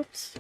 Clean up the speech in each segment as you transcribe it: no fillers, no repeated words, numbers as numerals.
Oops.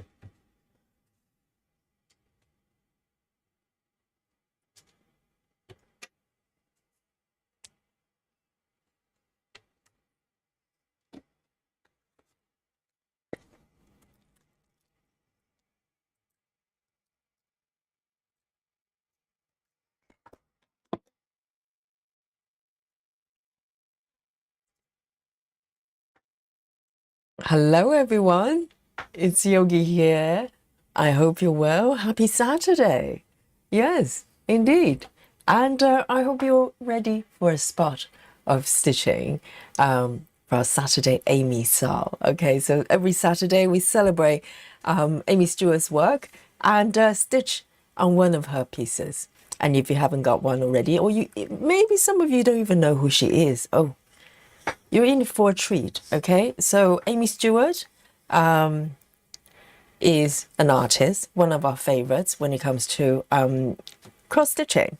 Hello everyone, it's Yogi here. I hope you're well. Happy Saturday. Yes, indeed. And I hope you're ready for a spot of stitching for our Saturday Aimee SAL. Okay, so every Saturday we celebrate Aimee Stewart's work and stitch on one of her pieces. And if you haven't got one already, or maybe some of you don't even know who she is. Oh, you're in for a treat, okay? So Aimee Stewart is an artist, one of our favorites when it comes to cross-stitching.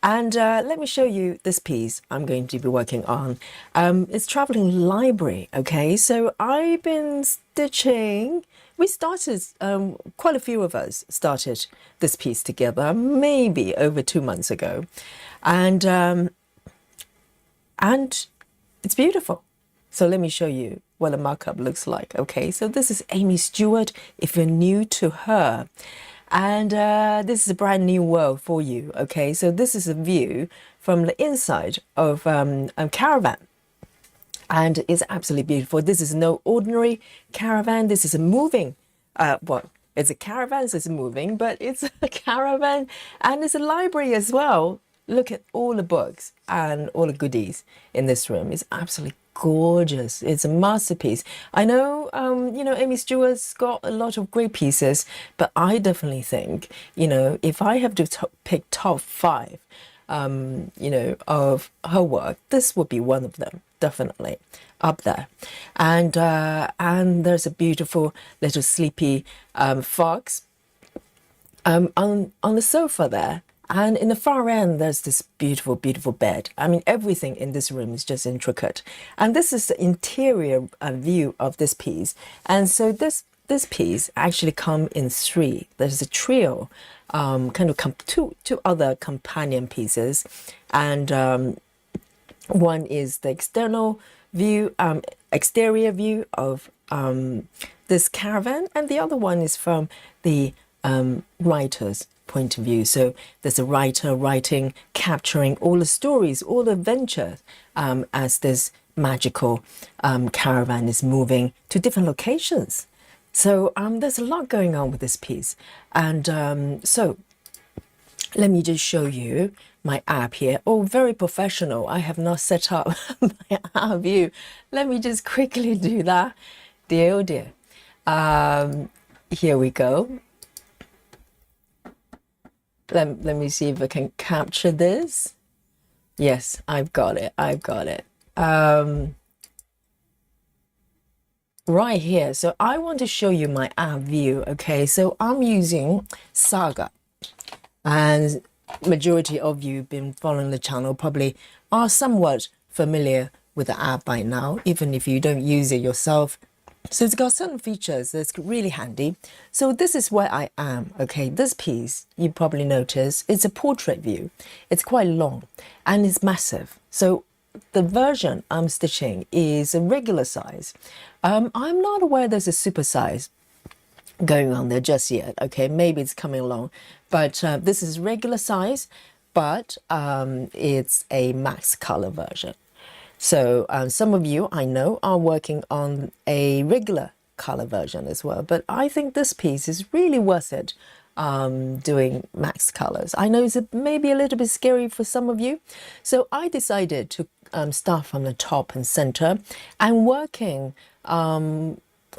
And let me show you this piece I'm going to be working on. It's Traveling Library, okay? So I've been stitching. We started, quite a few of us started this piece together, maybe over 2 months ago. And it's beautiful. So let me show you what a markup looks like. Okay, so this is Aimee Stewart, if you're new to her. And this is a brand new world for you. Okay, so this is a view from the inside of a caravan. And it's absolutely beautiful. This is no ordinary caravan. This is a moving, well, it's a caravan, so it's moving, but it's a caravan and it's a library as well. Look at all the books and all the goodies in this room. It's absolutely gorgeous. It's a masterpiece. I know, you know, Aimee Stewart's got a lot of great pieces, but I definitely think, you know, if I have to pick top 5, you know, of her work, this would be one of them, definitely up there. And there's a beautiful little sleepy fox on the sofa there. And in the far end, there's this beautiful, beautiful bed. I mean, everything in this room is just intricate. And this is the interior view of this piece. And so this piece actually come in 3. There's a trio, kind of two other companion pieces. And one is the external view, exterior view of this caravan. And the other one is from the writer's point of view. So there's a writer writing, capturing all the stories, all the adventures as this magical caravan is moving to different locations. So there's a lot going on with this piece. And so let me just show you my app here. Oh, very professional. I have not set up my app view. Let me just quickly do that. Dear, oh dear. Here we go. Let me see if I can capture this. Yes, I've got it. I've got it. Right here. So I want to show you my app view. Okay, so I'm using Saga. And majority of you who've been following the channel probably are somewhat familiar with the app by now, even if you don't use it yourself. So it's got certain features that's really handy. So this is where I am. Okay, this piece, you probably notice, it's a portrait view. It's quite long and it's massive. So the version I'm stitching is a regular size. I'm not aware there's a super size going on there just yet. Okay, maybe it's coming along. But this is regular size, but it's a max color version. So some of you I know are working on a regular color version as well, but I think this piece is really worth it doing max colors. I know it's maybe a little bit scary for some of you. So I decided to start from the top and center and working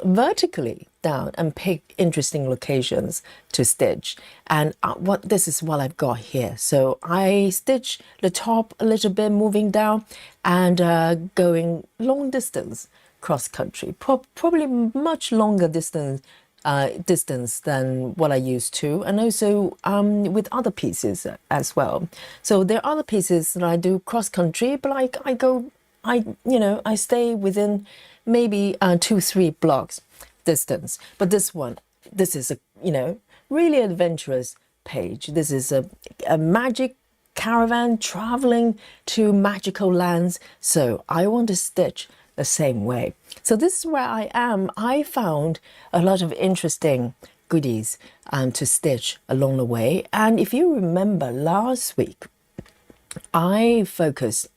vertically down and pick interesting locations to stitch. And this is what I've got here. So I stitch the top a little bit, moving down and going long distance cross country, probably much longer distance than what I used to, and also with other pieces as well. So there are other pieces that I do cross country, but I stay within maybe 2-3 blocks distance. But this one this is a, really adventurous page. This is a magic caravan traveling to magical lands. So I want to stitch the same way. So this is where I am. I found a lot of interesting goodies to stitch along the way. And if you remember last week, I focused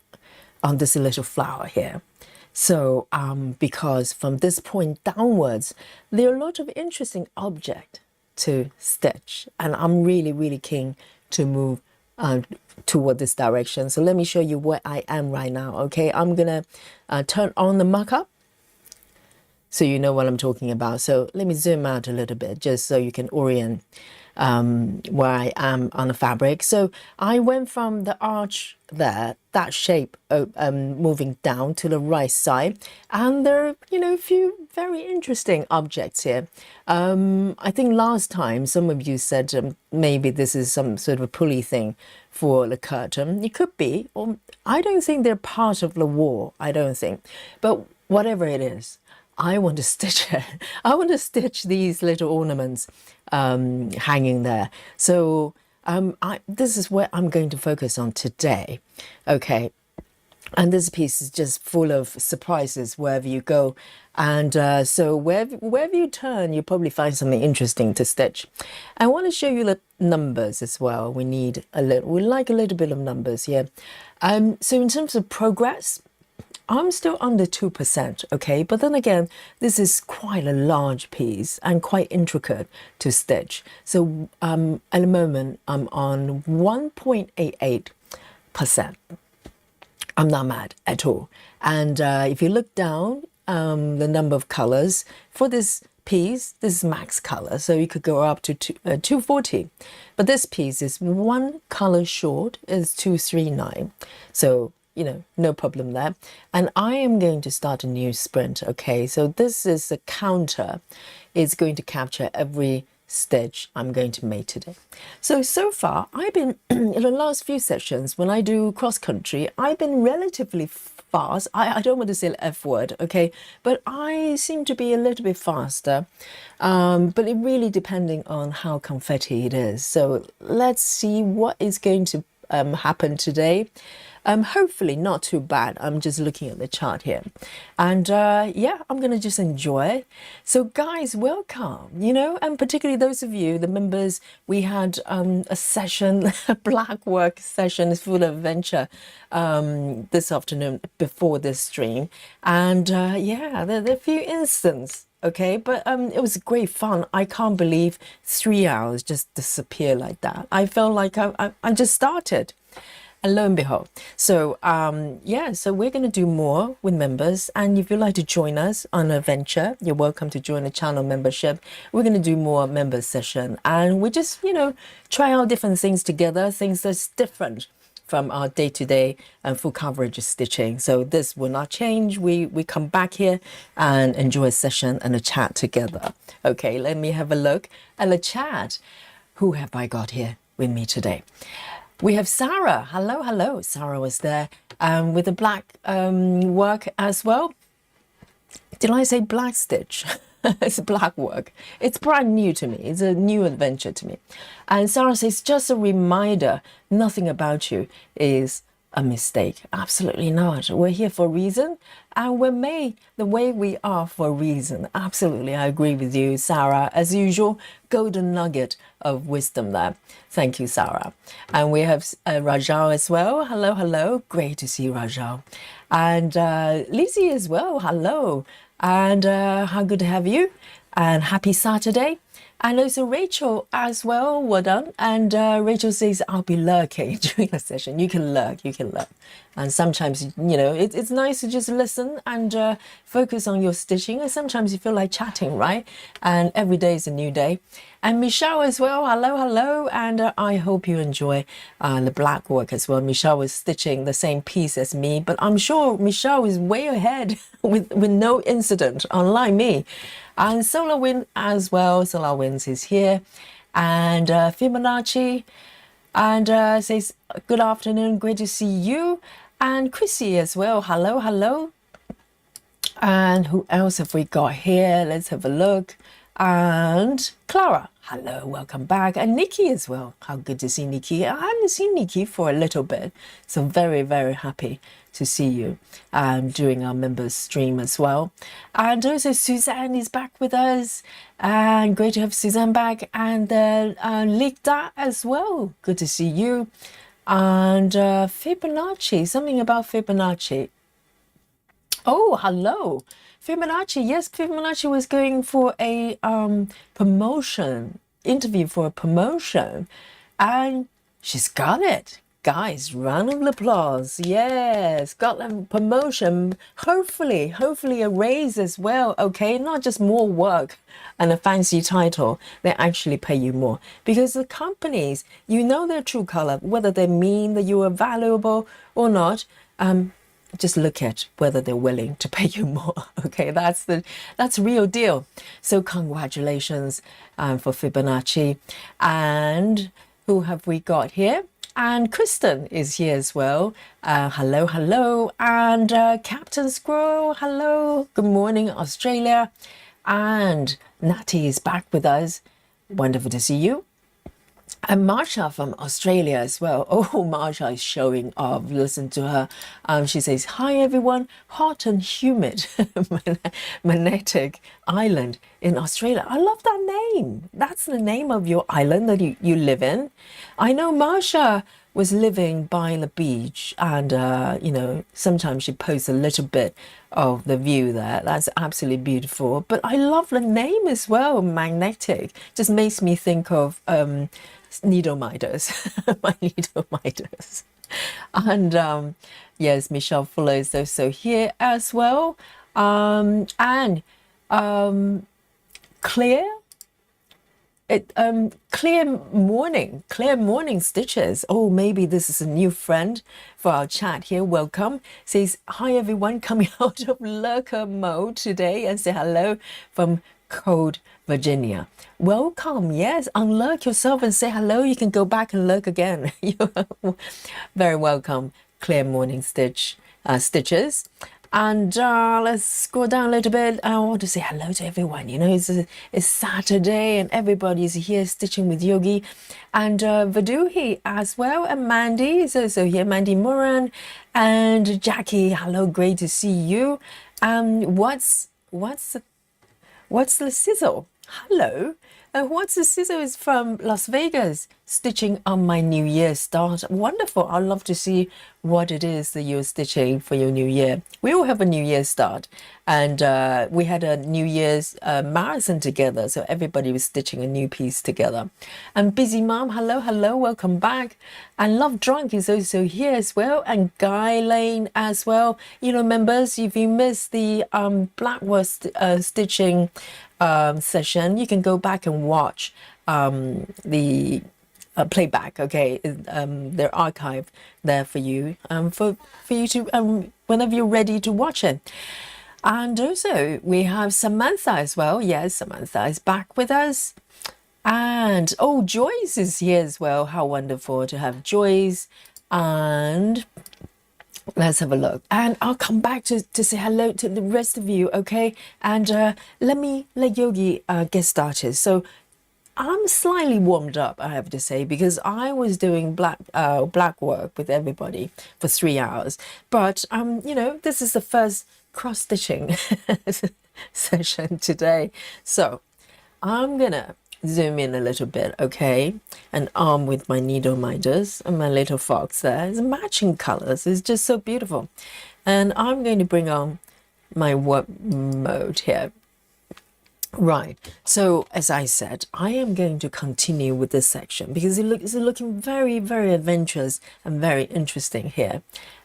on this little flower here. So because from this point downwards, there are a lot of interesting objects to stitch, and I'm really, really keen to move toward this direction. So let me show you where I am right now. Okay, I'm gonna turn on the markup so you know what I'm talking about. So let me zoom out a little bit just so you can orient where I am on the fabric. So I went from the arch there, that shape, moving down to the right side, and there are a few very interesting objects here. I think last time some of you said maybe this is some sort of a pulley thing for the curtain. It could be, or I don't think they're part of the wall, I don't think, but whatever it is, I want to stitch it. I want to stitch these little ornaments hanging there. So this is where I'm going to focus on today. Okay. And this piece is just full of surprises wherever you go. And so wherever you turn, you'll probably find something interesting to stitch. I want to show you the numbers as well. We like a little bit of numbers here. So in terms of progress, I'm still under 2%, okay? But then again, this is quite a large piece and quite intricate to stitch. So at the moment, I'm on 1.88%. I'm not mad at all. And if you look down, the number of colors for this piece, this is max color, so you could go up to 240. But this piece is one color short, is 239. So no problem there. And I am going to start a new sprint, okay? So this is a counter. It's going to capture every stitch I'm going to make today. So far, I've been, in the last few sessions, when I do cross-country, I've been relatively fast. I don't want to say the F word, okay? But I seem to be a little bit faster. But it really depending on how confetti it is. So let's see what is going to happen today. Hopefully not too bad. I'm just looking at the chart here. And yeah, I'm going to just enjoy it. So guys, welcome, and particularly those of you, the members, we had a session, a black work session full of adventure this afternoon before this stream. And yeah, there are a few instances. Okay, but it was great fun. I can't believe 3 hours just disappear like that. I felt like I just started. And lo and behold. So, yeah, so we're going to do more with members. And if you'd like to join us on a venture, you're welcome to join the channel membership. We're going to do more members session. And we just, try out different things together, things that's different from our day-to-day and full coverage stitching. So this will not change. We come back here and enjoy a session and a chat together. Okay, let me have a look at the chat. Who have I got here with me today? We have Sarah. Hello, hello. Sarah was there with the black work as well. Did I say black stitch? It's black work. It's brand new to me. It's a new adventure to me. And Sarah says, just a reminder, nothing about you is a mistake. Absolutely not. We're here for a reason, and we're made the way we are for a reason. Absolutely, I agree with you, Sarah. As usual, golden nugget of wisdom there. Thank you, Sarah. And we have Rajal as well. Hello, hello. Great to see you, Rajal. And Lizzie as well. Hello. And how good to have you. And happy Saturday. And also Rachel as well, well done. And Rachel says, I'll be lurking during the session. You can lurk, you can lurk. And sometimes, it's nice to just listen and focus on your stitching. And sometimes you feel like chatting, right? And every day is a new day. And Michelle as well, hello, hello. And I hope you enjoy the black work as well. Michelle was stitching the same piece as me, but I'm sure Michelle is way ahead with no incident, unlike me. And Solar Wind as well. Solar Winds is here. And Fibonacci. And says, good afternoon. Great to see you. And Chrissy as well. Hello, hello. And who else have we got here? Let's have a look. And Clara, hello, welcome back. And Nikki as well. How good to see Nikki. I haven't seen Nikki for a little bit. So very, very happy to see you during our members stream as well. And also Suzanne is back with us. And great to have Suzanne back. And Ligda as well. Good to see you. And Fibonacci, something about Fibonacci. Oh, hello. Fibonacci, yes, Fibonacci was going for a promotion, interview for a promotion, and she's got it. Guys, round of applause. Yes, got a promotion. Hopefully a raise as well, okay? Not just more work and a fancy title. They actually pay you more. Because the companies, you know their true color, whether they mean that you are valuable or not. Just look at whether they're willing to pay you more. Okay, that's real deal. So congratulations for Fibonacci. And who have we got here? And Kristen is here as well. Hello, hello. And Captain Squirrel, hello. Good morning, Australia. And Natty is back with us. Wonderful to see you. And Marsha from Australia as well. Oh, Marsha is showing off. Listen to her. She says, hi, everyone. Hot and humid magnetic island in Australia. I love that name. That's the name of your island that you live in. I know Marsha was living by the beach and, you know, sometimes she posts a little bit of the view there. That's absolutely beautiful. But I love the name as well, magnetic. Just makes me think of needle miters, my needle miters. And yes, Michelle Fuller is also here as well. And Claire, clear morning stitches. Oh, maybe this is a new friend for our chat here. Welcome. Says hi everyone, coming out of lurker mode today, and say hello from cold Virginia. Welcome. Yes, unlurk yourself and say hello. You can go back and lurk again. You're very welcome. Clear morning stitches. And let's scroll down a little bit. I want to say hello to everyone. You know, it's Saturday and everybody's here stitching with Yogi. And Vaduhi as well. And Mandy is also here. Mandy Moran and Jackie. Hello, great to see you. What's the sizzle? Hello. What's the sizzle is from Las Vegas, stitching on my New Year start. Wonderful. I'd love to see what it is that you're stitching for your New Year. We all have a New Year start, and we had a New Year's marathon together, so everybody was stitching a new piece together. And Busy Mom, hello, hello, welcome back. And Love Drunk is also here as well, and Guy Lane as well. You know, members, if you missed the Blackwood stitching session, you can go back and watch the playback. Okay, they're archived there for you, for you to whenever you're ready to watch it. And also we have Samantha as well. Yes, Samantha is back with us. And oh, Joyce is here as well. How wonderful to have Joyce. And let's have a look. And I'll come back to say hello to the rest of you, okay? And let Yogi get started. So I'm slightly warmed up, I have to say, because I was doing black work with everybody for 3 hours. But you know, this is the first cross stitching session today. So I'm gonna zoom in a little bit, okay, and arm with my needle minders and my little fox there. It's matching colors. It's just so beautiful. And I'm going to bring on my work mode here. Right, so as I said, I am going to continue with this section because it's looking very, very adventurous and very interesting here.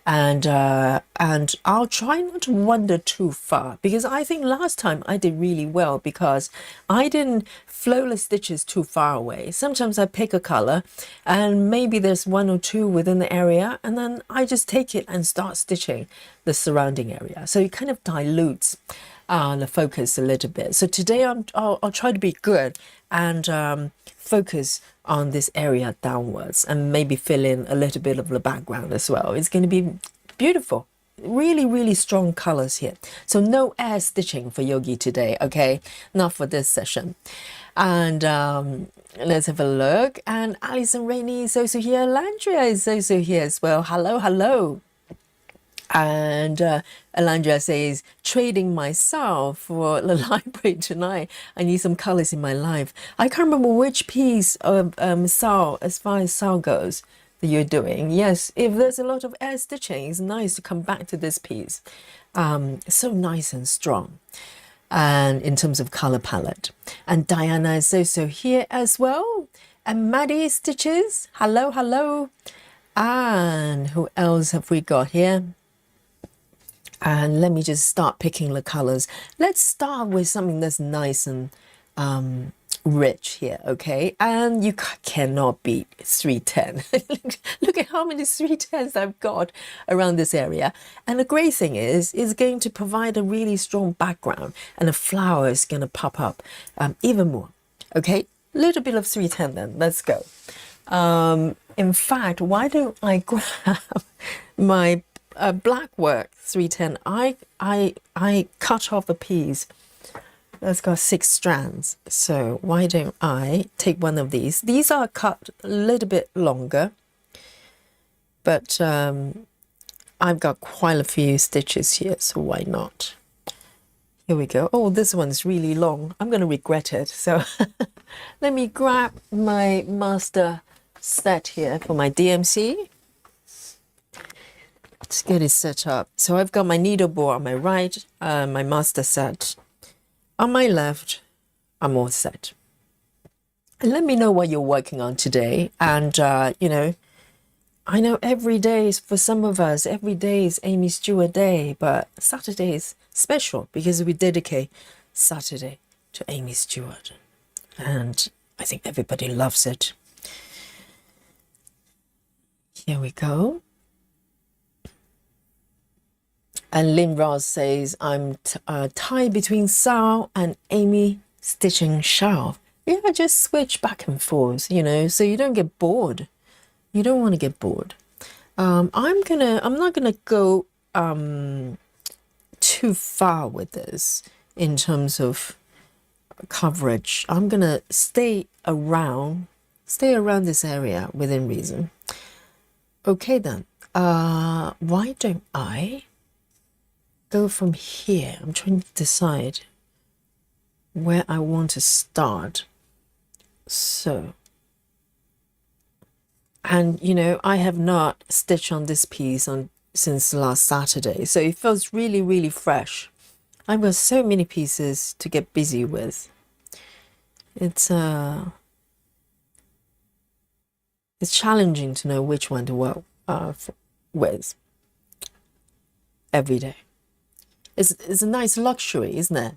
And I'll try not to wander too far, because I think last time I did really well because I didn't flow the stitches too far away. Sometimes I pick a color and maybe there's one or two within the area, and then I just take it and start stitching the surrounding area. So it kind of dilutes the focus a little bit. So today I'll try to be good and focus on this area downwards and maybe fill in a little bit of the background as well. It's going to be beautiful. really, really strong colors here. So no air stitching for Yogi today, okay? Not for this session. And let's have a look. And Alison Rainey is also here. Landria is also here as well. Hello, hello. And Alandra says, trading my SAL for the library tonight. I need some colors in my life. I can't remember which piece of SAL, as far as SAL goes, that you're doing. Yes, if there's a lot of air stitching, it's nice to come back to this piece. So nice and strong. And in terms of color palette. And Diana is also here as well. And Maddie Stitches. Hello, hello. And who else have we got here? And let me just start picking the colors. Let's start with something that's nice and rich here, okay? And you cannot beat 310. Look at how many 310s I've got around this area. And the great thing is, it's going to provide a really strong background, and the flower is going to pop up even more, okay? Little bit of 310 then, let's go. In fact, why don't I grab my black work 310. I cut off a piece that's got 6 strands. So why don't I take one of these? These are cut a little bit longer, but I've got quite a few stitches here, so why not? Here we go. Oh, this one's really long. I'm going to regret it. So let me grab my master set here for my DMC. Let's get it set up. So I've got my needle board on my right, my master set on my left. I'm all set. And let me know what you're working on today. And, you know, I know every day is, for some of us, every day is Aimee Stewart Day, but Saturday is special because we dedicate Saturday to Aimee Stewart. And I think everybody loves it. Here we go. And Lynn Ross says, I'm tied between SAL and Aimee stitching shawl. Yeah, just switch back and forth, you know, so you don't get bored. You don't want to get bored. I'm not gonna go too far with this in terms of coverage. I'm gonna stay around this area within reason. Okay then. Why don't I go from here? I'm trying to decide where I want to start. So, and you know, I have not stitched on this piece since last Saturday, so it feels really, really fresh. I've got so many pieces to get busy with. It's challenging to know which one to work with every day. It's a nice luxury, isn't it?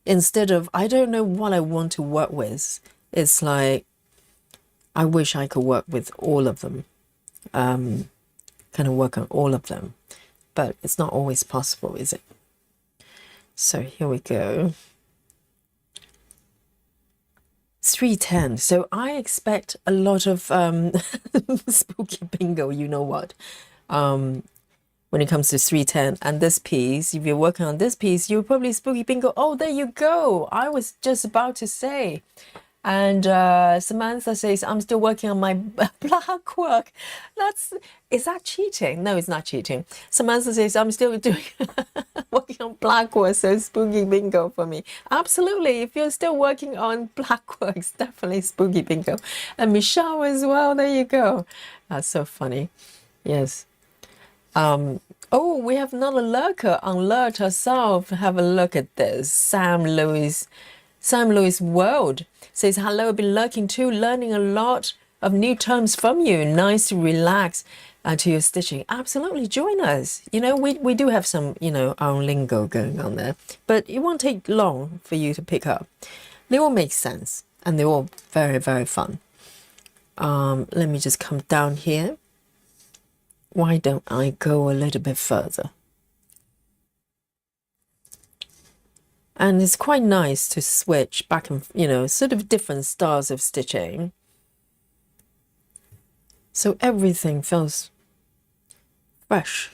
Instead of, I don't know what I want to work with, it's like, I wish I could work with all of them, kind of work on all of them, but it's not always possible, is it? So here we go. 310. So I expect a lot of spooky bingo, you know what? When it comes to 310 and this piece, if you're working on this piece, you'll probably spooky bingo. Oh, there you go. I was just about to say. And Samantha says, I'm still working on my black work. Is that cheating? No, it's not cheating. Samantha says, I'm still doing working on black work, so spooky bingo for me. Absolutely. If you're still working on black work, it's definitely spooky bingo. And Michelle as well. There you go. That's so funny. Yes. Oh, we have another lurker on Lurk herself. Have a look at this. Sam Louis World says, hello, I've been lurking too, learning a lot of new terms from you. Nice to relax to your stitching. Absolutely, join us. You know, we do have some, you know, our own lingo going on there, but it won't take long for you to pick up. They all make sense and they're all very, very fun. Let me just come down here. Why don't I go a little bit further? And it's quite nice to switch back and, you know, sort of different styles of stitching. So everything feels fresh.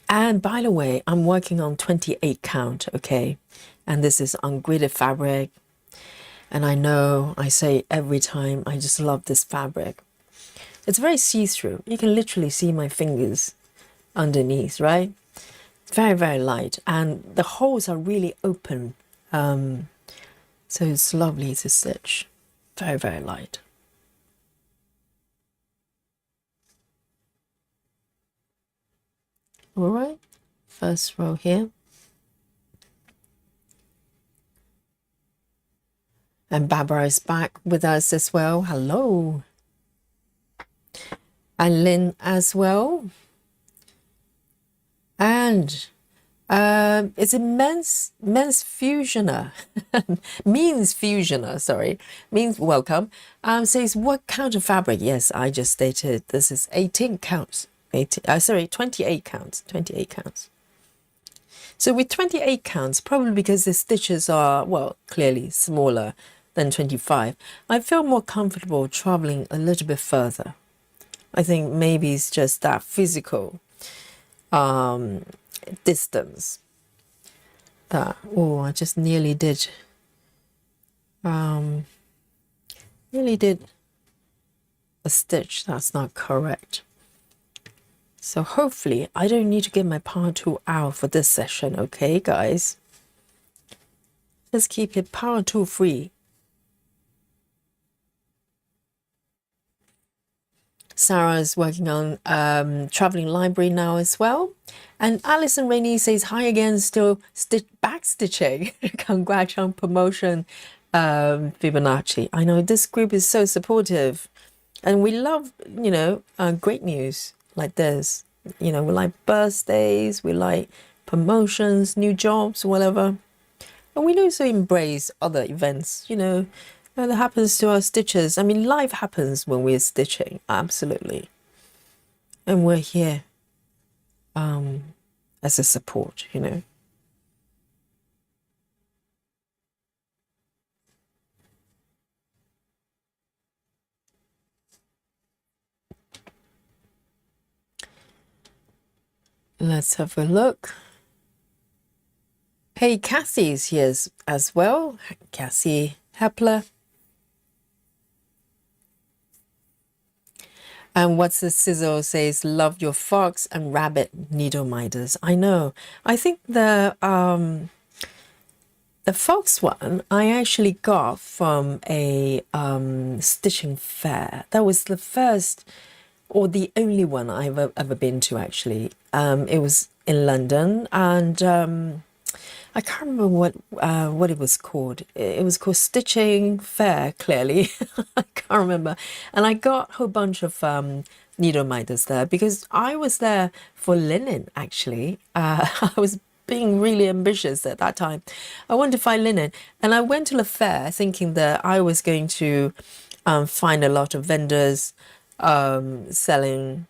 And by the way, I'm working on 28 count, okay? And this is ungraded fabric. And I know I say every time, I just love this fabric. It's very see-through. You can literally see my fingers underneath, right? It's very, very light. And the holes are really open. So it's lovely to stitch. Very, very light. All right, first row here. And Barbara is back with us as well. Hello. And Lynn as well. And it's a men's fusioner. Means fusioner, sorry. Means welcome. Says what count of fabric? Yes, I just stated this is 18 counts. 28 counts. 28 counts. So with 28 counts, probably because the stitches are, well, clearly smaller than 25, I feel more comfortable traveling a little bit further. I think maybe it's just that physical distance that, oh, I just nearly did a stitch that's not correct. So hopefully I don't need to get my power tool out for this session, okay guys? Let's keep it power tool free. Sarah is working on traveling library now as well. And Alison Rainey says, hi again, still back stitching. Congrats on promotion, Fibonacci. I know this group is so supportive. And we love, you know, great news like this. You know, we like birthdays, we like promotions, new jobs, whatever. And we also embrace other events, you know, that happens to our stitchers. I mean, life happens when we're stitching, absolutely. And we're here as a support, you know. Let's have a look. Hey, Kathy's here as well. Kathy Hepler. And what's the sizzle says, love your fox and rabbit needle minders. I know. I think the fox one I actually got from a stitching fair. That was the first or the only one I've ever been to, actually. It was in London, and I can't remember what it was called. It was called Stitching Fair, clearly. I can't remember. And I got a whole bunch of needle minders there because I was there for linen, actually. I was being really ambitious at that time. I wanted to find linen. And I went to the fair thinking that I was going to find a lot of vendors selling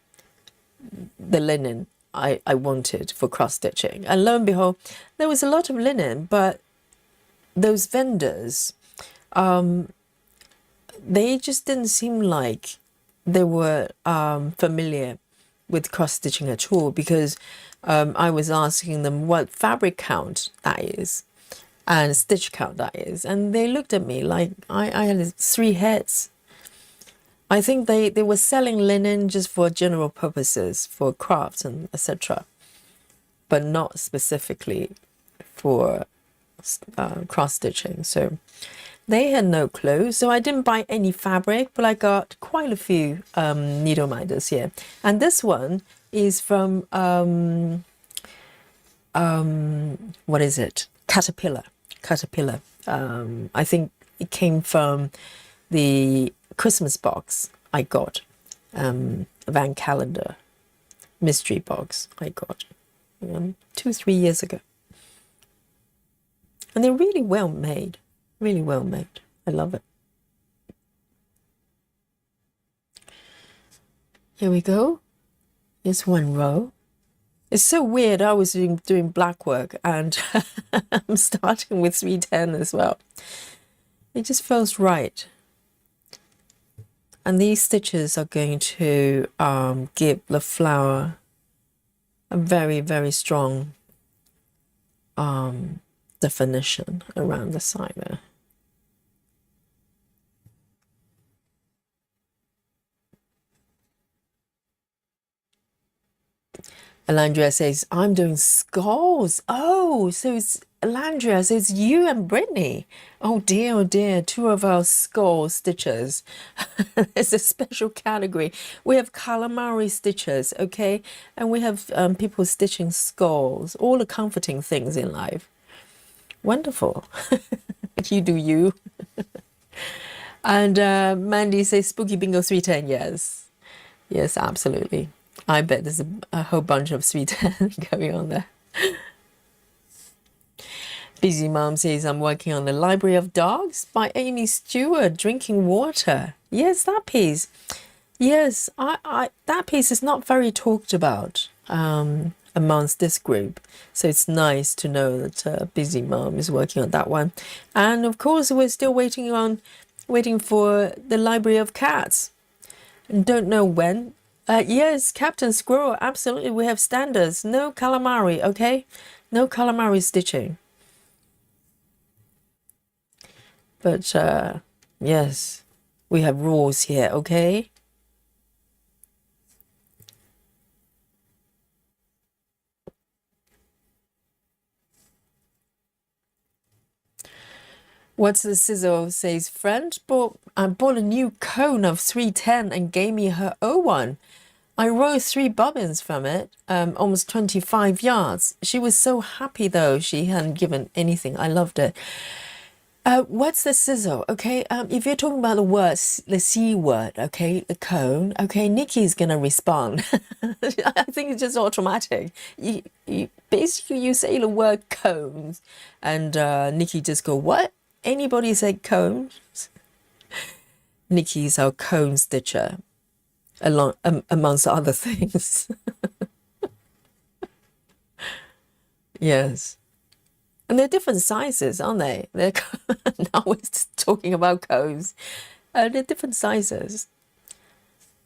the linen I wanted for cross stitching, and lo and behold, there was a lot of linen, but those vendors, they just didn't seem like they were familiar with cross stitching at all, because I was asking them what fabric count that is and stitch count that is, and they looked at me like I had 3 heads. I think they were selling linen just for general purposes, for crafts and etc., but not specifically for cross stitching. So they had no clue. So I didn't buy any fabric, but I got quite a few needle minders here. And this one is from what is it? Caterpillar. I think it came from the Christmas box I got, Van Calendar mystery box I got 2-3 years ago, and they're really well made, really well made. I love it. Here we go. Here's one row. It's so weird. I was doing black work and I'm starting with 310 as well. It just feels right. And these stitches are going to give the flower a very, very strong definition around the side there. Alandria says, I'm doing skulls. Oh, so it's Alandria, so it's you and Brittany. Oh dear, two of our skull stitchers. It's a special category. We have calamari stitchers, okay? And we have people stitching skulls, all the comforting things in life. Wonderful. You do you. And Mandy says, Spooky Bingo 310, yes. Yes, absolutely. I bet there's a whole bunch of sweet going on there. Busy Mom says, I'm working on The Library of Dogs by Aimee Stewart, Drinking Water. Yes, that piece. Yes, I that piece is not very talked about amongst this group. So it's nice to know that Busy Mom is working on that one. And of course, we're still waiting for The Library of Cats. And don't know when. Yes, Captain Squirrel, absolutely. We have standards. No calamari, okay? No calamari stitching. But yes, we have rules here, okay? What's the sizzle? Says friend, I bought a new cone of 310 and gave me her old one. I wrote 3 bobbins from it, almost 25 yards. She was so happy though, she hadn't given anything. I loved it. What's the sizzle? Okay, if you're talking about the C word, okay, the cone, okay, Nikki's gonna respond. I think it's just automatic. Basically, you say the word cones, and Nikki just go, what? Anybody say cones? Nikki's our cone stitcher, amongst other things. Yes. And they're different sizes, aren't they? They're now we're talking about cones. They're different sizes.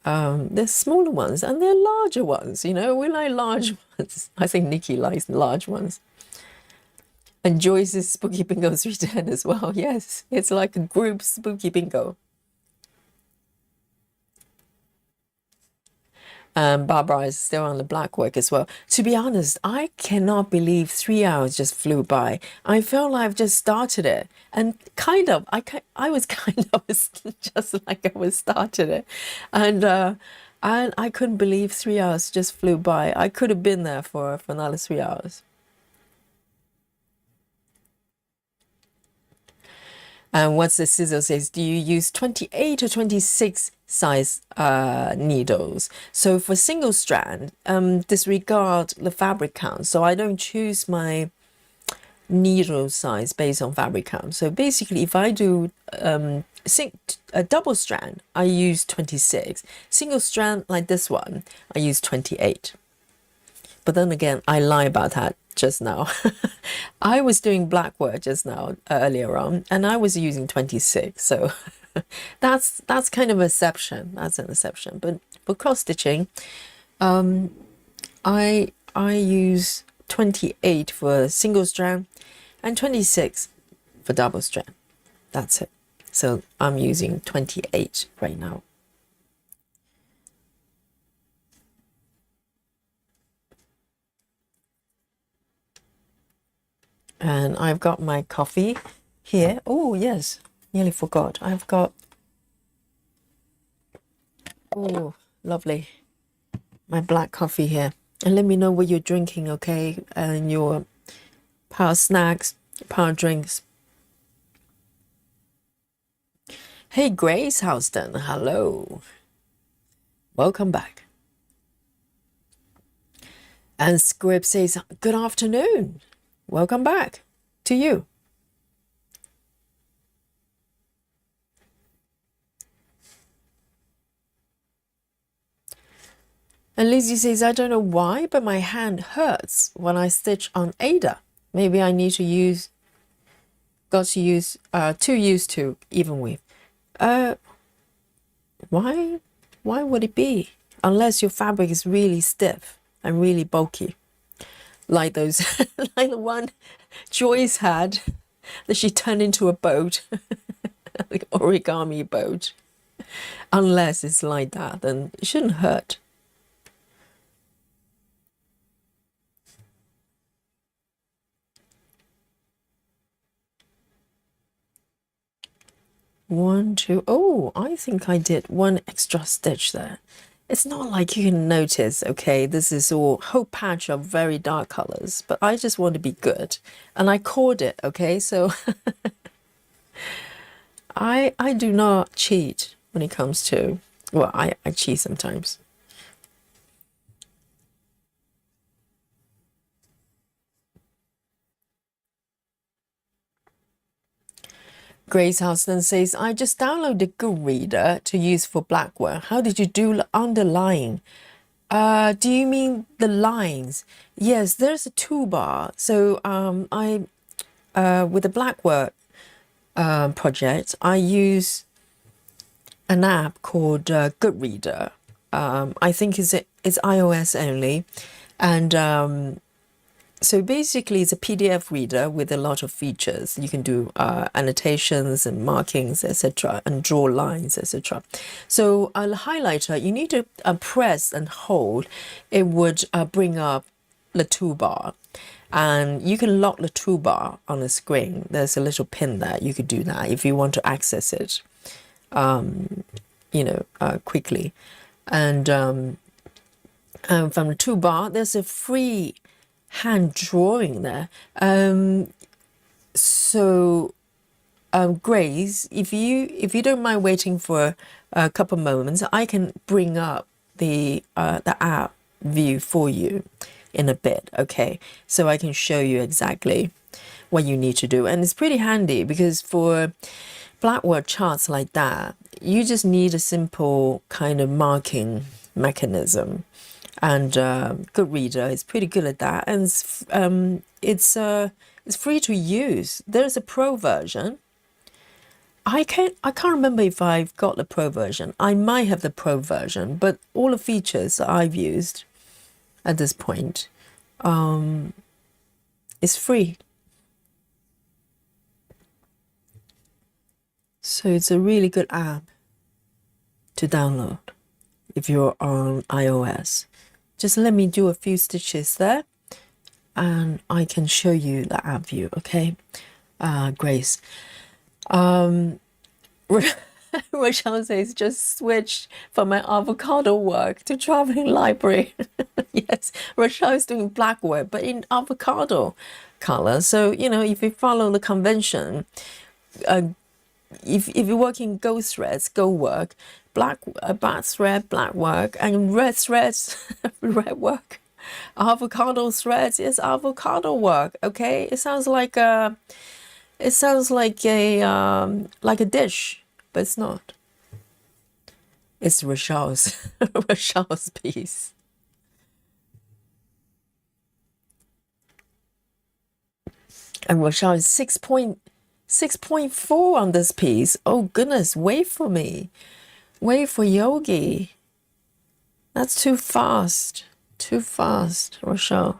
There's smaller ones and they're larger ones. You know, we like large ones. I think Nikki likes large ones. And Joyce's Spooky Bingo 310 as well. Yes, it's like a group Spooky Bingo. Barbara is still on the black work as well. To be honest, I cannot believe 3 hours just flew by. I felt like I've just started it, and I was kind of just like I was started it, and I couldn't believe 3 hours just flew by. I could have been there for another 3 hours. And what's the sizzle says, do you use 28 or 26 size needles? So for single strand, disregard the fabric count. So I don't choose my needle size based on fabric count. So basically, if I do a double strand, I use 26. Single strand like this one, I use 28. But then again, I lie about that just now. I was doing black work just now earlier on, and I was using 26. So that's kind of an exception. That's an exception. But for cross stitching, I use 28 for single strand and 26 for double strand. That's it. So I'm using 28 right now. And I've got my coffee here. Oh, yes, nearly forgot. I've got, oh, lovely, my black coffee here. And let me know what you're drinking, okay? And your power snacks, power drinks. Hey, Grace Houston, hello. Welcome back. And Scrib says, good afternoon. Welcome back to you. And Lizzie says, I don't know why, but my hand hurts when I stitch on Ada. Maybe I need to use, too used to even with. Why would it be? Unless your fabric is really stiff. and really bulky, like those, like the one Joyce had that she turned into a boat, like origami boat. Unless it's like that, then it shouldn't hurt. One, two. Oh, I think I did one extra stitch there. It's not like you can notice, okay, this is all whole patch of very dark colors, but I just want to be good. And I called it, okay? So I do not cheat when it comes to, well, I cheat sometimes. Grace Houston says, I just downloaded Goodreader to use for Blackwork. How did you do underlying? Do you mean the lines? Yes, there's a toolbar. So I with the Blackwork project, I use an app called Goodreader. I think it's iOS only, and so basically, it's a PDF reader with a lot of features. You can do annotations and markings, etc., and draw lines, etc. So a highlighter, you need to press and hold. It would bring up the toolbar, and you can lock the toolbar on the screen. There's a little pin there. You could do that if you want to access it, quickly. And from the toolbar, there's a free hand drawing there. Grace, if you don't mind waiting for a couple moments, I can bring up the app view for you in a bit, okay? So I can show you exactly what you need to do. And it's pretty handy because for Blackwork charts like that, you just need a simple kind of marking mechanism. And Goodreader is pretty good at that, and it's free to use. There's a pro version. I can't remember if I've got the pro version. I might have the pro version, but all the features that I've used at this point is free. So it's a really good app to download if you're on iOS. Just let me do a few stitches there and I can show you the app view, okay? Grace. Rochelle says, just switch from my avocado work to traveling library. Yes, Rochelle is doing Blackwork, but in avocado color. So, if you follow the convention, if you're working gold threads, gold work, black thread, black work, and red threads, red work, avocado threads is avocado work. Okay, it sounds like a dish, but it's not. It's Rochelle's Rochelle's piece. And Rochelle is 6.4 on this piece. Oh goodness, wait for me. Wait for Yogi. That's too fast. Too fast, Rochelle.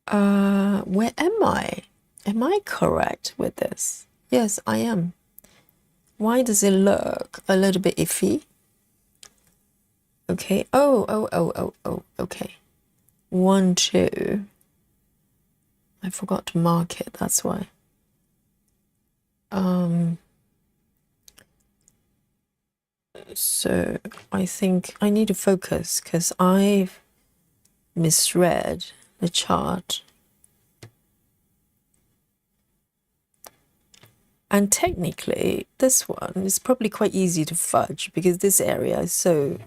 Where am I? Am I correct with this? Yes, I am. Why does it look a little bit iffy? Okay. Oh, okay. 1, 2. I forgot to mark it, that's why. So I think I need to focus because I've misread the chart. And technically, this one is probably quite easy to fudge because this area is so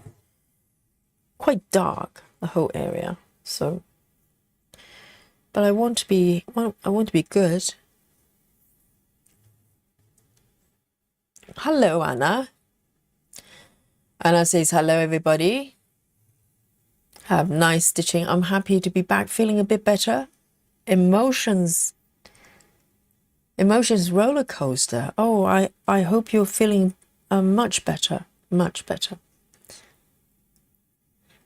quite dark, the whole area. So, but I want to be good. Hello, Anna. Anna says, hello, everybody. Have nice stitching. I'm happy to be back, feeling a bit better. Emotions roller coaster. Oh, I hope you're feeling much better, much better.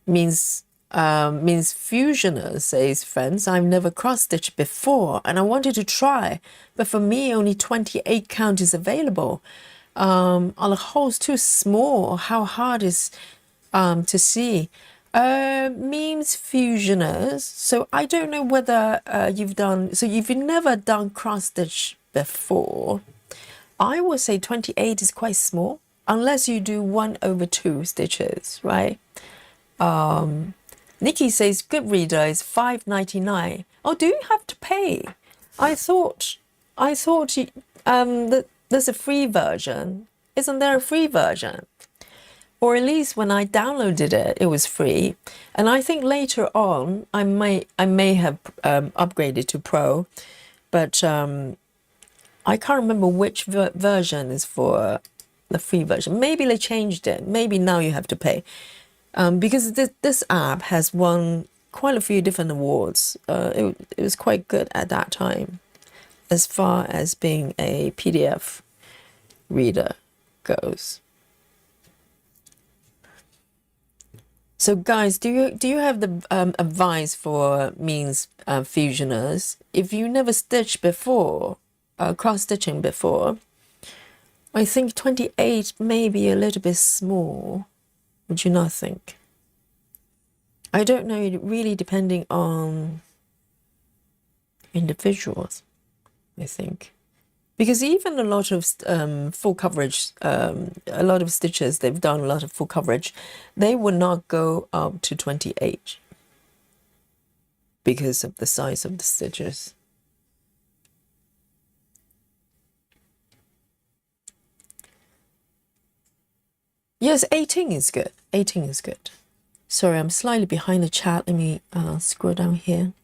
means fusioner, says friends. I've never cross-stitched before and I wanted to try, but for me only 28 count is available. Are the holes too small? How hard is to see? Means fusioners. So I don't know whether you've done, so if you've never done cross-stitch before, I would say 28 is quite small, unless you do 1/2 stitches, right? Nikki says good reader is $5.99. Oh, do you have to pay? I thought that there's a free version. Isn't there a free version? Or at least when I downloaded it, it was free. And I think later on I may have upgraded to Pro, but I can't remember which version is for the free version. Maybe they changed it. Maybe now you have to pay. Because this app has won quite a few different awards. It was quite good at that time, as far as being a PDF reader goes. So guys, do you have the advice for means fusioners? If you never stitched before, cross-stitching before, I think 28 may be a little bit small. Would you not think? I don't know, really depending on individuals, I think. Because even a lot of full coverage, a lot of stitches, they've done a lot of full coverage, they will not go up to 28 because of the size of the stitches. Yes, 18 is good. 18 is good. Sorry, I'm slightly behind the chat. Let me scroll down here.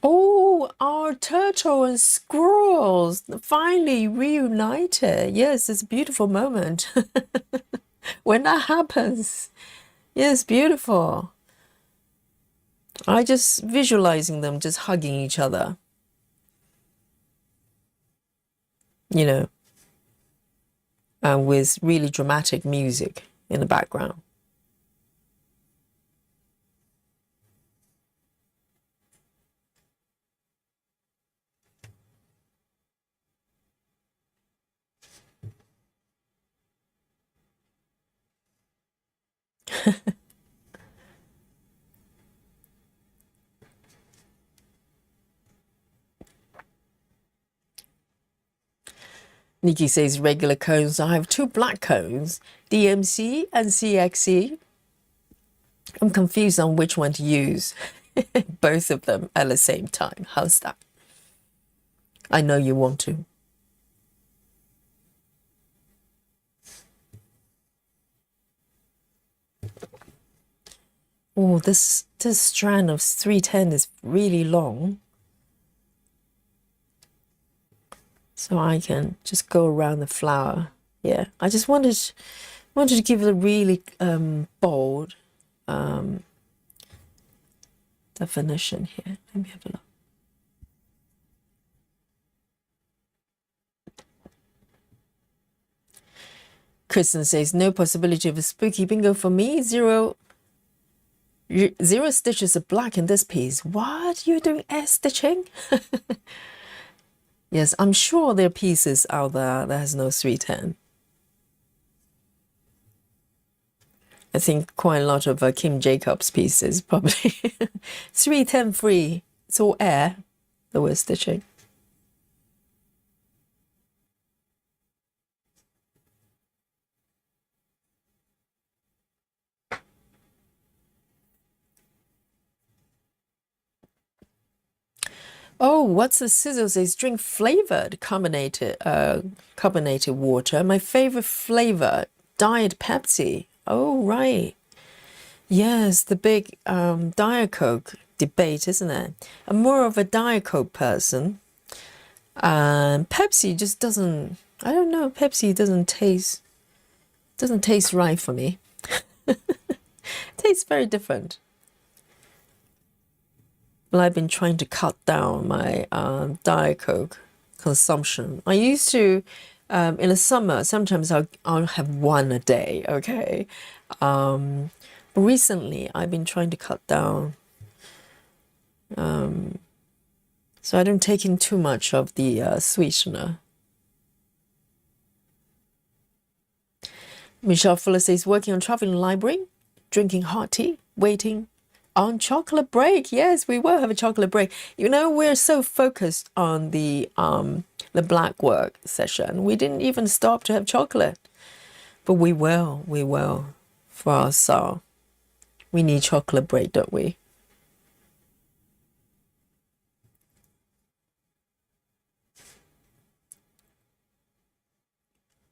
Oh, our turtle and squirrels finally reunited. Yes, it's a beautiful moment when that happens. Yes, beautiful. I just visualizing them just hugging each other, you know, and with really dramatic music in the background. Nikki says regular cones. I have 2 black cones, DMC and CXC. I'm confused on which one to use. Both of them at the same time. How's that? I know you want to. Oh, this strand of 310 is really long. So I can just go around the flower. Yeah, I just wanted to give it a really bold definition here. Let me have a look. Kristen says, no possibility of a spooky bingo for me. Zero stitches of black in this piece. What? You're doing air stitching? Yes, I'm sure there are pieces out there that has no 310. I think quite a lot of Kim Jacobs pieces probably 310 free. It's all air that we're stitching. Oh, what's the sizzle says? Drink flavored carbonated water. My favorite flavor, Diet Pepsi. Oh, right. Yes, the big Diet Coke debate, isn't it? I'm more of a Diet Coke person. Pepsi just doesn't, I don't know, Pepsi doesn't taste right for me. It tastes very different. Well, I've been trying to cut down my Diet Coke consumption. I used to, in the summer, sometimes I'll have one a day, okay? But recently, I've been trying to cut down. So I don't take in too much of the sweetener. Michelle Fuller says, working on traveling library, drinking hot tea, waiting on chocolate break. Yes, we will have a chocolate break. You know, we're so focused on the black work session. We didn't even stop to have chocolate. But we will for our SAL. We need chocolate break, don't we?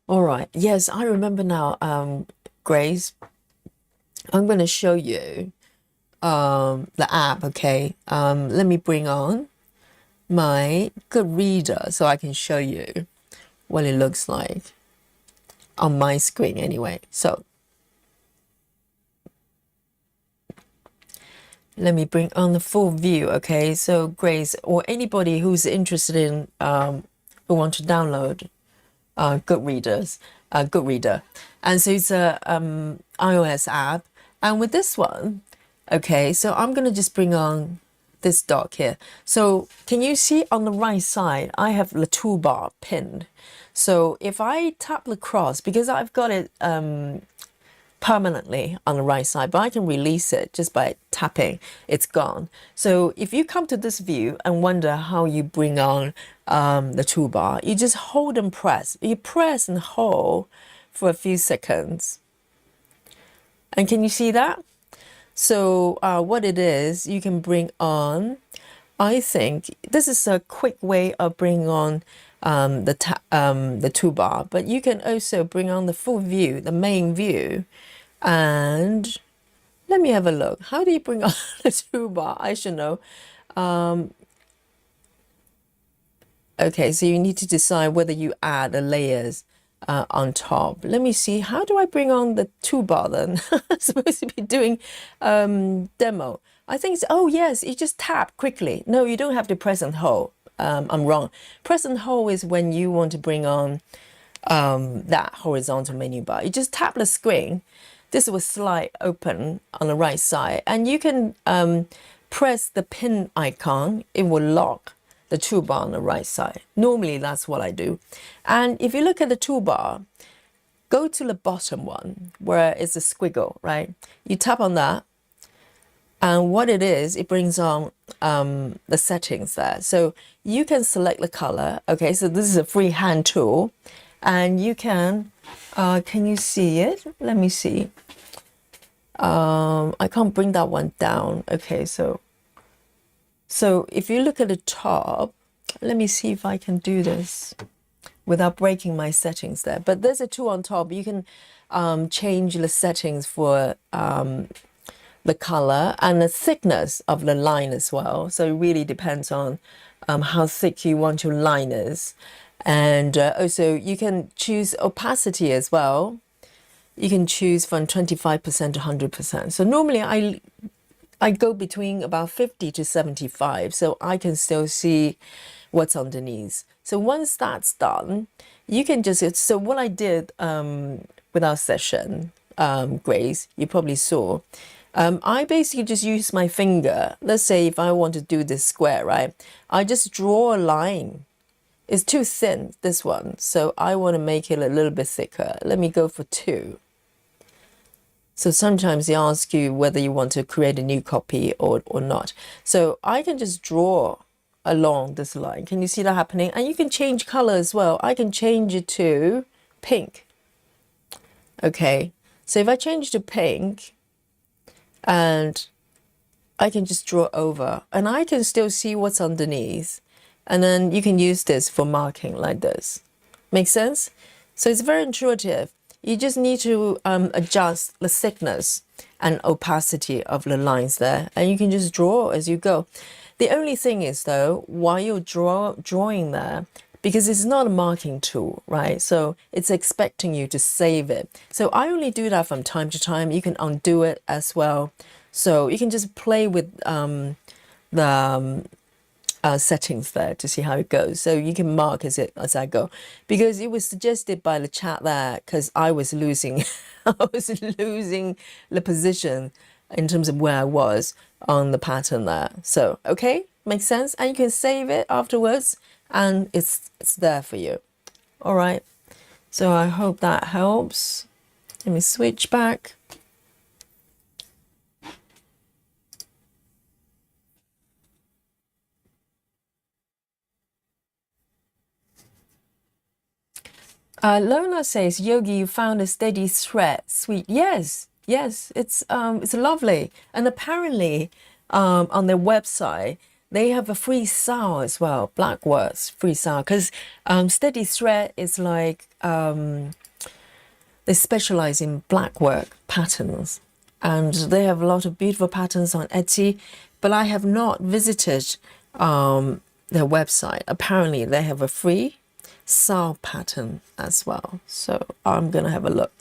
All right. Yes, I remember now, Grace. I'm going to show you the app, okay? Let me bring on my good reader so I can show you what it looks like on my screen anyway. So let me bring on the full view, okay? So Grace, or anybody who's interested in, who want to download Good Reader. And so it's a iOS app. And with this one, okay, so I'm going to just bring on this dock here. So can you see on the right side, I have the toolbar pinned. So if I tap the cross, because I've got it permanently on the right side, but I can release it just by tapping, it's gone. So if you come to this view and wonder how you bring on the toolbar, you just hold and press. You press and hold for a few seconds. And can you see that? So what it is, you can bring on, I think this is a quick way of bringing on the toolbar, but you can also bring on the full view, the main view. And let me have a look. How do you bring on the toolbar? I should know. Okay, so you need to decide whether you add the layers on top. Let me see. How do I bring on the toolbar then? I'm supposed to be doing demo. I think it's, oh yes, you just tap quickly. No, you don't have to press and hold. I'm wrong. Press and hold is when you want to bring on that horizontal menu bar. You just tap the screen. This will slide open on the right side, and you can press the pin icon. It will lock the toolbar on the right side. Normally that's what I do. And if you look at the toolbar, go to the bottom one where it's a squiggle, right? You tap on that, and what it is, it brings on the settings there. So you can select the color. Okay, so this is a freehand tool, and you can you see it? Let me see. I can't bring that one down. Okay, so if you look at the top, let me see if I can do this without breaking my settings there. But there's a tool on top. You can change the settings for the color and the thickness of the line as well. So it really depends on how thick you want your line is. And also you can choose opacity as well. You can choose from 25% to 100%. So normally I go between about 50 to 75, so I can still see what's underneath. So once that's done, you can just, so what I did with our session, Grace, you probably saw, I basically just use my finger. Let's say if I want to do this square, right? I just draw a line. It's too thin, this one, so I want to make it a little bit thicker. Let me go for 2. So sometimes they ask you whether you want to create a new copy or not. So I can just draw along this line. Can you see that happening? And you can change color as well. I can change it to pink. Okay, so if I change to pink, and I can just draw over, and I can still see what's underneath. And then you can use this for marking like this. Make sense? So it's very intuitive. You just need to adjust the thickness and opacity of the lines there, and you can just draw as you go. The only thing is though, while you're drawing there, because it's not a marking tool, right? So it's expecting you to save it. So I only do that from time to time. You can undo it as well. So you can just play with the settings there to see how it goes. So you can mark as I go, because it was suggested by the chat there, because I was losing, I was losing the position in terms of where I was on the pattern there. So okay, makes sense, and you can save it afterwards, and it's there for you. All right. So I hope that helps. Let me switch back. Lona says, Yogi, you found a steady thread. Sweet. Yes, yes, it's lovely. And apparently, on their website, they have a free SAL as well, Blackworks free SAL. Because steady thread is like they specialize in blackwork patterns, and they have a lot of beautiful patterns on Etsy. But I have not visited their website. Apparently, they have a free SAL pattern as well. So I'm going to have a look.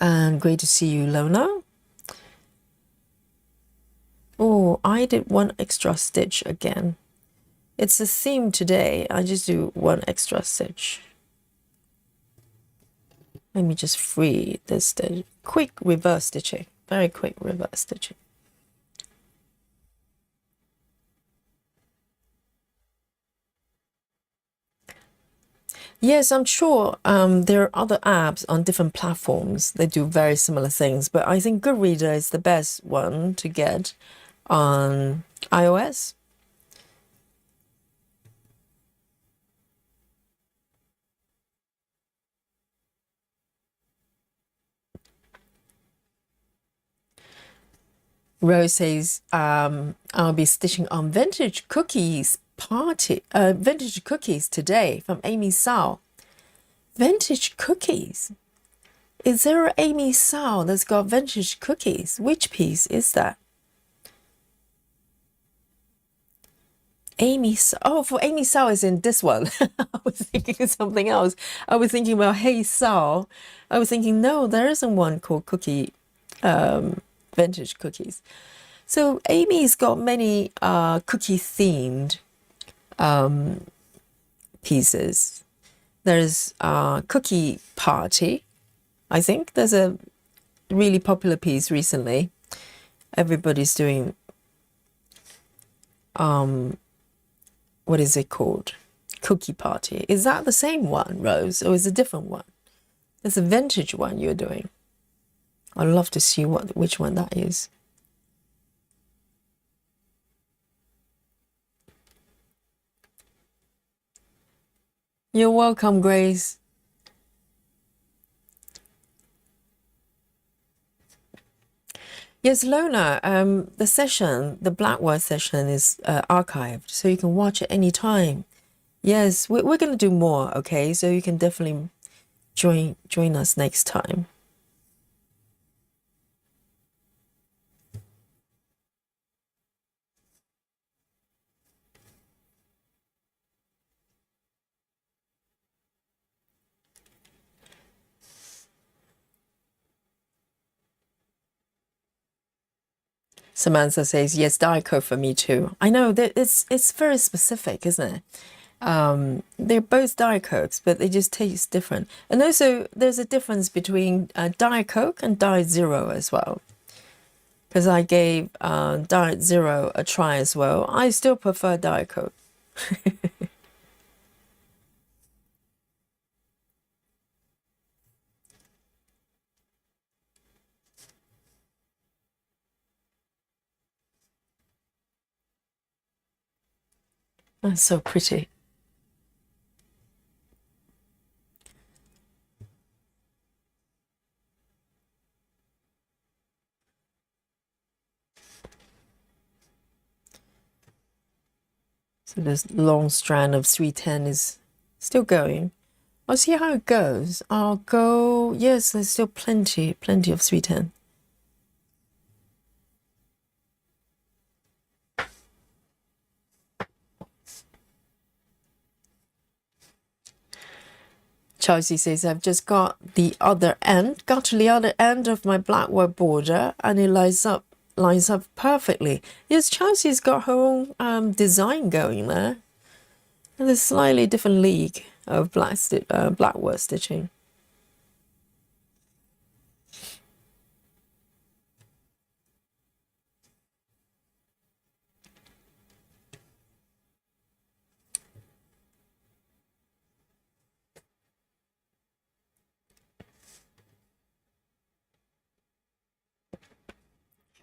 And great to see you, Lona. Oh, I did one extra stitch again. It's the theme today. I just do one extra stitch. Let me just free this stitch. Quick reverse stitching. Very quick reverse stitching. Yes, I'm sure there are other apps on different platforms that do very similar things, but I think Goodreader is the best one to get on iOS. Rose says, I'll be stitching on vintage cookies today from Aimee Stewart. Vintage cookies? Is there an Aimee Stewart that's got vintage cookies? Which piece is that? Aimee Stewart. Oh, for Aimee Stewart is in this one. I was thinking of something else. I was thinking about Hey Stewart. I was thinking, no, there isn't one called cookie, vintage cookies. So Aimee's got many cookie themed pieces. There's Cookie Party. I think there's a really popular piece recently. Everybody's doing what is it called? Cookie Party. Is that the same one, Rose, or is it a different one? There's a vintage one you're doing. I'd love to see which one that is. You're welcome, Grace. Yes, Lona, the session, the Blackwork session is archived, so you can watch it anytime. Yes, we're going to do more, okay? So you can definitely join us next time. Samantha says, yes, Diet Coke for me too. I know that it's very specific, isn't it? They're both Diet Cokes, but they just taste different. And also, there's a difference between Diet Coke and Diet Zero as well. Because I gave Diet Zero a try as well. I still prefer Diet Coke. That's so pretty. So this long strand of 310 is still going. I'll see how it goes. I'll go, yes, there's still plenty of 310. Chelsea says, I've just got to the other end of my black work border, and it lines up perfectly. Yes, Chelsea's got her own design going there. And there's a slightly different league of black work stitching.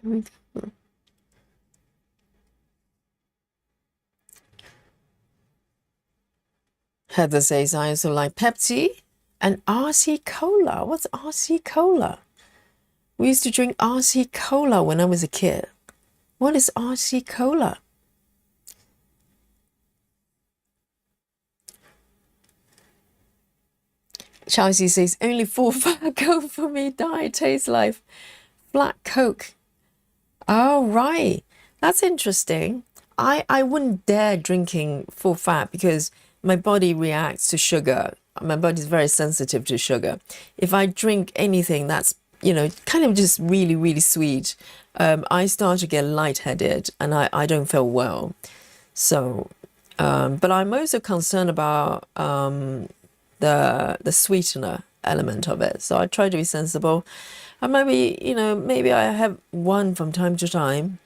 Here we go. Heather says, I also like Pepsi and RC Cola. What's RC Cola? We used to drink RC Cola when I was a kid. What is RC Cola? Chelsea says, only 4 fat go for me. Diet tastes like flat Coke. Oh, right. That's interesting. I wouldn't dare drinking full fat because my body reacts to sugar. My body's very sensitive to sugar. If I drink anything that's, kind of just really, really sweet, I start to get lightheaded and I don't feel well. So, but I'm also concerned about the sweetener element of it. So I try to be sensible. And maybe I have one from time to time,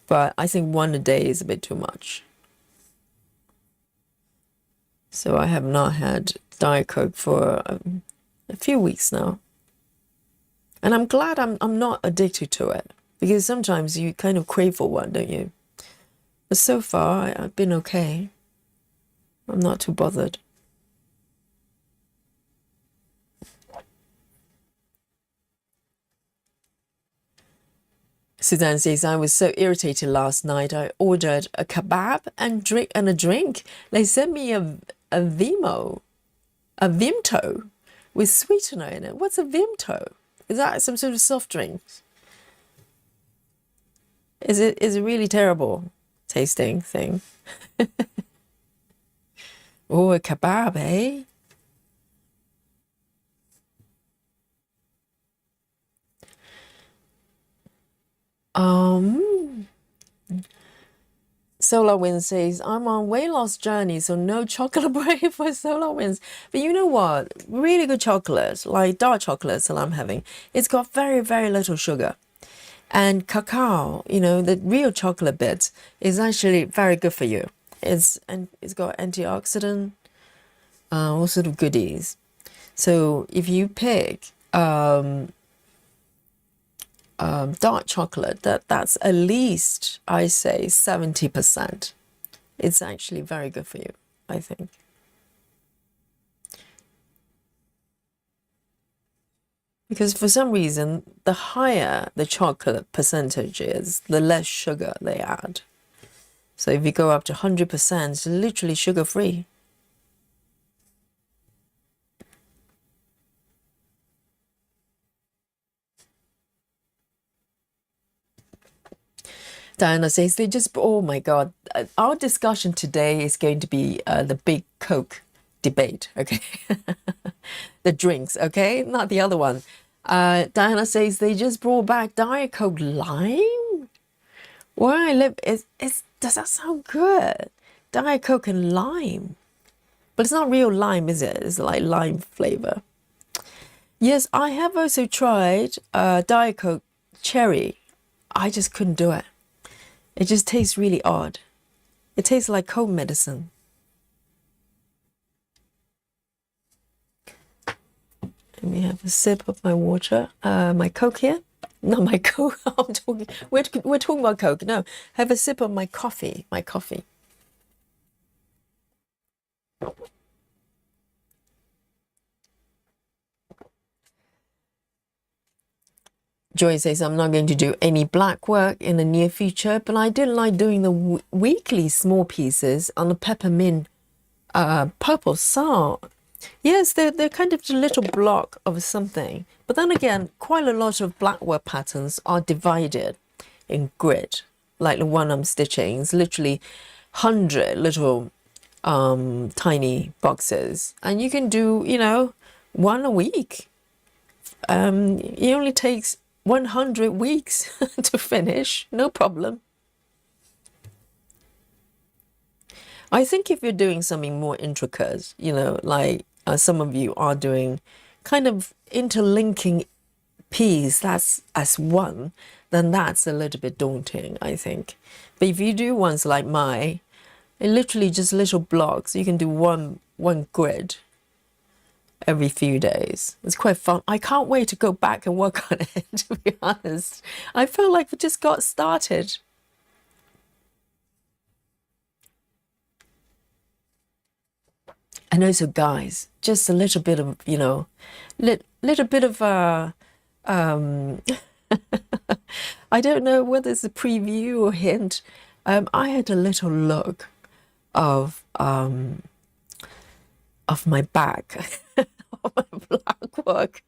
but I think one a day is a bit too much. So I have not had Diet Coke for a few weeks now. And I'm glad I'm not addicted to it, because sometimes you kind of crave for one, don't you? But so far, I've been okay. I'm not too bothered. Suzanne says, I was so irritated last night. I ordered a kebab and a drink. They sent me a Vimto with sweetener in it. What's a Vimto? Is that some sort of soft drink? Is it really terrible tasting thing? Oh, a kebab, eh? Solar Wind says, I'm on weight loss journey, so no chocolate break for Solar Winds. But you know what? Really good chocolate, like dark chocolates that I'm having, it's got very, very little sugar. And cacao, the real chocolate bit is actually very good for you. It's got antioxidant, all sort of goodies. So if you pick dark chocolate, that's at least, I say, 70%. It's actually very good for you, I think. Because for some reason, the higher the chocolate percentage is, the less sugar they add. So if you go up to 100%, it's literally sugar-free. Diana says, oh my God, our discussion today is going to be the big Coke debate, okay? The drinks, okay? Not the other one. Diana says, they just brought back Diet Coke Lime? Where I live, does that sound good? Diet Coke and lime. But it's not real lime, is it? It's like lime flavor. Yes, I have also tried Diet Coke Cherry. I just couldn't do it. It just tastes really odd. It tastes like cold medicine. Let me have a sip of my water. My Coke here. Not my Coke. We're talking about Coke. No, have a sip of my coffee. My coffee. Joy says, I'm not going to do any black work in the near future, but I did like doing the weekly small pieces on the peppermint purple SAL. Yes, they're kind of a little block of something. But then again, quite a lot of black work patterns are divided in grid. Like the one I'm stitching is literally 100 little tiny boxes, and you can do, you know, one a week. It only takes 100 weeks to finish, no problem. I think if you're doing something more intricate, you know, like some of you are doing, kind of interlinking piece that's as one, then that's a little bit daunting, I think. But if you do ones like mine, it literally just little blocks. You can do one grid every few days. It's quite fun. I can't wait to go back and work on it, to be honest. I feel like we just got started. And also, guys, just a little bit of, you know, little bit of I don't know whether it's a preview or hint. I had a little look of my back, of my black work,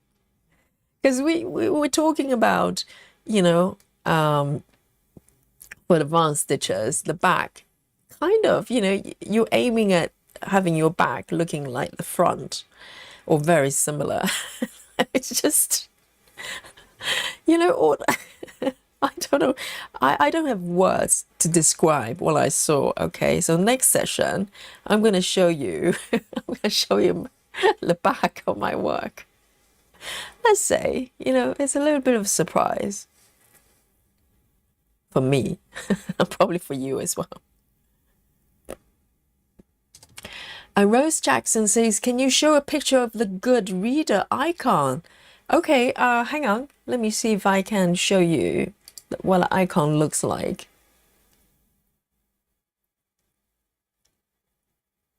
because we were talking about, you know, for advanced stitchers, the back, kind of, you know, you're aiming at having your back looking like the front, or very similar. It's just, you know, or I don't know. I don't have words to describe what I saw. Okay, so next session, I'm going to show you. I'm going to show you the back of my work. Let's say, you know, it's a little bit of a surprise for me, probably for you as well. Rose Jackson says, "Can you show a picture of the good reader icon?" Okay, hang on. Let me see if I can show you what an icon looks like.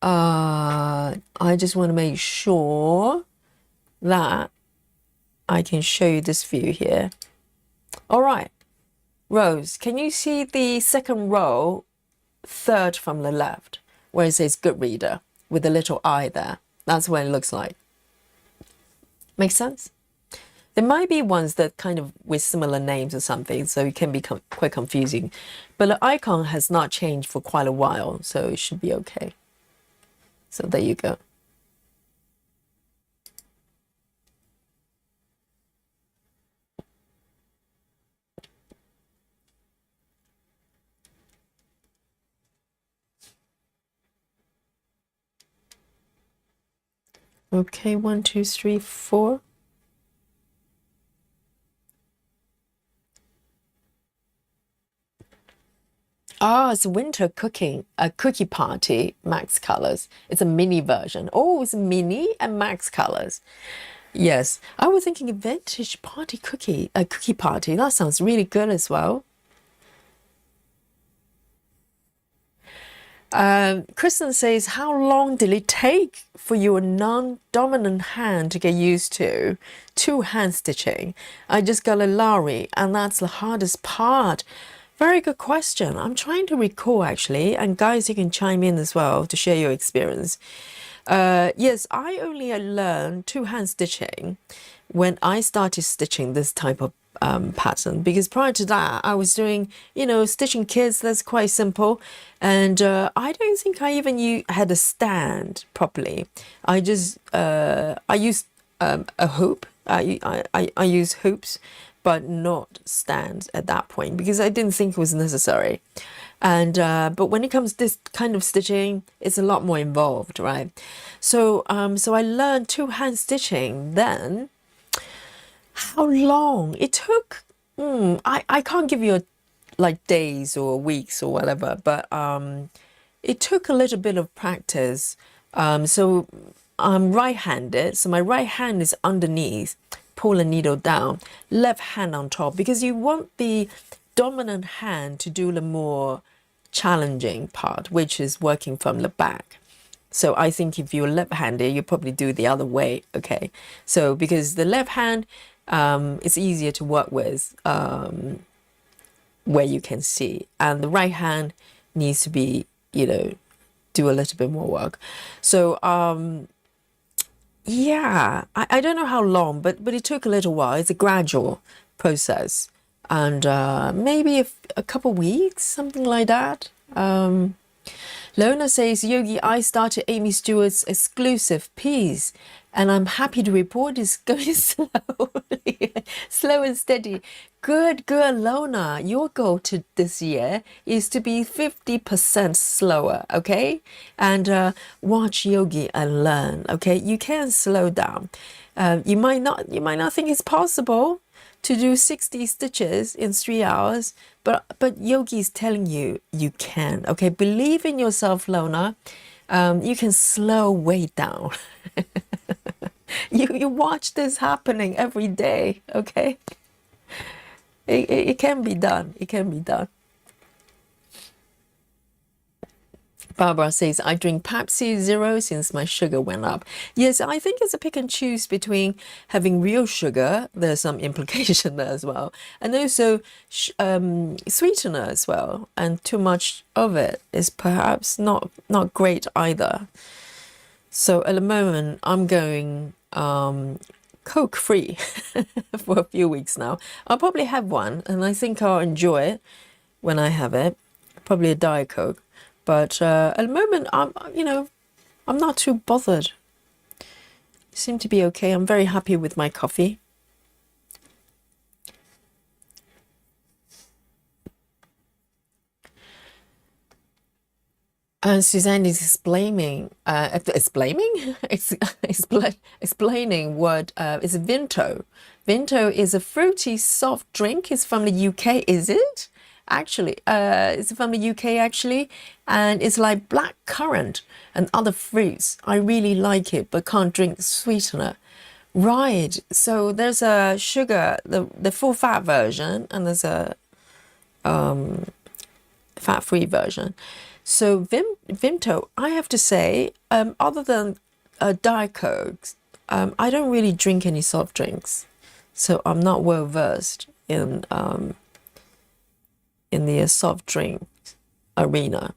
I just want to make sure that I can show you this view here. All right, Rose, can you see the second row, third from the left, where it says good reader with a little eye there? That's what it looks like. Make sense? There might be ones that kind of with similar names or something, so it can be quite confusing. But the icon has not changed for quite a while, so it should be okay. So there you go. Okay, 1, 2, 3, 4. Oh, it's winter cooking, a cookie party, max colors. It's a mini version. Oh, it's mini and max colors. Yes, I was thinking a vintage party cookie, a cookie party. That sounds really good as well. Kristen says, how long did it take for your non-dominant hand to get used to two-hand stitching? I just got a Lari, and that's the hardest part. Very good question. I'm trying to recall, actually, and guys, you can chime in as well to share your experience. Yes, I only learned two-hand stitching when I started stitching this type of pattern, because prior to that I was doing, you know, stitching kids. That's quite simple, and I don't think I even had a stand properly. I just I used a hoop. I use hoops, but not stands at that point, because I didn't think it was necessary. And but when it comes to this kind of stitching, it's a lot more involved, right? So so I learned two-hand stitching then. How long it took? I can't give you like days or weeks or whatever, but it took a little bit of practice. So I'm right-handed, so my right hand is underneath, pull a needle down, left hand on top, because you want the dominant hand to do the more challenging part, which is working from the back. So I think if you're left-handed, you probably do the other way. Okay, so because the left hand, it's easier to work with, where you can see, and the right hand needs to be, you know, do a little bit more work. So yeah, I don't know how long, but it took a little while. It's a gradual process, and maybe a couple weeks, something like that. Lona says, Yogi, I started Aimee Stewart's exclusive piece, and I'm happy to report it's going slowly, slow and steady. Good, good, Lona. Your goal to this year is to be 50% slower, okay? And watch Yogi and learn, okay? You can slow down. You might not think it's possible to do 60 stitches in 3 hours, but Yogi is telling you you can, okay? Believe in yourself, Lona. You can slow way down. You watch this happening every day, okay? It can be done. It can be done. Barbara says, I drink Pepsi Zero since my sugar went up. Yes, I think it's a pick and choose between having real sugar. There's some implication there as well. And also sweetener as well. And too much of it is perhaps not great either. So at the moment, I'm going Coke free for a few weeks now. I'll probably have one, and I think I'll enjoy it when I have it. Probably a Diet Coke. But at the moment, I'm not too bothered. Seem to be okay. I'm very happy with my coffee. And Suzanne is explaining explaining what is Vinto. Vinto is a fruity soft drink. It's from the UK, is it? Actually, it's from the UK actually, and it's like black currant and other fruits. I really like it, but can't drink sweetener. Right. So there's a sugar, the full fat version, and there's a fat-free version. So Vimto, I have to say, other than Diet Coke, I don't really drink any soft drinks, so I'm not well versed in the soft drink arena.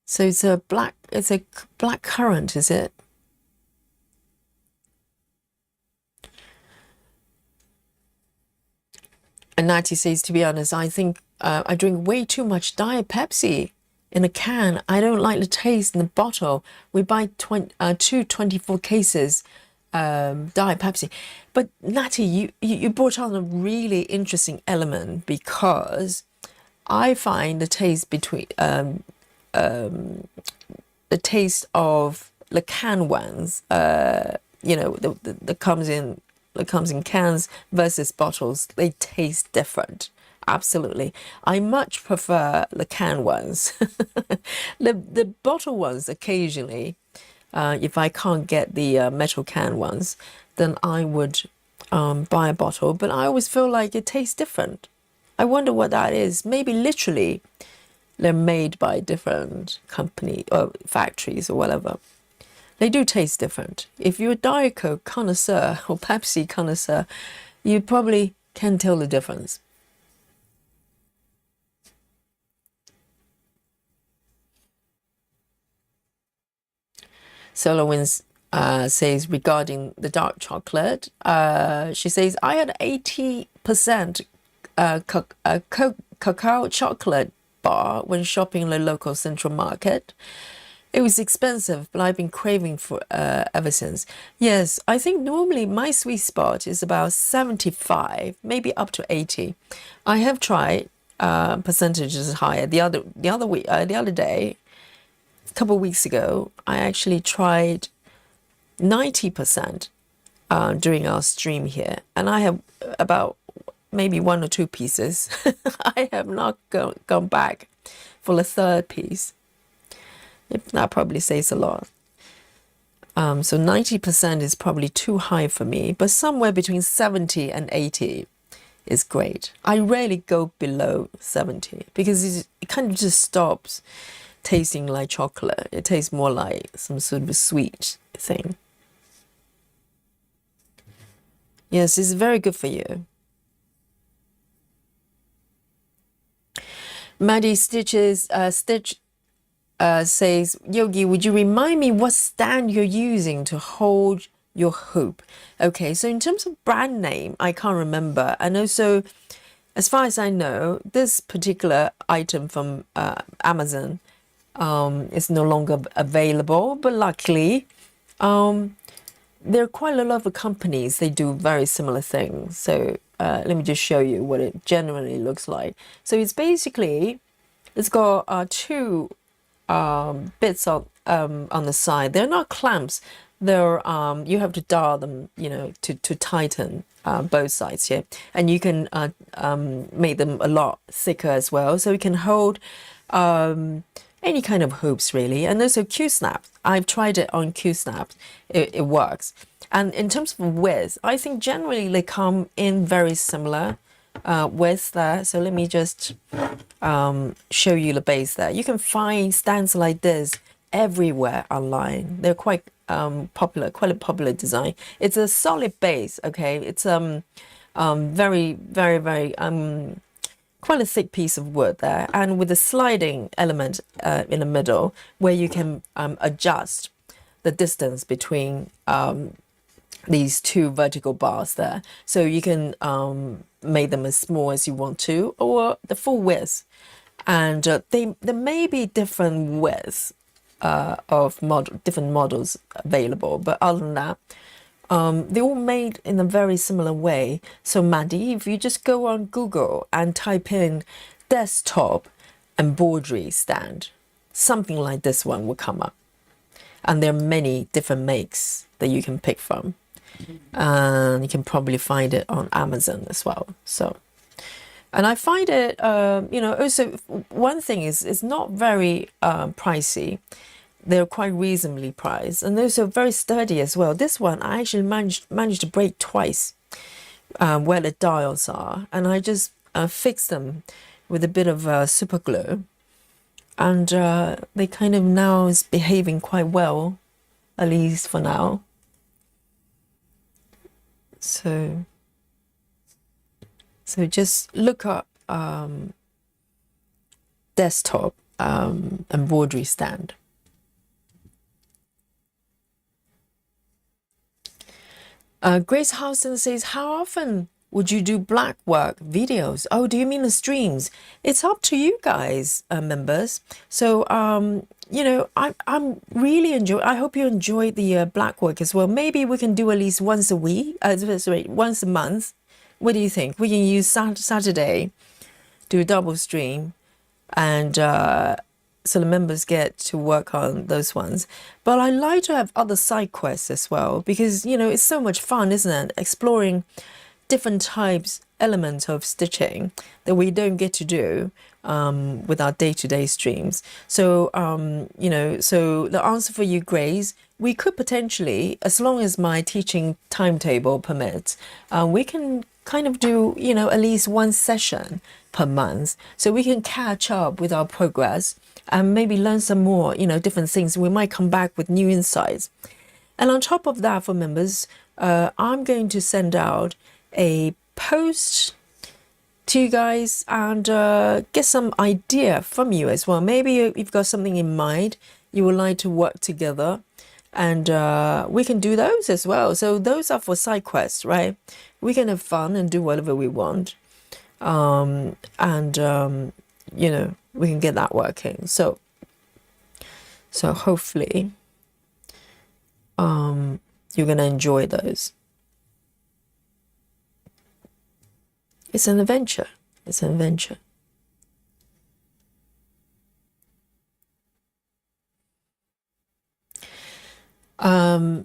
So it's a black currant, is it? And Natty says, to be honest, I think I drink way too much Diet Pepsi in a can. I don't like the taste in the bottle. We buy 24 cases Diet Pepsi. But Natty, you brought on a really interesting element, because I find the taste between the taste of the can ones, that comes in cans versus bottles, they taste different. Absolutely. I much prefer the can ones. The bottle ones occasionally, if I can't get the metal can ones, then I would buy a bottle, but I always feel like it tastes different. I wonder what that is. Maybe literally they're made by different company or factories or whatever. They do taste different. If you're a Diet Coke connoisseur or Pepsi connoisseur, you probably can tell the difference. SolarWinds says regarding the dark chocolate, she says, I had 80% cacao chocolate bar when shopping in the local central market. It was expensive, but I've been craving for ever since. Yes, I think normally my sweet spot is about 75, maybe up to 80. I have tried percentages higher. The other day, a couple of weeks ago, I actually tried 90% during our stream here, and I have about maybe 1 or 2 pieces. I have not gone back for the third piece. That probably says a lot. So 90% is probably too high for me, but somewhere between 70 and 80 is great. I rarely go below 70 because it kind of just stops tasting like chocolate. It tastes more like some sort of a sweet thing. Yes, it's very good for you. Maddie says, Yogi, would you remind me what stand you're using to hold your hoop? Okay, so in terms of brand name, I can't remember. And also as far as I know, this particular item from Amazon is no longer available, but luckily there are quite a lot of companies, they do very similar things. So let me just show you what it generally looks like. So it's basically, it's got two bits on the side. They're not clamps. They're you have to dial them, you know, to tighten both sides here, and you can make them a lot thicker as well, so you can hold any kind of hoops really. And also Q-snap. I've tried it on Q-snap. It works. And in terms of width, I think generally they come in very similar width there. So let me just show you the base there. You can find stands like this everywhere online. They're quite popular, quite a popular design. It's a solid base, okay? It's very quite a thick piece of wood there, and with a sliding element in the middle where you can adjust the distance between these two vertical bars there. So you can make them as small as you want to, or the full width. And there may be different widths of different models available, but other than that, they're all made in a very similar way. So Maddie, if you just go on Google and type in desktop embroidery stand, something like this one will come up. And there are many different makes that you can pick from. And you can probably find it on Amazon as well. So, and I find it, you know, also one thing is it's not very pricey. They're quite reasonably priced, and they're also very sturdy as well. This one I actually managed to break twice where the dials are, and I just fixed them with a bit of super glue, and they kind of now is behaving quite well, at least for now. So just look up desktop embroidery stand. Grace Houston says, how often would you do black work videos? Oh, do you mean the streams? It's up to you guys, members. So, you know, I'm really enjoy. I hope you enjoy the black work as well. Maybe we can do at least once a week. Sorry, once a month. What do you think? We can use Saturday, do a double stream, and so the members get to work on those ones. But I like to have other side quests as well, because, you know, it's so much fun, isn't it? Exploring different types, elements of stitching that we don't get to do with our day-to-day streams. So, you know, so the answer for you, Grace, we could potentially, as long as my teaching timetable permits, we can kind of do, you know, at least one session per month, so we can catch up with our progress and maybe learn some more, you know, different things. We might come back with new insights. And on top of that, for members, I'm going to send out a post to you guys and get some idea from you as well. Maybe you've got something in mind you would like to work together, and we can do those as well. So those are for side quests, right? We can have fun and do whatever we want, you know, we can get that working. So hopefully you're gonna enjoy those. It's an adventure. It's an adventure.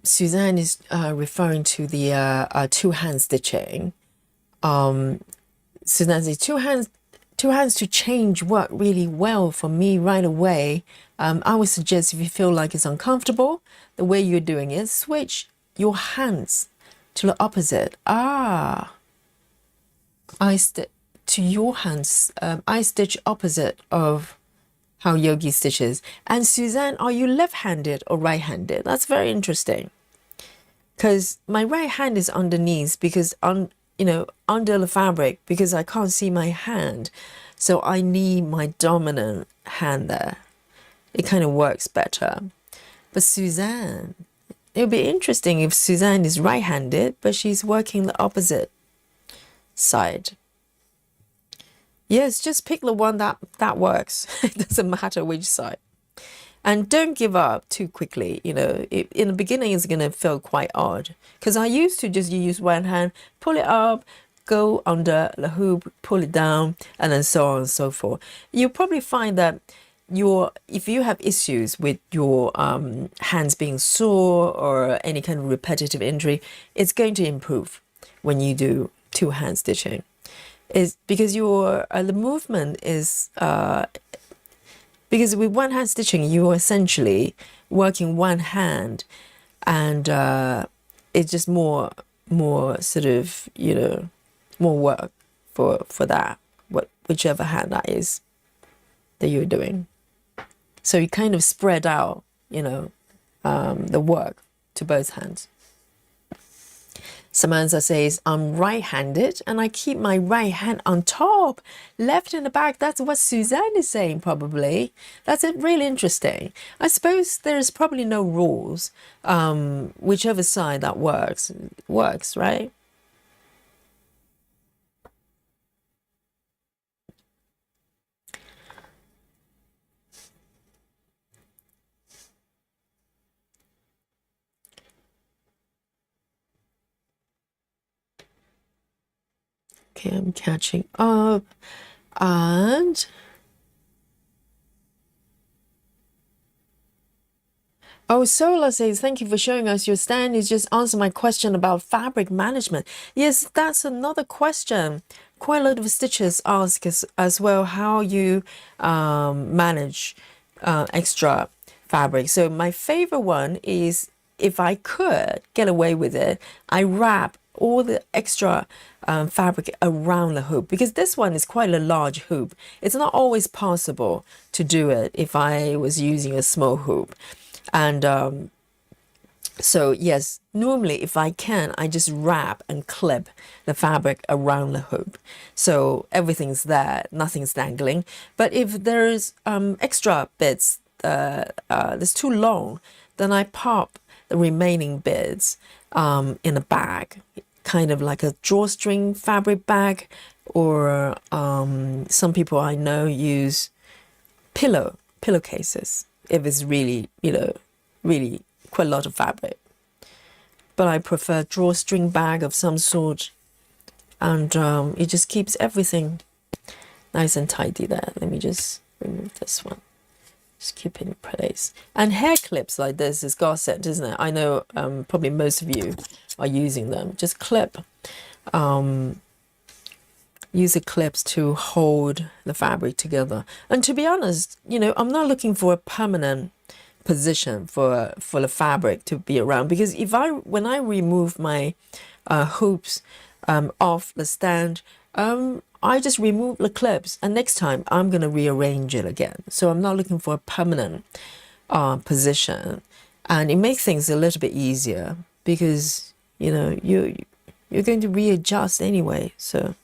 Suzanne is referring to the two-hand stitching. Suzanne says two hands to change work really well for me right away. I would suggest, if you feel like it's uncomfortable the way you're doing it, switch your hands to the opposite. I stitch to your hands. I stitch opposite of how Yogi stitches. And Suzanne, are you left-handed or right-handed? That's very interesting, because my right hand is underneath, because you know, under the fabric, because I can't see my hand, so I need my dominant hand there. It kind of works better. But Suzanne, it would be interesting if Suzanne is right-handed, but she's working the opposite side. Yes, just pick the one that works. It doesn't matter which side. And don't give up too quickly. You know, in the beginning, it's going to feel quite odd because I used to just use one hand, pull it up, go under the hoop, pull it down, and then so on and so forth. You'll probably find that if you have issues with your hands being sore or any kind of repetitive injury, it's going to improve when you do two hand stitching. Is because your the movement is because with one hand stitching you're essentially working one hand, and it's just more sort of, you know, more work for that, whichever hand that is that you're doing. So you kind of spread out, you know, the work to both hands. Samantha says, I'm right-handed and I keep my right hand on top, left in the back. That's what Suzanne is saying, probably. That's really interesting. I suppose there's probably no rules. Whichever side that works, right? Okay, I'm catching up. And oh, Sola says, thank you for showing us your stand. You just answered my question about fabric management. Yes, that's another question. Quite a lot of stitchers ask as well how you manage extra fabric. So my favorite one is, if I could get away with it, I wrap all the extra fabric around the hoop, because this one is quite a large hoop. It's not always possible to do it if I was using a small hoop. And so yes, normally if I can, I just wrap and clip the fabric around the hoop, so everything's there, nothing's dangling. But if there's extra bits that's too long, then I pop the remaining bits in a bag, kind of like a drawstring fabric bag, or some people I know use pillowcases if it's really, you know, really quite a lot of fabric. But I prefer drawstring bag of some sort, and it just keeps everything nice and tidy there. Let me just remove this one. Just keep it in place. And hair clips like this is godsend, isn't it? I know probably most of you are using them. Just clip. Use the clips to hold the fabric together. And to be honest, you know, I'm not looking for a permanent position for the fabric to be around, because when I remove my hoops off the stand, I just remove the clips, and next time I'm going to rearrange it again. So I'm not looking for a permanent position, and it makes things a little bit easier because, you know, you're going to readjust anyway. So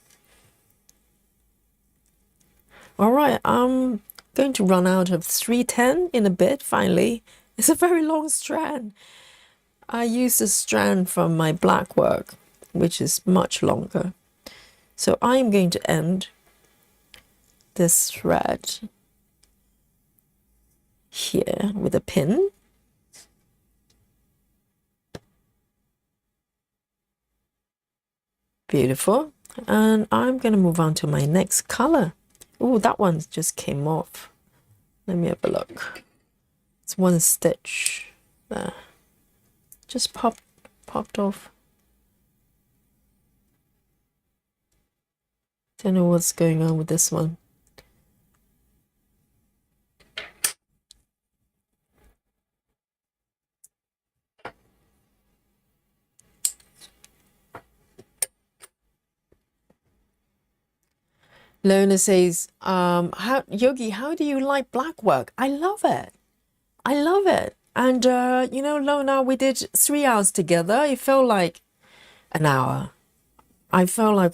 all right, I'm going to run out of 310 in a bit. Finally, it's a very long strand. I use the strand from my black work, which is much longer. So I'm going to end this thread here with a pin. Beautiful. And I'm going to move on to my next color. Oh, that one just came off. Let me have a look. It's one stitch there. Just popped off. Don't know what's going on with this one. Lona says, Yogi, how do you like black work? I love it. I love it. And, you know, Lona, we did 3 hours together. It felt like an hour. I felt like,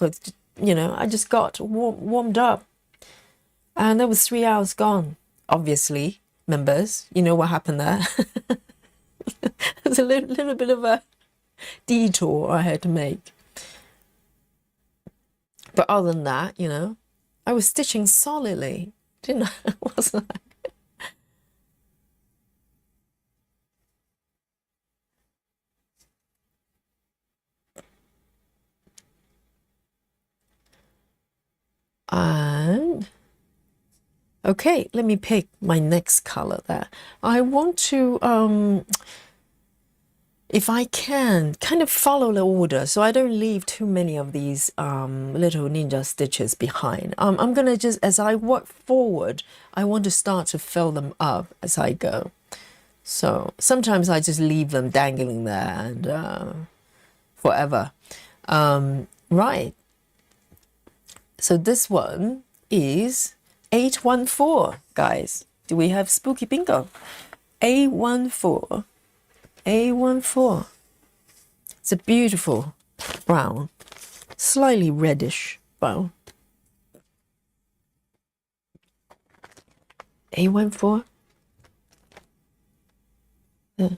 you know, I just got warmed up. And there was 3 hours gone. Obviously, members, you know what happened there. There's a little bit of a detour I had to make. But other than that, you know, I was stitching solidly, didn't I? Wasn't I? And okay, let me pick my next color there. I want to if I can, kind of follow the order so I don't leave too many of these little ninja stitches behind. I'm gonna just, as I work forward, I want to start to fill them up as I go. So sometimes I just leave them dangling there and forever. Right. So this one is 814, guys. Do we have spooky bingo? 814. A14. It's a beautiful brown, slightly reddish brown. A14. Yeah.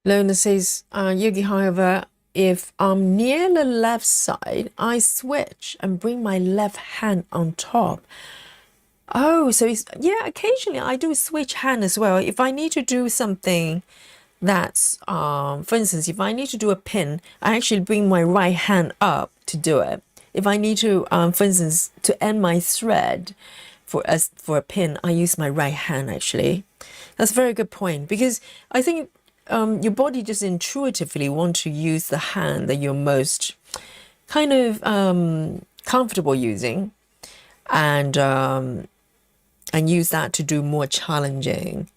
Lona says, Yogi, however, if I'm near the left side, I switch and bring my left hand on top. Oh, so it's, yeah, occasionally I do switch hand as well. If I need to do something that's, for instance, if I need to do a pin, I actually bring my right hand up to do it. If I need to, for instance, to end my thread for a pin, I use my right hand actually. That's a very good point, because I think your body just intuitively want to use the hand that you're most kind of comfortable using, and use that to do more challenging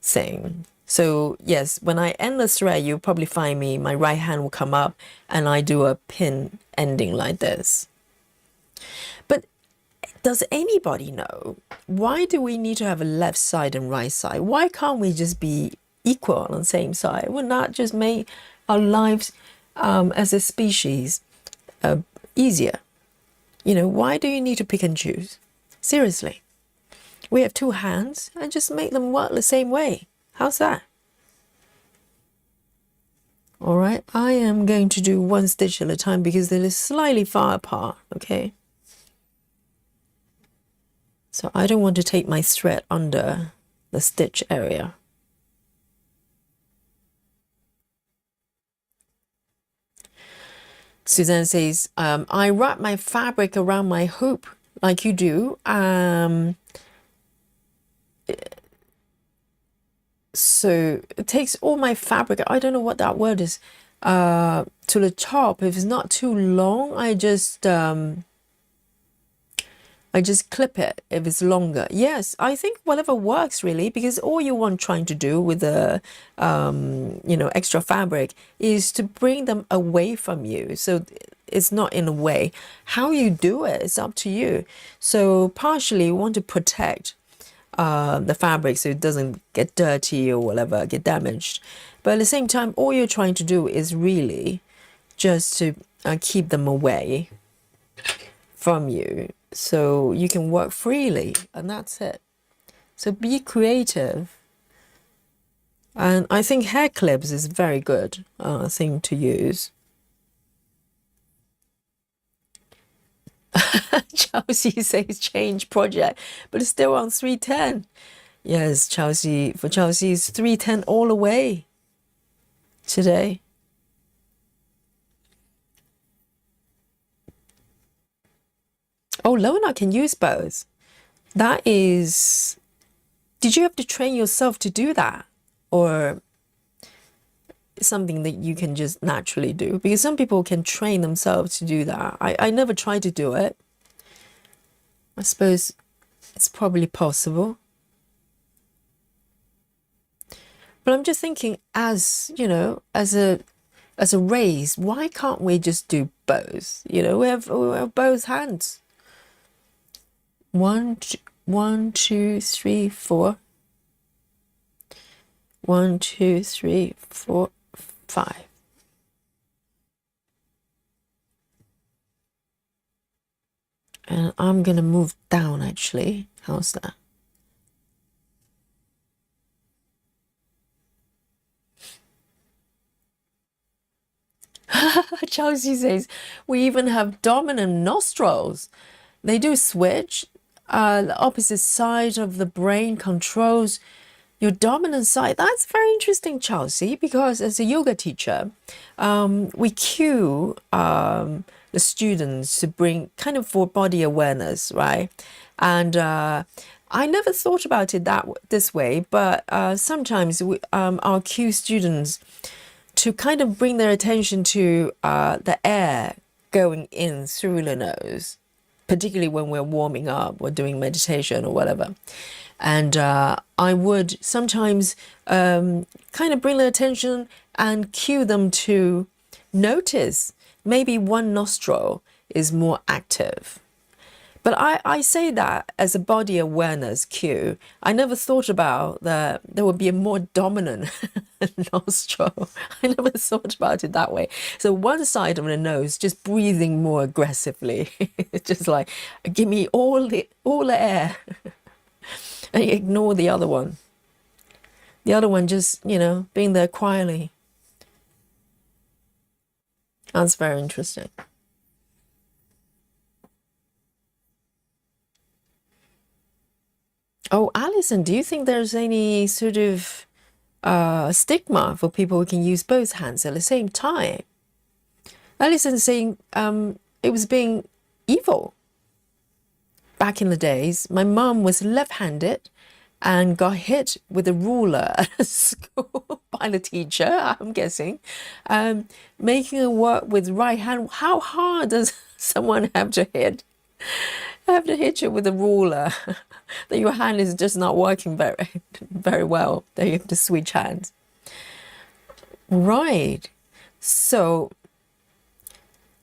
thing. So yes, when I end the thread, you'll probably find me, my right hand will come up and I do a pin ending like this. But does anybody know, why do we need to have a left side and right side? Why can't we just be equal on the same side? Would not just make our lives as a species easier? You know, why do you need to pick and choose? Seriously. We have two hands and just make them work the same way. How's that? All right, I am going to do one stitch at a time because they're slightly far apart, okay? So I don't want to take my thread under the stitch area. Suzanne says, I wrap my fabric around my hoop like you do. So it takes all my fabric, I don't know what that word is, to the top. If it's not too long, I just clip it if it's longer. Yes, I think whatever works really, because all you want trying to do with the extra fabric is to bring them away from you. So it's not in a way. How you do it is up to you. So partially you want to protect the fabric so it doesn't get dirty or whatever, get damaged. But at the same time, all you're trying to do is really just to keep them away from you so you can work freely, and that's it. So be creative. And I think hair clips is a very good thing to use. Chelsea says change project, but it's still on 310. Yes, Chelsea, for Chelsea it's 310 all the way today. Oh, Lona can use both. That is, did you have to train yourself to do that? Or something that you can just naturally do? Because some people can train themselves to do that. I never tried to do it. I suppose it's probably possible. But I'm just thinking, as you know, as a race, why can't we just do both? You know, we have both hands. 1, 2, 3, 4. 1, 2, 3, 4, 5. And I'm gonna move down actually. How's that? Chelsea says, we even have dominant nostrils. They do switch. The opposite side of the brain controls your dominant side. That's very interesting, Chelsea, because as a yoga teacher, we cue the students to bring kind of for body awareness, right? And I never thought about it this way, but sometimes I'll cue students to kind of bring their attention to the air going in through the nose, particularly when we're warming up or doing meditation or whatever. And I would sometimes kind of bring their attention and cue them to notice maybe one nostril is more active. But I say that as a body awareness cue. I never thought about that there would be a more dominant nostril. I never thought about it that way. So one side of the nose just breathing more aggressively. It's just like, give me all the air. And ignore the other one. The other one just, being there quietly. That's very interesting. Oh, Alison, do you think there's any sort of stigma for people who can use both hands at the same time? Alison's saying it was being evil. Back in the days, my mum was left-handed and got hit with a ruler at school by the teacher, I'm guessing, making her work with right hand. How hard does someone have to hit you with a ruler that your hand is just not working very well, that you have to switch hands? Right. So,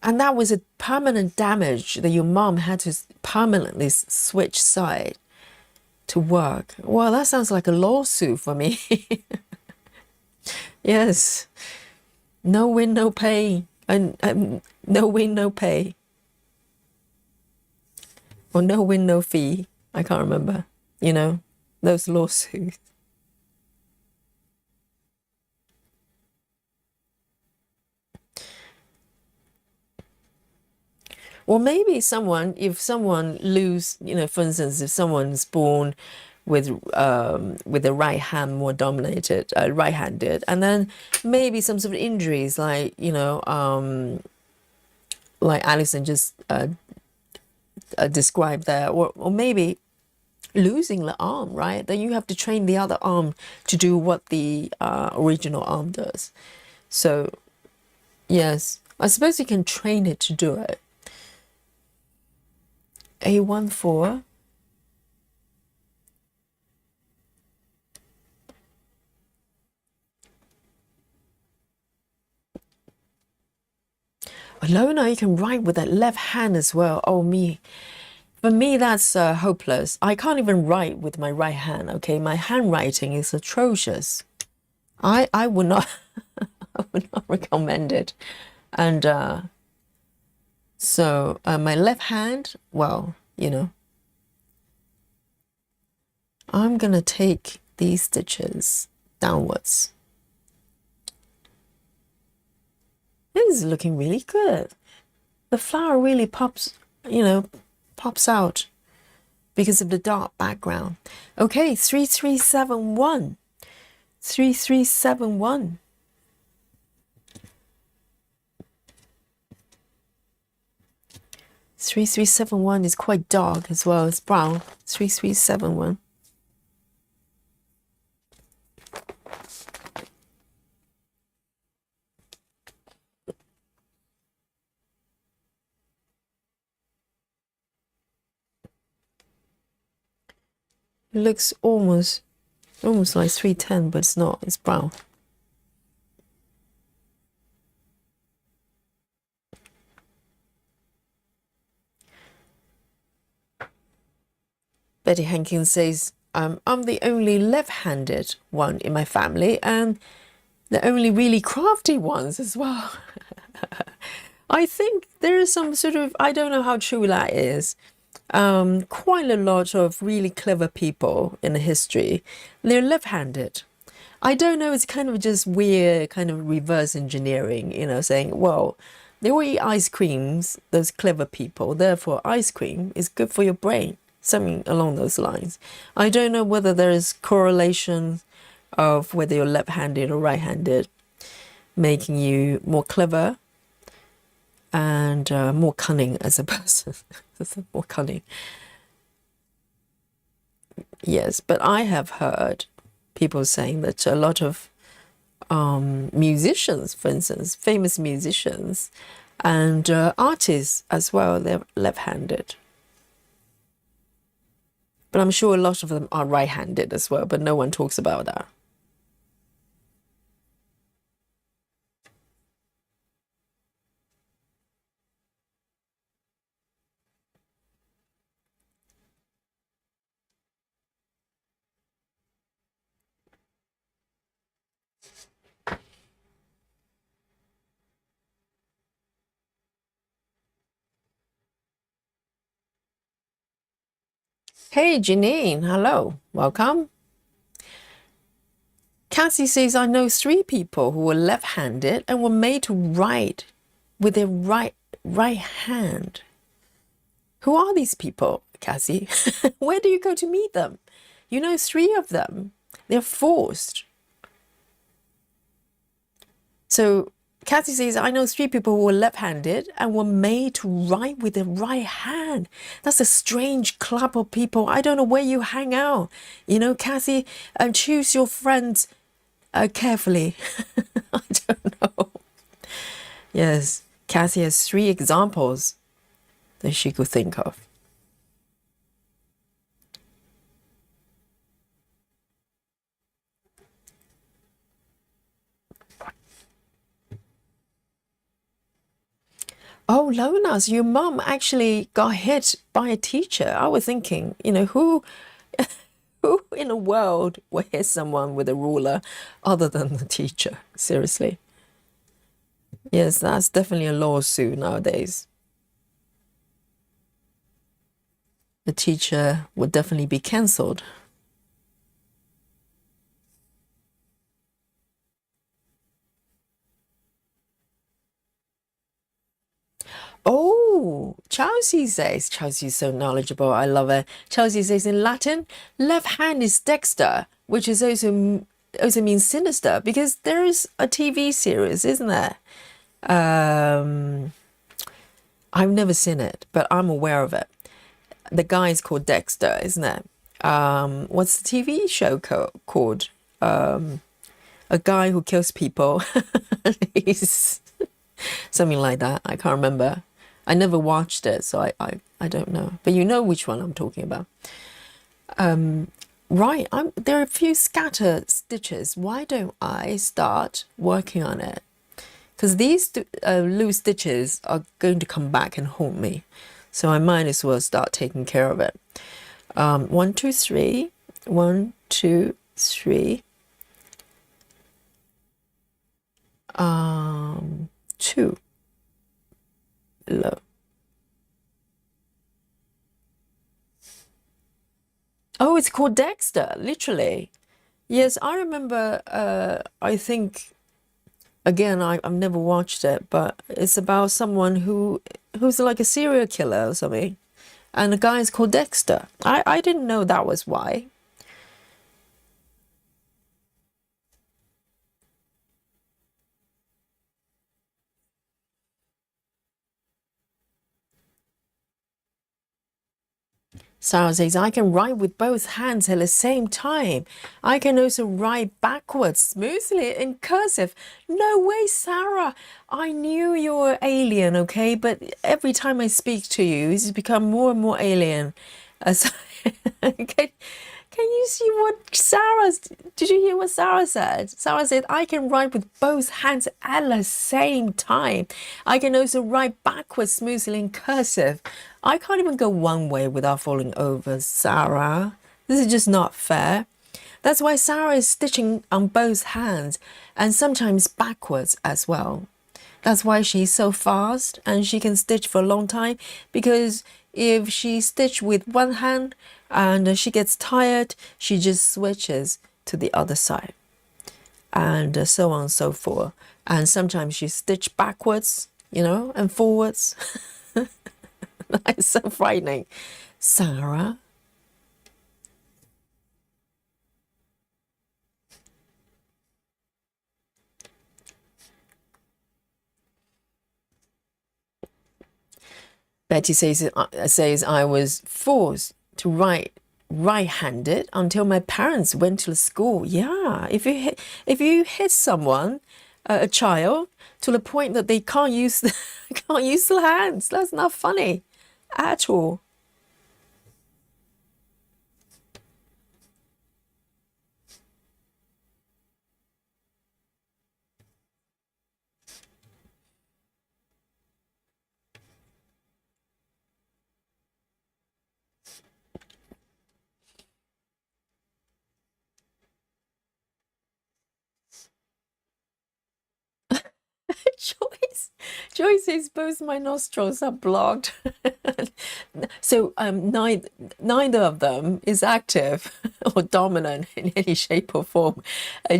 and that was a permanent damage that your mom had to permanently switch side to work. Well, that sounds like a lawsuit for me. Yes. No win, no pay. And no win, no pay. Or no win, no fee. I can't remember. Those lawsuits. Or maybe if someone lose, for instance, if someone's born with the right hand more dominated, right-handed, and then maybe some sort of injuries like like Alison just described there, or maybe losing the arm, right? Then you have to train the other arm to do what the original arm does. So yes, I suppose you can train it to do it. A14. Lona, you can write with that left hand as well. Oh, me. For me, that's hopeless. I can't even write with my right hand, okay? My handwriting is atrocious. I would not I would not recommend it. And so my left hand, well, I'm gonna take these stitches downwards. This is looking really good. The flower really pops out because of the dark background. Okay, 3371. 3371. Three three seven one is quite dark as well. It's brown. 3371. It looks almost like 310, but it's not. It's brown. Betty Hankins says, I'm the only left-handed one in my family, and the only really crafty ones as well. I think there is some sort of, I don't know how true that is. Quite a lot of really clever people in the history, they're left-handed. I don't know, it's kind of just weird kind of reverse engineering, you know, saying, well, they all eat ice creams, those clever people, therefore ice cream is good for your brain. Something along those lines. I don't know whether there is correlation of whether you're left-handed or right-handed, making you more clever and more cunning as a person. More cunning. Yes, but I have heard people saying that a lot of musicians, for instance, famous musicians and artists as well, they're left-handed. But I'm sure a lot of them are right-handed as well, but no one talks about that. Hey, Janine, hello, welcome. Cassie says, I know 3 people who were left-handed and were made to write with their right hand. Who are these people, Cassie? Where do you go to meet them? You know 3 of them. They're forced. So Cassie says, I know 3 people who were left-handed and were made to write with their right hand. That's a strange club of people. I don't know where you hang out. You know, Cassie, and choose your friends carefully. I don't know. Yes, Cassie has 3 examples that she could think of. Oh, Lonas, your mum actually got hit by a teacher. I was thinking, you know, who in the world will hit someone with a ruler other than the teacher? Seriously. Yes, that's definitely a lawsuit nowadays. The teacher would definitely be cancelled. Oh, Chelsea says, Chelsea's so knowledgeable. I love her. Chelsea says in Latin, left hand is dexter, which is also means sinister, because there is a TV series, isn't there? I've never seen it, but I'm aware of it. The guy is called Dexter, isn't it? What's the TV show called? A guy who kills people. He's something like that. I can't remember. I never watched it, so I don't know. But you know which one I'm talking about. Right, there are a few scatter stitches. Why don't I start working on it? Because these loose stitches are going to come back and haunt me. So I might as well start taking care of it. 1, 2, 3. 1, 2, 3. 2 below. Oh, it's called Dexter, literally. Yes, I remember. I think again, I've never watched it, but it's about someone who's like a serial killer or something, and the guy is called Dexter. I didn't know that was why. Sarah says, I can write with both hands at the same time. I can also write backwards smoothly in cursive. No way, Sarah. I knew you were alien, okay? But every time I speak to you, it's become more and more alien. As can you see what did you hear what Sarah said? Sarah said, I can write with both hands at the same time. I can also write backwards smoothly in cursive. I can't even go one way without falling over, Sarah. This is just not fair. That's why Sarah is stitching on both hands and sometimes backwards as well. That's why she's so fast and she can stitch for a long time, because if she stitch with one hand and she gets tired, she just switches to the other side, and so on and so forth. And sometimes she stitch backwards, and forwards. It's so frightening. Sarah. Betty says I was forced to write right-handed until my parents went to school. Yeah, if you hit someone, a child, to the point that they can't use can't use their hands, that's not funny at all. Joyce says both my nostrils are blocked. So neither of them is active or dominant in any shape or form.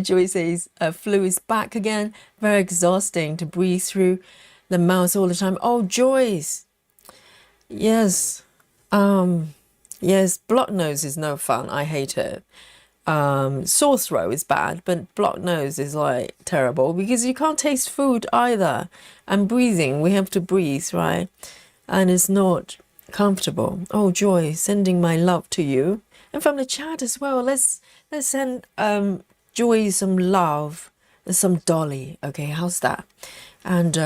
Joyce says flu is back again. Very exhausting to breathe through the mouth all the time. Oh, Joyce. Yes. Yes, blocked nose is no fun. I hate it. Sore throat is bad, but blocked nose is like terrible because you can't taste food either. And breathing, we have to breathe, right? And it's not comfortable. Oh, Joy, sending my love to you, and from the chat as well. Let's send Joy some love and some Dolly. Okay, how's that? And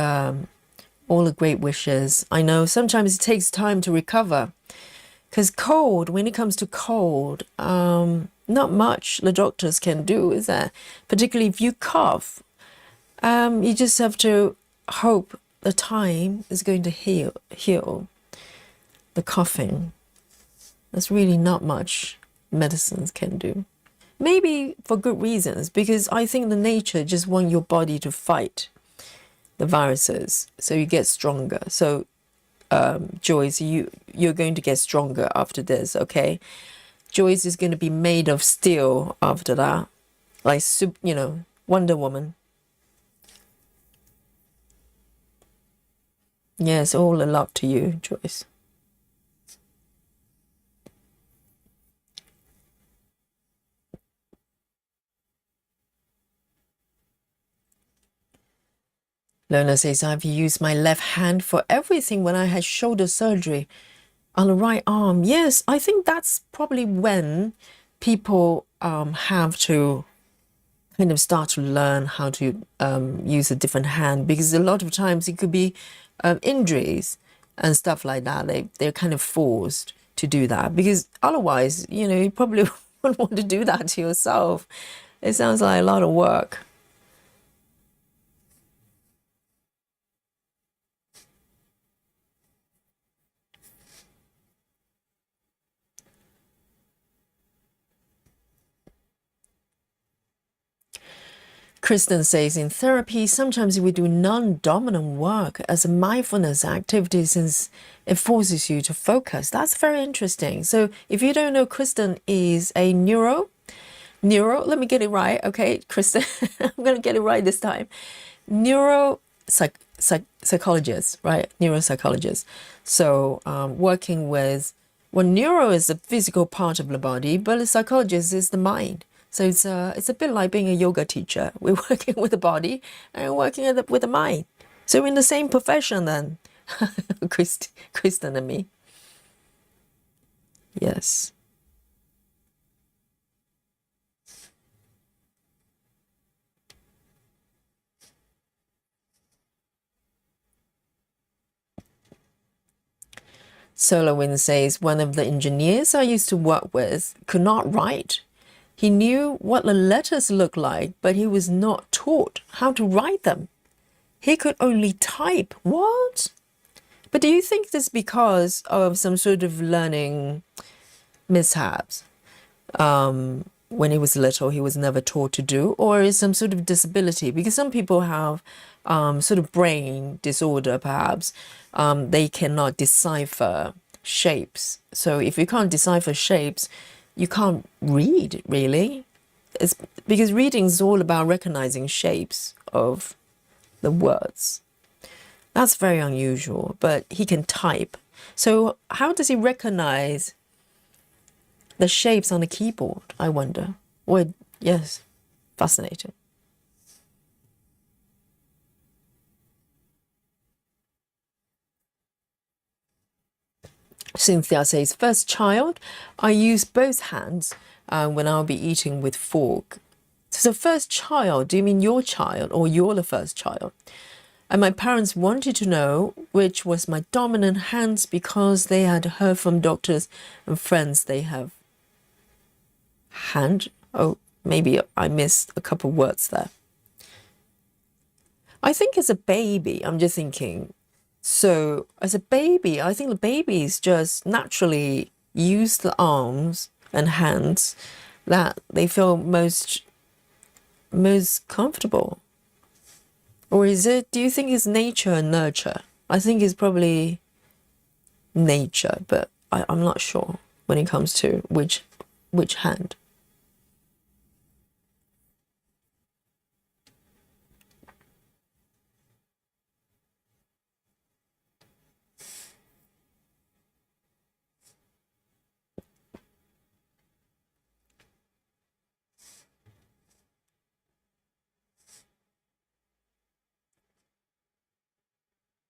all the great wishes. I know sometimes it takes time to recover, because cold, when it comes to cold, not much the doctors can do, is there? Particularly if you cough, you just have to hope the time is going to heal the coughing. There's really not much medicines can do. Maybe for good reasons, because I think the nature just want your body to fight the viruses, so you get stronger. So Joyce, you're going to get stronger after this, okay? Joyce is going to be made of steel after that, like, Wonder Woman. Yes, all the love to you, Joyce. Lona says, I've used my left hand for everything when I had shoulder surgery on the right arm. Yes, I think that's probably when people have to kind of start to learn how to use a different hand, because a lot of times it could be injuries and stuff like that. They're kind of forced to do that, because otherwise, you probably wouldn't want to do that to yourself. It sounds like a lot of work. Kristen says, in therapy, sometimes we do non-dominant work as a mindfulness activity since it forces you to focus. That's very interesting. So if you don't know, Kristen is a neuro, let me get it right, okay, Kristen, I'm going to get it right this time. Psychologist, right? Neuropsychologist. So working with, well, neuro is the physical part of the body, but a psychologist is the mind. So it's a bit like being a yoga teacher. We're working with the body and working with the mind. So we're in the same profession then, Kristen and me. Yes. Solar Wind says, one of the engineers I used to work with could not write. He knew what the letters looked like, but he was not taught how to write them. He could only type. What? But do you think this is because of some sort of learning mishaps? When he was little, he was never taught to do, or is some sort of disability, because some people have sort of brain disorder, perhaps. They cannot decipher shapes. So if you can't decipher shapes, you can't read, really. It's because reading is all about recognizing shapes of the words. That's very unusual, but he can type. So how does he recognize the shapes on the keyboard, I wonder? Well, yes, fascinating. Cynthia says, first child, I use both hands when I'll be eating with fork. So first child, do you mean your child or you're the first child? And my parents wanted to know which was my dominant hands because they had heard from doctors and friends they have hand. Oh, maybe I missed a couple words there. I think as a baby, I'm just thinking, so as a baby, I think the babies just naturally use the arms and hands that they feel most comfortable. Or is it, do you think it's nature and nurture? I think it's probably nature, but I'm not sure when it comes to which hand.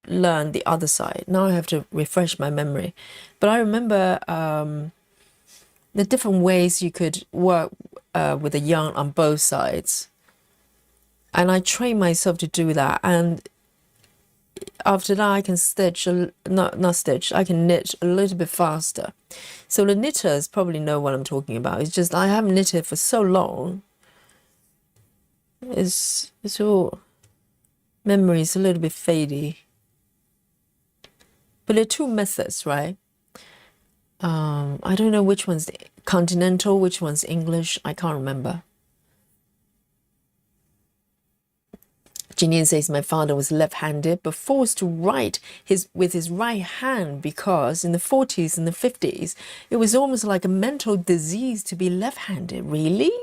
Learn the other side. Now I have to refresh my memory. But I remember the different ways you could work with a yarn on both sides. And I trained myself to do that. And after that, I can stitch, not stitch, I can knit a little bit faster. So the knitters probably know what I'm talking about. It's just I haven't knitted for so long. It's all memory is a little bit fadey. But there are two methods, right? I don't know which one's continental, which one's English. I can't remember. Jinian says my father was left-handed, but forced to write with his right hand because in the 40s and the 50s, it was almost like a mental disease to be left-handed. Really?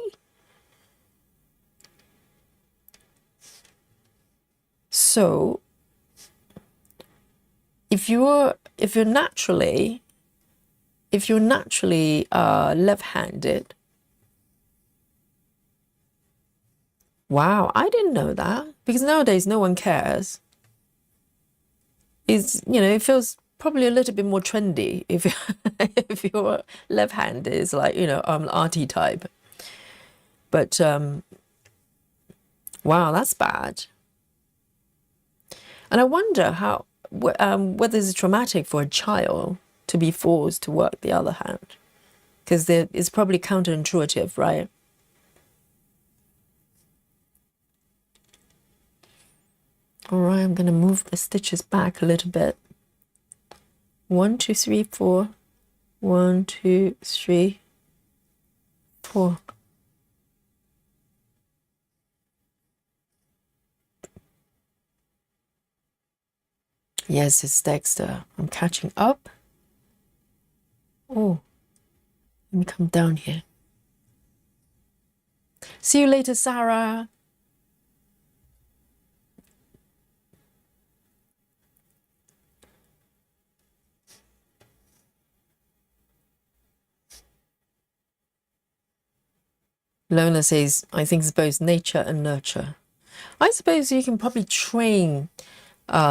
So, if you're naturally left-handed, wow, I didn't know that, because nowadays no one cares. It's, it feels probably a little bit more trendy if if your left-handed is like, I'm an arty type. But wow, that's bad. And I wonder how whether it's traumatic for a child to be forced to work the other hand, because it's probably counterintuitive, right? All right, I'm going to move the stitches back a little bit. 1, 2, 3, 4. 1, 2, 3, 4. Yes, it's Dexter. I'm catching up. Oh, let me come down here. See you later, Sarah. Lona says, I think it's both nature and nurture. I suppose you can probably train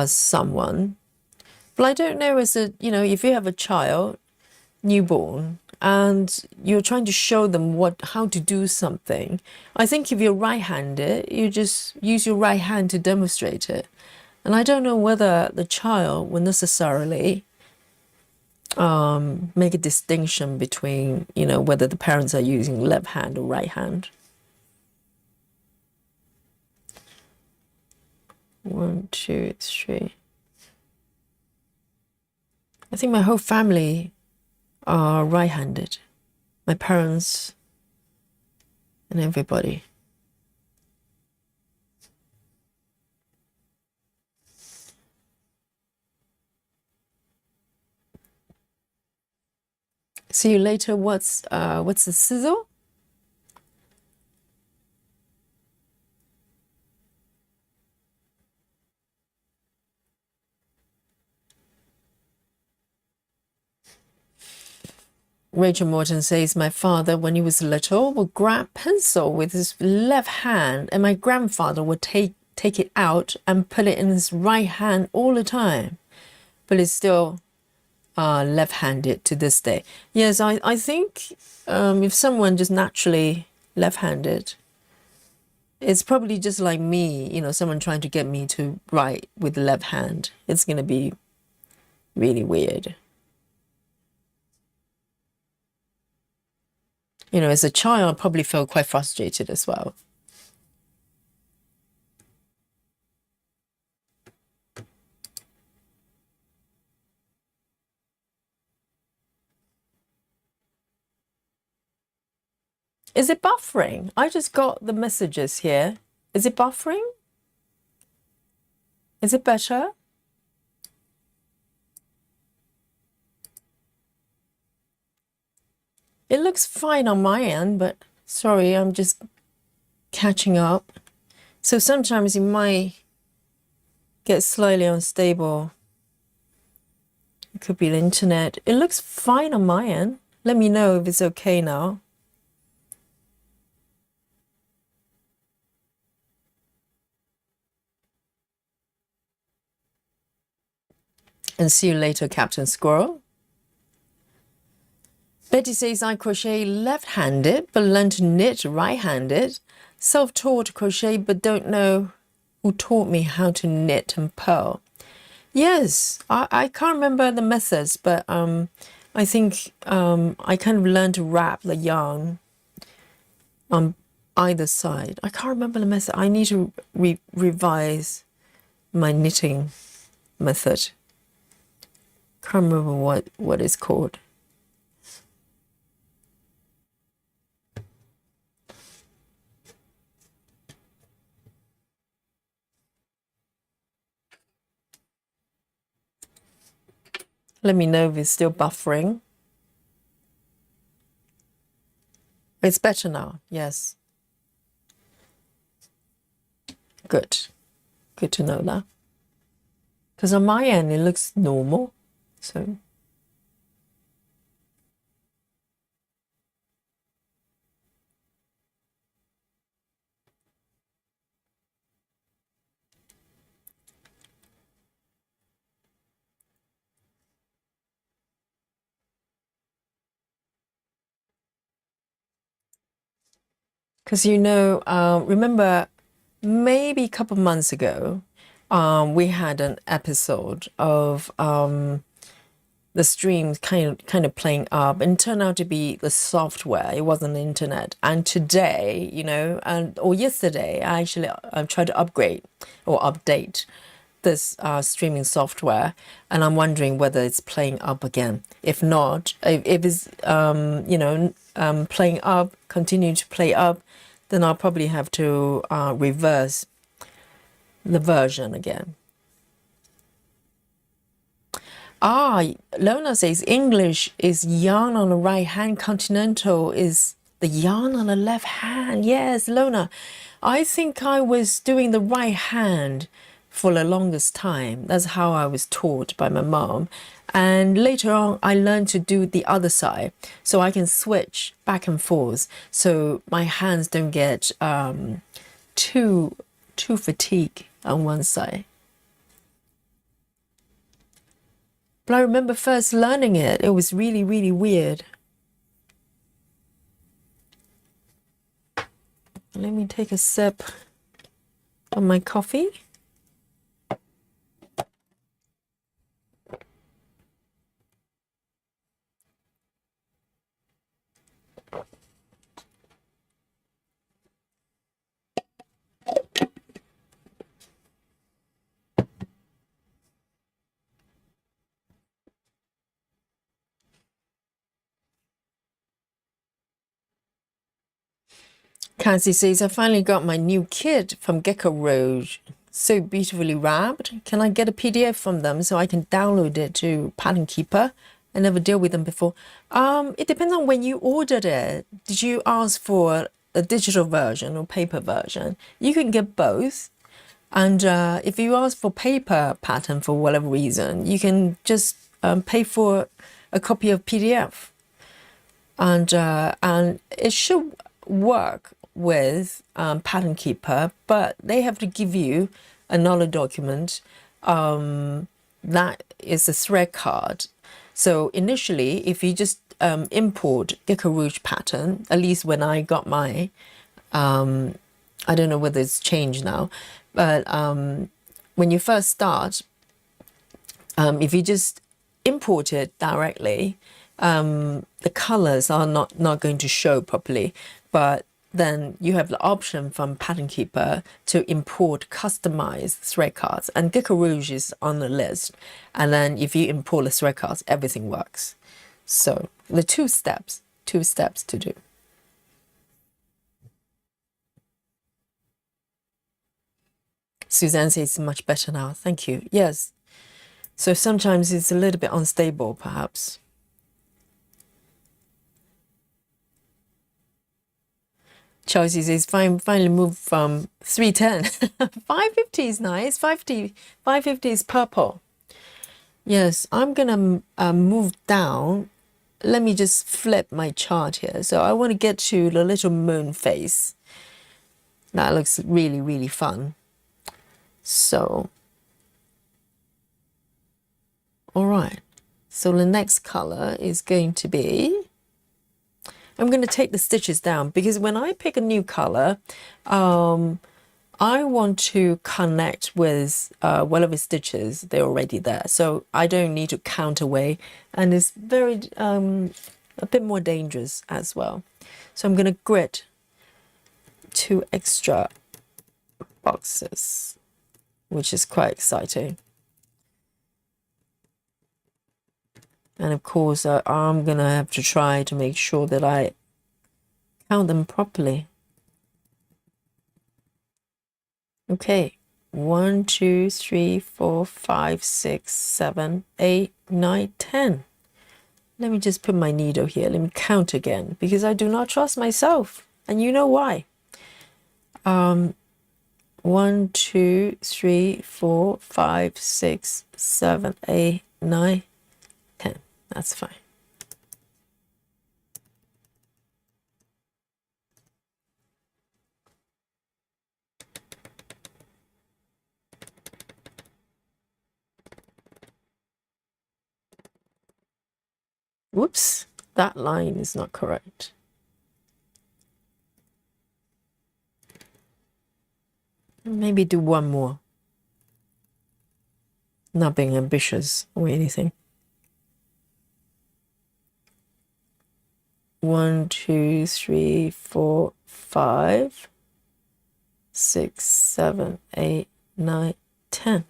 someone, but I don't know if you have a child, newborn, and you're trying to show them how to do something. I think if you're right-handed, you just use your right hand to demonstrate it. And I don't know whether the child will necessarily make a distinction between, whether the parents are using left hand or right hand. 1, 2, 3. I think my whole family are right-handed. My parents and everybody. See you later. What's the sizzle? Rachel Morton says, my father, when he was little, would grab pencil with his left hand, and my grandfather would take it out and put it in his right hand all the time. But it's still left-handed to this day. Yes, I think if someone just naturally left-handed, it's probably just like me, you know, someone trying to get me to write with the left hand. It's going to be really weird. You know, as a child, I probably felt quite frustrated as well. Is it buffering? I just got the messages here. Is it buffering? Is it better? It looks fine on my end, but sorry, I'm just catching up. So sometimes it might get slightly unstable. It could be the internet. It looks fine on my end. Let me know if it's okay now. And see you later, Captain Squirrel. Betty says, I crochet left-handed, but learned to knit right-handed. Self-taught crochet, but don't know who taught me how to knit and purl. Yes, I can't remember the methods, but I think I kind of learned to wrap the yarn on either side. I can't remember the method. I need to revise my knitting method. Can't remember what it's called. Let me know if it's still buffering. It's better now, yes. Good. Good to know that. Because on my end, it looks normal. So, because you know, remember maybe a couple of months ago, we had an episode of the streams kind of playing up, and it turned out to be the software. It wasn't the internet. And today, you know, or yesterday, I actually tried to upgrade or update this streaming software, and I'm wondering whether it's playing up again. If not, if it's you know, playing up, continue to play up, then I'll probably have to reverse the version again. Lona says English is yarn on the right hand, continental is the yarn on the left hand. Yes, Lona, I think I was doing the right hand for the longest time. That's how I was taught by my mom. And later on, I learned to do the other side, so I can switch back and forth, so my hands don't get too fatigued on one side. But I remember first learning it, it was really, really weird. Let me take a sip of my coffee. Cassie says, I finally got my new kit from Gecko Road. So beautifully wrapped. Can I get a PDF from them so I can download it to Pattern Keeper? I never dealt with them before. It depends on when you ordered it. Did you ask for a digital version or paper version? You can get both. And if you ask for paper pattern for whatever reason, you can just pay for a copy of PDF. And it should work with Pattern Keeper, but they have to give you another document that is a thread card. So initially, if you just import Gecko Rouge pattern, at least when I got my, I don't know whether it's changed now, but when you first start, if you just import it directly, the colors are not going to show properly, but then you have the option from Pattern Keeper to import customized thread cards, and Gecko Rouge is on the list. And then if you import the thread cards, everything works. So the two steps to do. Suzanne says it's much better now. Thank you. Yes. So sometimes it's a little bit unstable, perhaps. Chelsea says, finally moved from 310. 550 is nice. 550 is purple. Yes, I'm going to move down. Let me just flip my chart here. So I want to get to the little moon face. That looks really, really fun. So, all right. So the next color is going to be, I'm going to take the stitches down because when I pick a new color, I want to connect with whatever stitches they're already there. So I don't need to count away, and it's very a bit more dangerous as well. So I'm going to grit 2 extra boxes, which is quite exciting. And of course, I'm going to have to try to make sure that I count them properly. Okay, 1, 2, 3, 4, 5, 6, 7, 8, 9, 10. Let me just put my needle here. Let me count again because I do not trust myself. And you know why. 1, 2, 3, 4, 5, 6, 7, 8, 9, 10. That's fine. Whoops, that line is not correct. Maybe do one more. Not being ambitious or anything. 1, 2, 3, 4, 5, 6, 7, 8, 9, 10.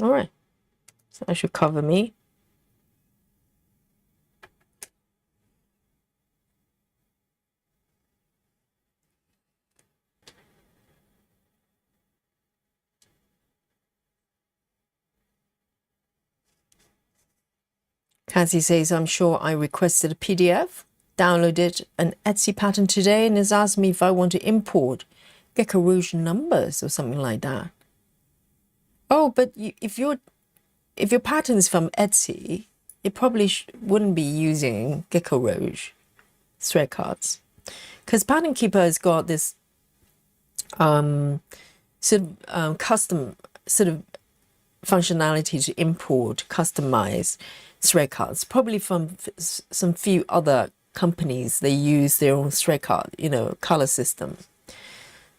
All right, so that should cover me. Cassie says, I'm sure I requested a PDF, downloaded an Etsy pattern today, and has asked me if I want to import Gecko Rouge numbers or something like that. Oh, but if your pattern is from Etsy, it probably wouldn't be using Gecko Rouge thread cards, because Pattern Keeper has got this custom sort of functionality to import customized thread cards. Probably from some few other companies, they use their own thread card, color system.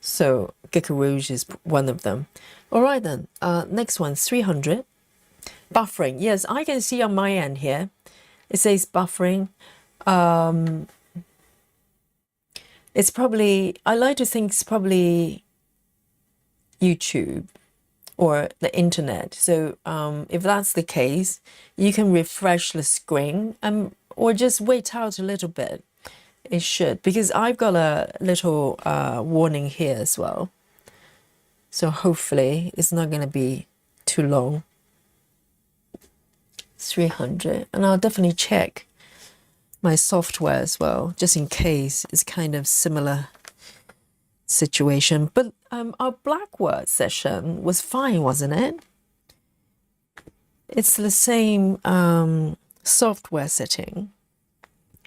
So Gecko Rouge is one of them. All right then, next one, 300. Buffering. Yes, I can see on my end here, it says buffering. It's probably, I like to think it's probably YouTube or the internet. So if that's the case, you can refresh the screen or just wait out a little bit. It should, because I've got a little warning here as well. So hopefully it's not going to be too long. 300. And I'll definitely check my software as well, just in case it's kind of similar situation. But our black word session was fine, wasn't it? It's the same software setting.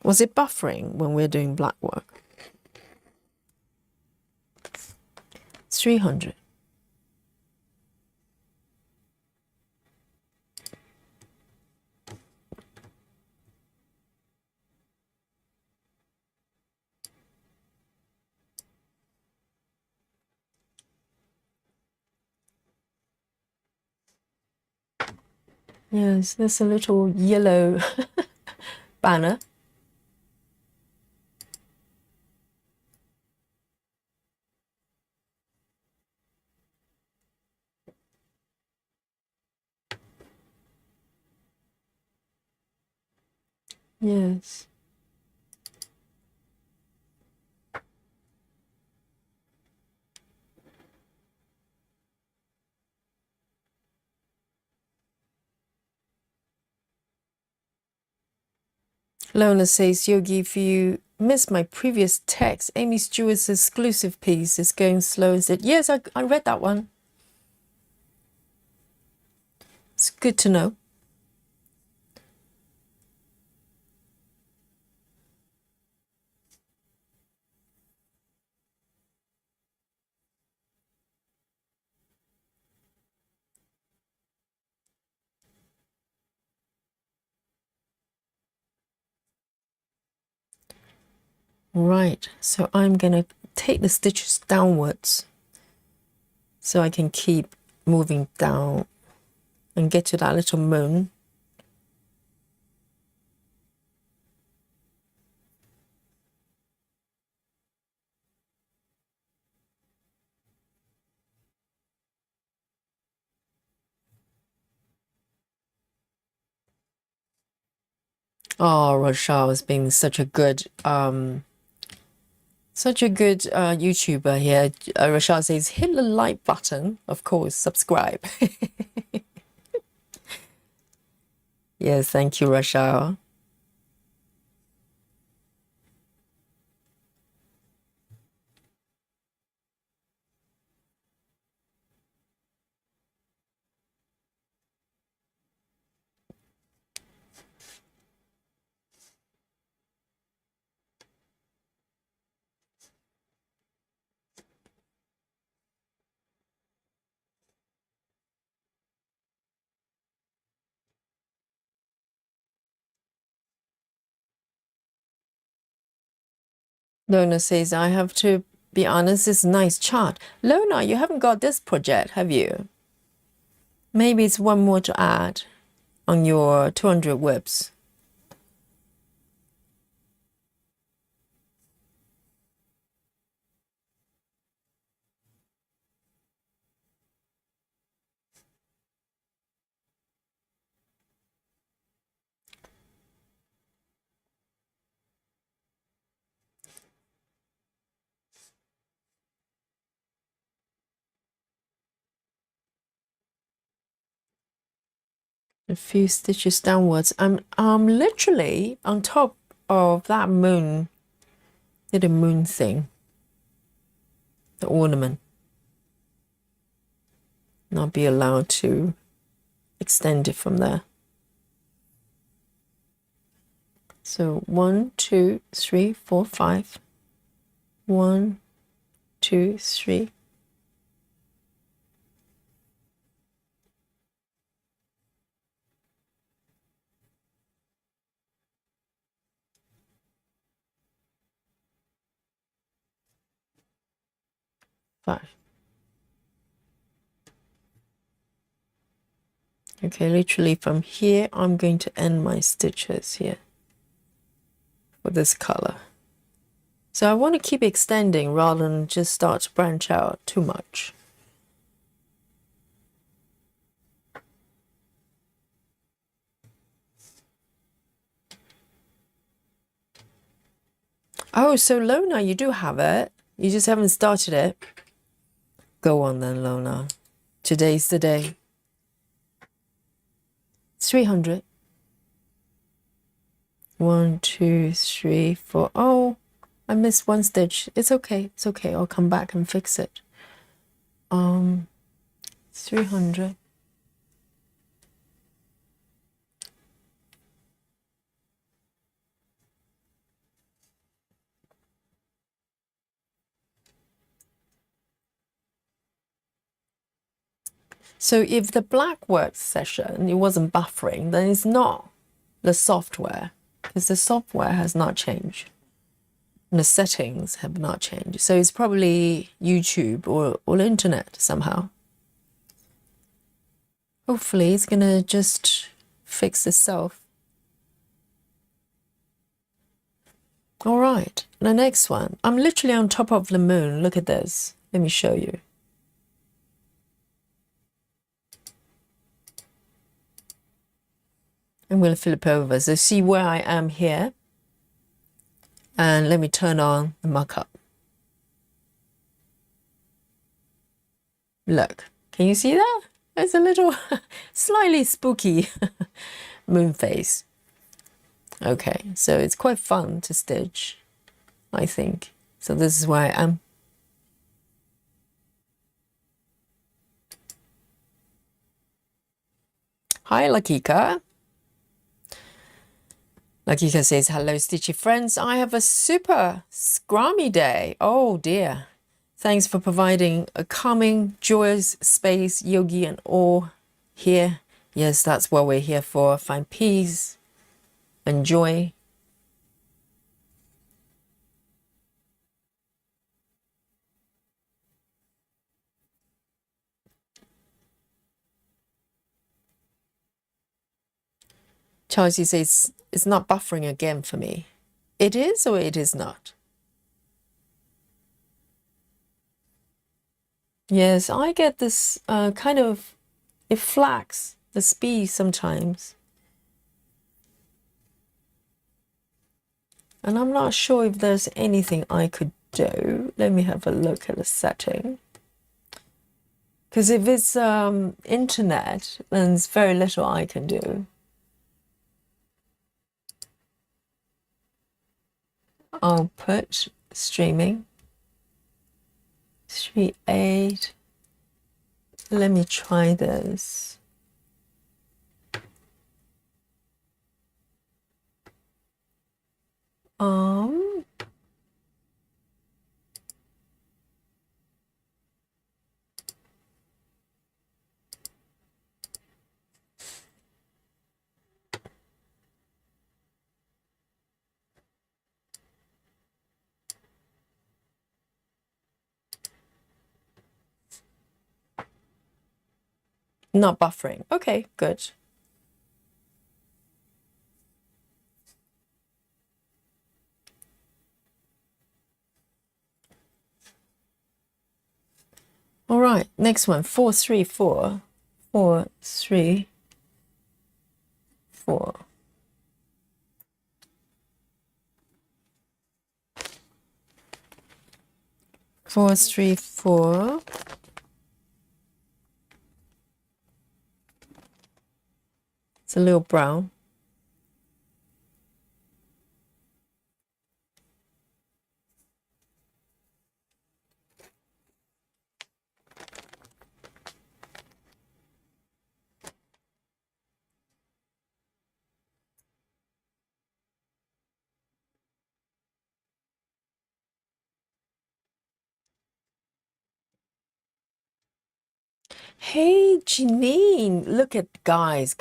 Was it buffering when we're doing black work? 300. Yes, there's a little yellow banner. Yes. Lona says, Yogi, if you missed my previous text, Aimee Stewart's exclusive piece is going slow and said, yes, I read that one. It's good to know. Right, so I'm gonna take the stitches downwards so I can keep moving down and get to that little moon. Oh, Rochelle has been such a good YouTuber here. Rochelle says, hit the like button, of course, subscribe. Yes, thank you, Rochelle. Lona says, I have to be honest, it's a nice chart. Lona, you haven't got this project, have you? Maybe it's one more to add on your 200 whips. A few stitches downwards. I'm literally on top of that moon, little moon thing, the ornament. Not be allowed to extend it from there. So 1, 2, 3, 4, 5. 1, 2, 3. Okay, literally from here, I'm going to end my stitches here for this color. So I want to keep extending rather than just start to branch out too much. Oh, so Lona, you do have it. You just haven't started it. Go on then, Lona. Today's the day. 300. 1, 2, 3, 4. Oh, I missed one stitch. It's okay. It's okay. I'll come back and fix it. 300. So if the black work session, it wasn't buffering, then it's not the software, because the software has not changed. And the settings have not changed. So it's probably YouTube or internet somehow. Hopefully it's gonna just fix itself. All right, the next one. I'm literally on top of the moon. Look at this. Let me show you. I'm going to flip over. So see where I am here. And let me turn on the markup. Look, can you see that? It's a little slightly spooky moon face. Okay, so it's quite fun to stitch, I think. So this is where I am. Hi, Lakika. Lakika says, hello, Stitchy friends. I have a super scrummy day. Oh, dear. Thanks for providing a calming, joyous space, yogi and awe here. Yes, that's what we're here for. Find peace and joy. Chelsea says, it's not buffering again for me. It is or it is not? Yes, I get this kind of, it flags the speed sometimes. And I'm not sure if there's anything I could do. Let me have a look at the setting. Because if it's internet, then there's very little I can do. I'll put streaming 3.8. Let me try this. Not buffering. Okay, good. All right, next one, 4, 3, 4. 4, 3, 4. Four, 3, 4. It's a little brown. Hey, Janine, look at guys,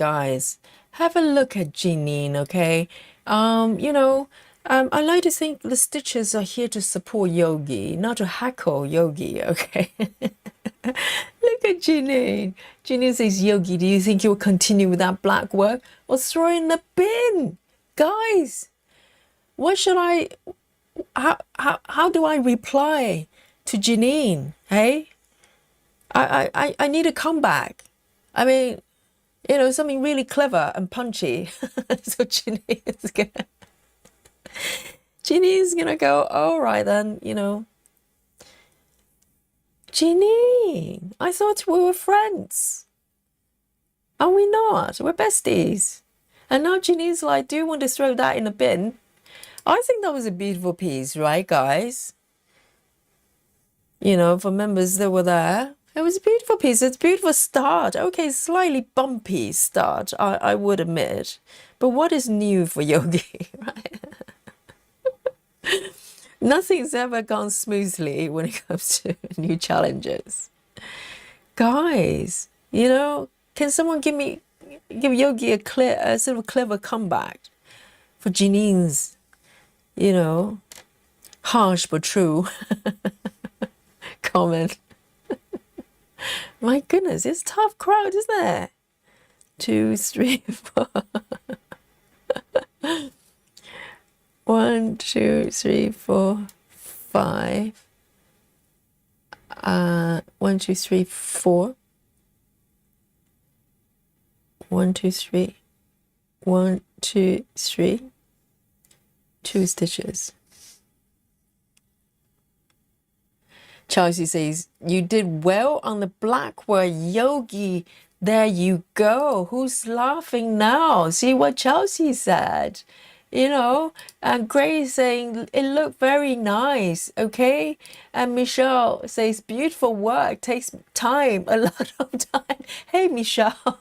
have a look at Janine, okay? I like to think the stitches are here to support Yogi, not to heckle Yogi, okay? Look at Janine. Janine says, Yogi, do you think you'll continue with that black work or throw it in the bin? Guys, what should how do I reply to Janine, hey? I need a comeback. I mean, something really clever and punchy. So Janine is gonna Jeannie's gonna go, all right then, you know. Jeannie, I thought we were friends. Are we not? We're besties. And now Jeannie's like, do you want to throw that in the bin? I think that was a beautiful piece, right, guys? You know, for members that were there. It was a beautiful piece. It's a beautiful start. Okay, slightly bumpy start, I would admit. But what is new for Yogi, right? Nothing's ever gone smoothly when it comes to new challenges. Guys, you know, can someone give Yogi a sort of clever comeback for Janine's, you know, harsh but true comment? My goodness, it's a tough crowd, isn't it? 2, 3, 4. 1, 2, 3, 4, 5. 1, 2, 3, 4. 1, 2, 3. 1, 2, 3. 2 stitches. Chelsea says, you did well on the black word, Yogi. There you go. Who's laughing now? See what Chelsea said. You know, and Grace saying, it looked very nice, okay? And Michelle says, beautiful work, takes time, a lot of time. Hey, Michelle.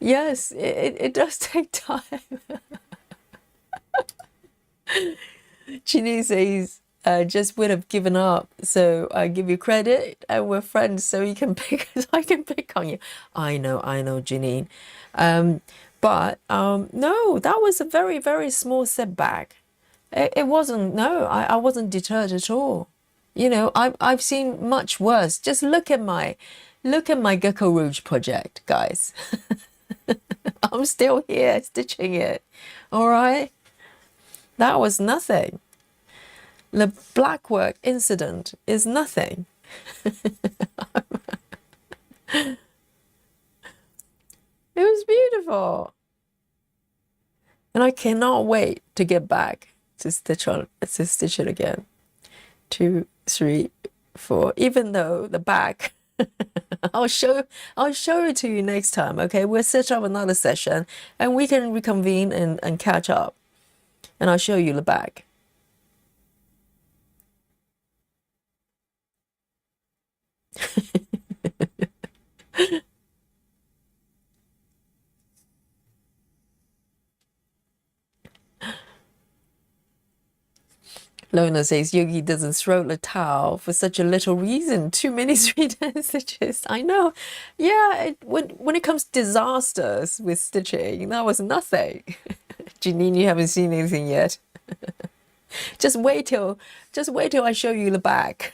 Yes, it does take time. Ginny says, just would have given up, so I give you credit, and we're friends, so you can pick, so I can pick on you. I know, Janine. But no, that was a very, very small setback. It wasn't. No, I wasn't deterred at all. You know, I've seen much worse. Just look at my Gecko Rouge project, guys. I'm still here stitching it. All right, that was nothing. The black work incident is nothing. It was beautiful. And I cannot wait to get back to stitch it again. 2, 3, 4. Even though the back, I'll show it to you next time. Okay, we'll set up another session and we can reconvene and catch up. And I'll show you the back. Lona says, Yogi doesn't throw the towel for such a little reason. Too many 3-10 stitches. I know. Yeah, when it comes to disasters with stitching, that was nothing. Janine, you haven't seen anything yet. Just wait till I show you the back.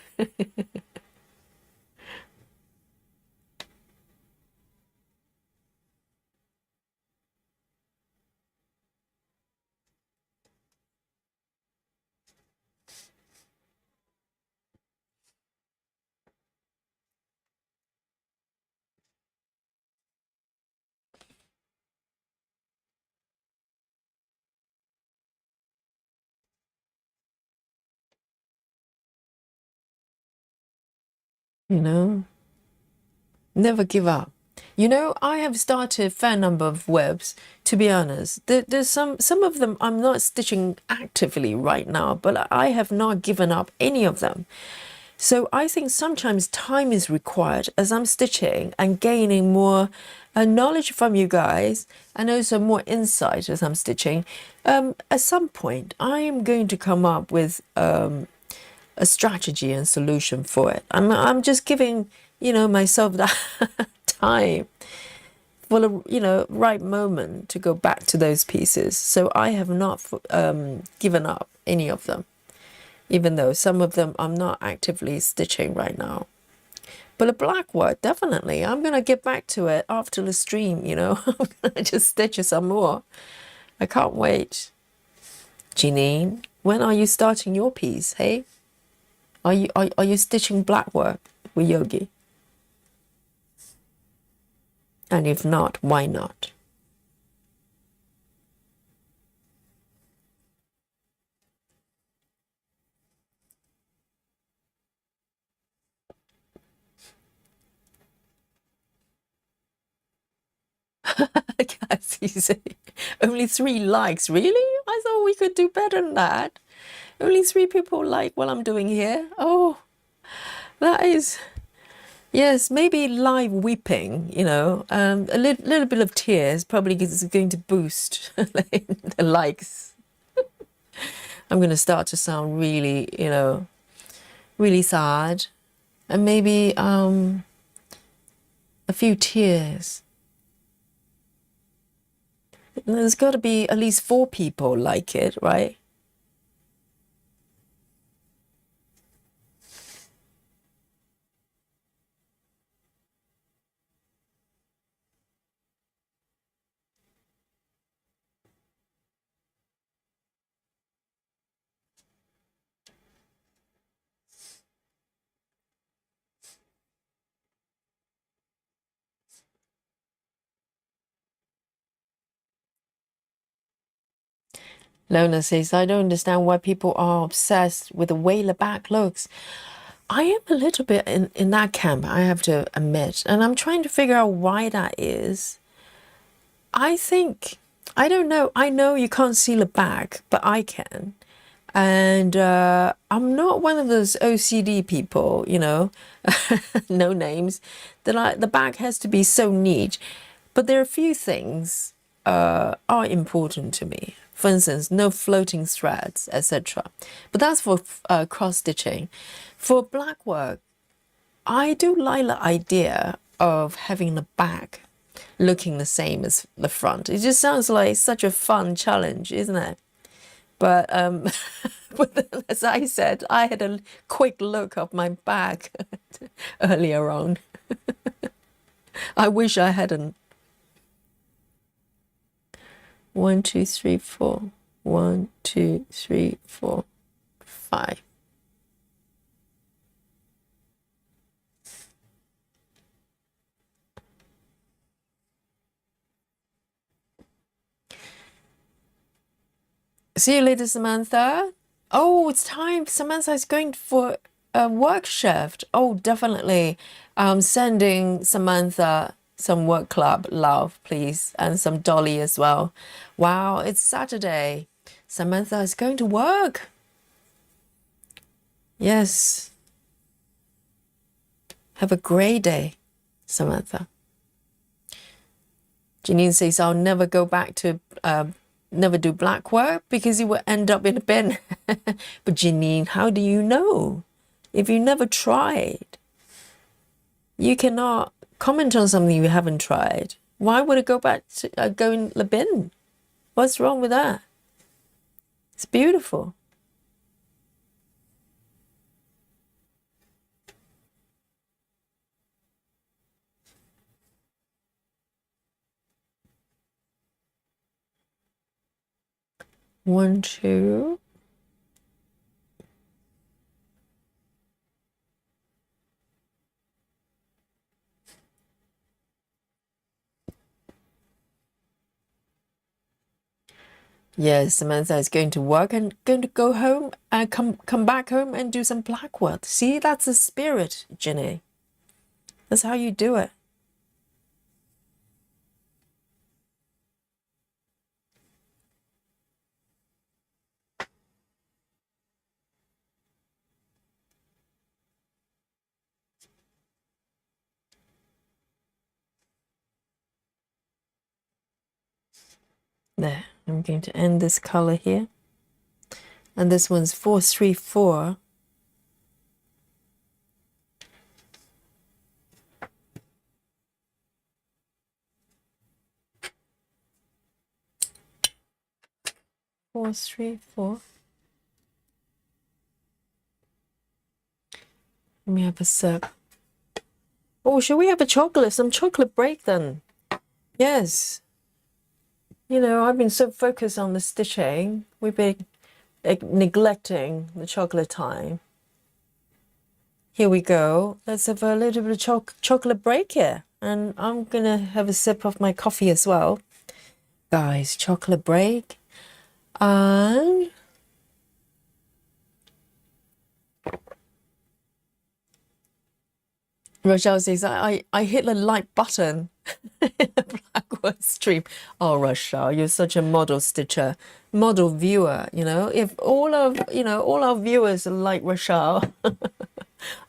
You know, never give up. You know, I have started a fair number of webs, to be honest. There's some of them I'm not stitching actively right now, but I have not given up any of them. So I think sometimes time is required as I'm stitching and gaining more knowledge from you guys and also more insight as I'm stitching. At some point, I am going to come up with a strategy and solution for it. I'm just giving, you know, myself that time for the, you know, right moment to go back to those pieces. So I have not given up any of them, even though some of them I'm not actively stitching right now. But the black work, definitely. I'm going to get back to it after the stream, you know. I'm going to just stitch some more. I can't wait. Janine, when are you starting your piece, hey? Are you stitching black work with Yogi? And if not, why not? Guys, you say only 3 likes. Really? I thought we could do better than that. Only 3 people like what I'm doing here. Oh, that is, yes, maybe live weeping, you know, a little bit of tears probably is going to boost the likes. I'm going to start to sound really, you know, really sad, and maybe a few tears. There's got to be at least 4 people like it, right? Lona says, I don't understand why people are obsessed with the way the back looks. I am a little bit in that camp, I have to admit, and I'm trying to figure out why that is. I think, I don't know, I know you can't see the back, but I can. And I'm not one of those OCD people, you know, no names, that the back has to be so neat. But there are a few things are important to me. For instance, no floating threads, etc. But that's for cross stitching. For black work, I do like the idea of having the back looking the same as the front. It just sounds like such a fun challenge, isn't it? But, but as I said, I had a quick look of my back earlier on. I wish I hadn't. 1, 2, 3, 4. 1, 2, 3, 4, 5. See you later, Samantha. Oh, it's time. Samantha is going for a work shift. Oh, definitely. Sending Samantha some work club love, please, and some Dolly as well. Wow, it's Saturday. Samantha is going to work. Yes. Have a great day, Samantha. Janine says, I'll never go back to, never do black work because you will end up in a bin. But Janine, how do you know? If you never tried, you cannot comment on something you haven't tried. Why would it go back to go in the bin? What's wrong with that? It's beautiful. One, two. Yes, Samantha is going to work and going to go home and come back home and do some black work. See, that's the spirit, Jenny. That's how you do it. There, I'm going to end this color here. And this one's 434. Four, 3, 4. Let me have a sip. Oh, should we have a chocolate? Some chocolate break then? Yes. You know, I've been so focused on the stitching. We've been neglecting the chocolate time. Here we go. Let's have a little bit of chocolate break here. And I'm going to have a sip of my coffee as well. Guys, chocolate break. And Rochelle says, I hit the like button in the black stream. Oh, Rochelle, you're such a model stitcher, model viewer. You know, if all our viewers are like Rochelle,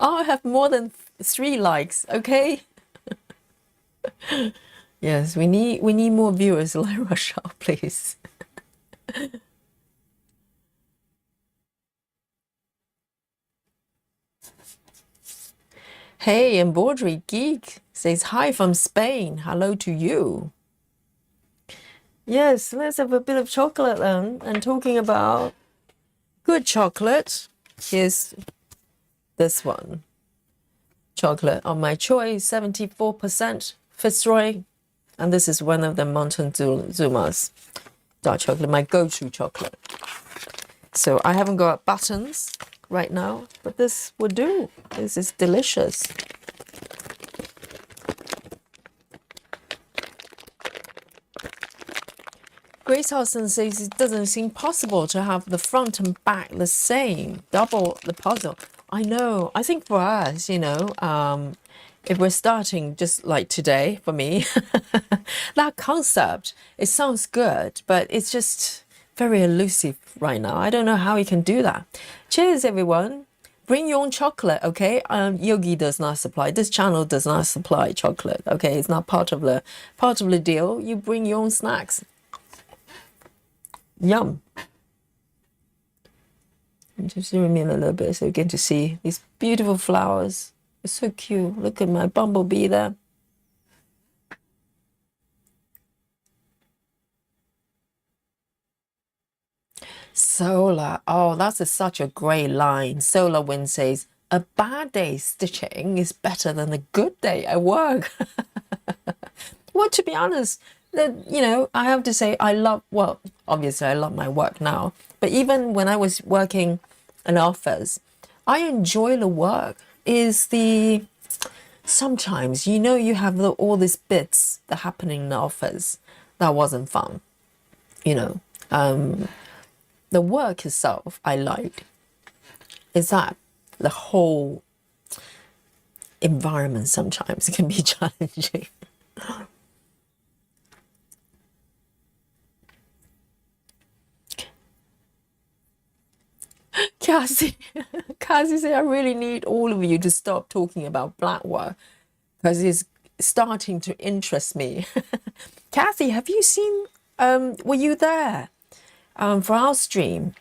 I'll have more than 3 likes. Okay. Yes, we need more viewers like Rochelle, please. Hey, Embroidery Geek says hi from Spain. Hello to you. Yes, let's have a bit of chocolate then. And talking about good chocolate, here's this one. Chocolate of my choice, 74% Fitzroy. And this is one of the Montezuma's dark chocolate, my go-to chocolate. So I haven't got buttons right now, but this would do. This is delicious. Grace Hudson says it doesn't seem possible to have the front and back the same, double the puzzle. I know. I think for us, if we're starting just like today for me, that concept, it sounds good, but it's just very elusive right now. I don't know how you can do that. Cheers, everyone. Bring your own chocolate, okay? Yogi does not supply. This channel does not supply chocolate, okay? It's not part of the deal. You bring your own snacks. Yum. Just zoom in a little bit so you get to see these beautiful flowers. It's so cute. Look at my bumblebee there. Solar. Oh, that's such a great line. Solar Wind says, a bad day stitching is better than a good day at work. Well, to be honest, I have to say obviously I love my work now, but even when I was working in office, I enjoy the work. Sometimes, you have all these bits that happen in the office that wasn't fun, the work itself I liked. Is that the whole environment sometimes can be challenging. Cassie said, I really need all of you to stop talking about black work because it's starting to interest me. Kathy, have you seen, were you there for our stream?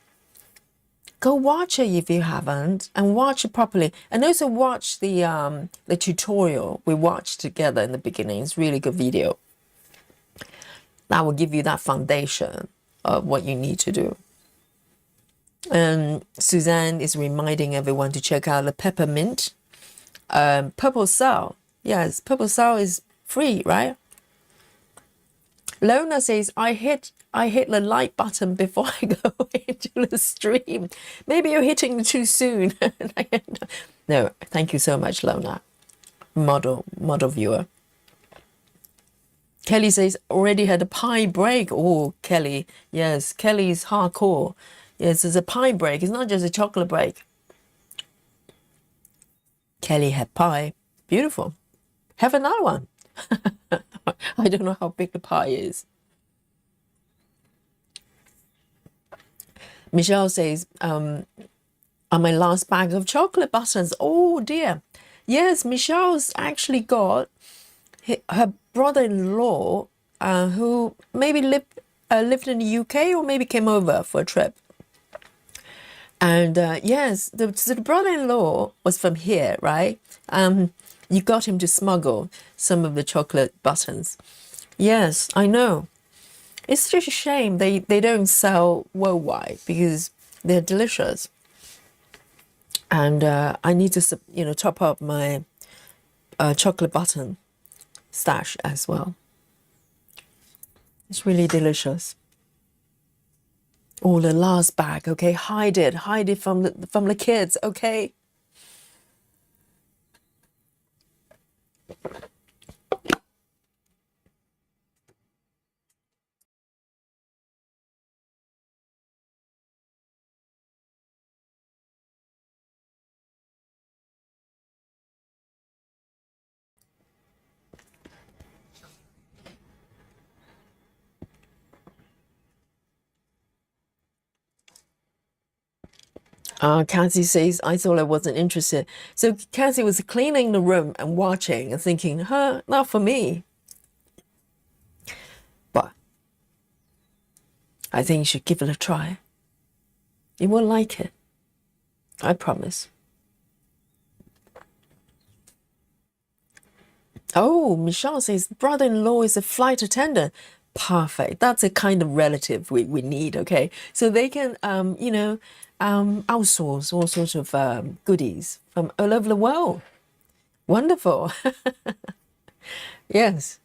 Go watch it if you haven't, and watch it properly. And also watch the tutorial we watched together in the beginning. It's a really good video. That will give you that foundation of what you need to do. And Suzanne is reminding everyone to check out the peppermint. Purple SAL. Yes, Purple SAL is free, right? Lona says, I hit the like button before I go into the stream. Maybe you're hitting too soon. No, thank you so much, Lona. Model viewer. Kelly says, already had a pie break. Oh, Kelly. Yes, Kelly's hardcore. Yes, it's a pie break. It's not just a chocolate break. Kelly had pie. Beautiful. Have another one. I don't know how big the pie is. Michelle says, on my last bag of chocolate buttons. Oh, dear. Yes, Michelle's actually got her brother-in-law who maybe lived in the UK or maybe came over for a trip. And yes, the brother-in-law was from here, right? You got him to smuggle some of the chocolate buttons. Yes, I know. It's just a shame they don't sell worldwide because they're delicious. And I need to, top up my chocolate button stash as well. It's really delicious. Oh, the last bag, okay? Hide it from the kids, okay? Cassie says, I thought I wasn't interested. So Cassie was cleaning the room and watching and thinking, huh, not for me. But I think you should give it a try. You will like it. I promise. Oh, Michelle says, brother-in-law is a flight attendant. Perfect. That's a kind of relative we need, okay? So they can, outsource all sorts of goodies from all over the world. Wonderful. Yes.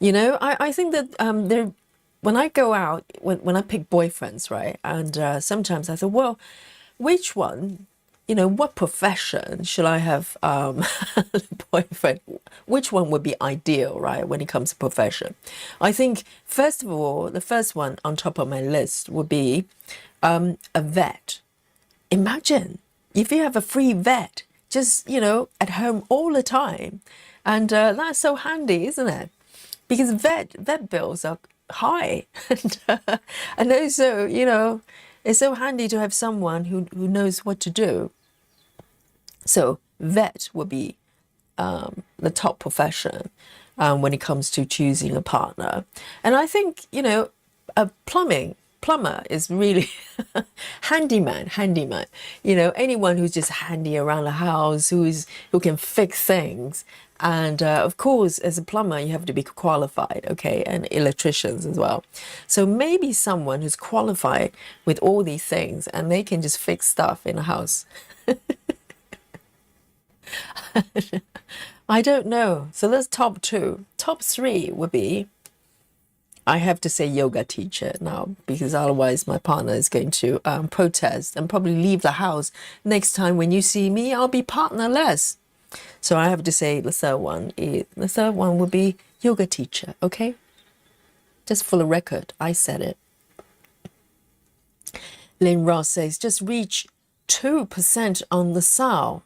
I think that when I go out, when I pick boyfriends, right? And sometimes I thought, well, which one, what profession should I have a boyfriend? Which one would be ideal, right, when it comes to profession? I think, first of all, the first one on top of my list would be a vet. Imagine if you have a free vet, just, at home all the time. And that's so handy, isn't it? Because vet bills are high. And also, it's so handy to have someone who knows what to do. So vet would be the top profession when it comes to choosing a partner. And I think, a plumber is really handyman. Anyone who's just handy around the house, who can fix things. And of course, as a plumber, you have to be qualified, okay, and electricians as well. So maybe someone who's qualified with all these things and they can just fix stuff in a house. I don't know. So that's top two. Top three would be, I have to say, yoga teacher now, because otherwise my partner is going to protest and probably leave the house. Next time when you see me, I'll be partnerless. So I have to say the third one would be yoga teacher, okay? Just for the record, I said it. Lynn Ross says, just reach 2% on the SAL.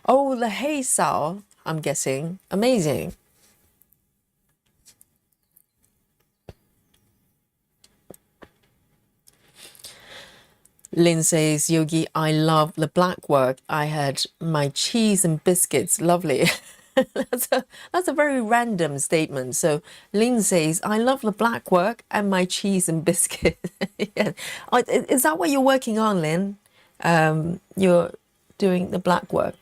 Oh, the Hey SAL, I'm guessing. Amazing. Lynn says, Yogi, I love the black work. I had my cheese and biscuits. Lovely. That's a very random statement. So Lynn says, I love the black work and my cheese and biscuit. Yeah. Is that what you're working on, Lynn? You're doing the black work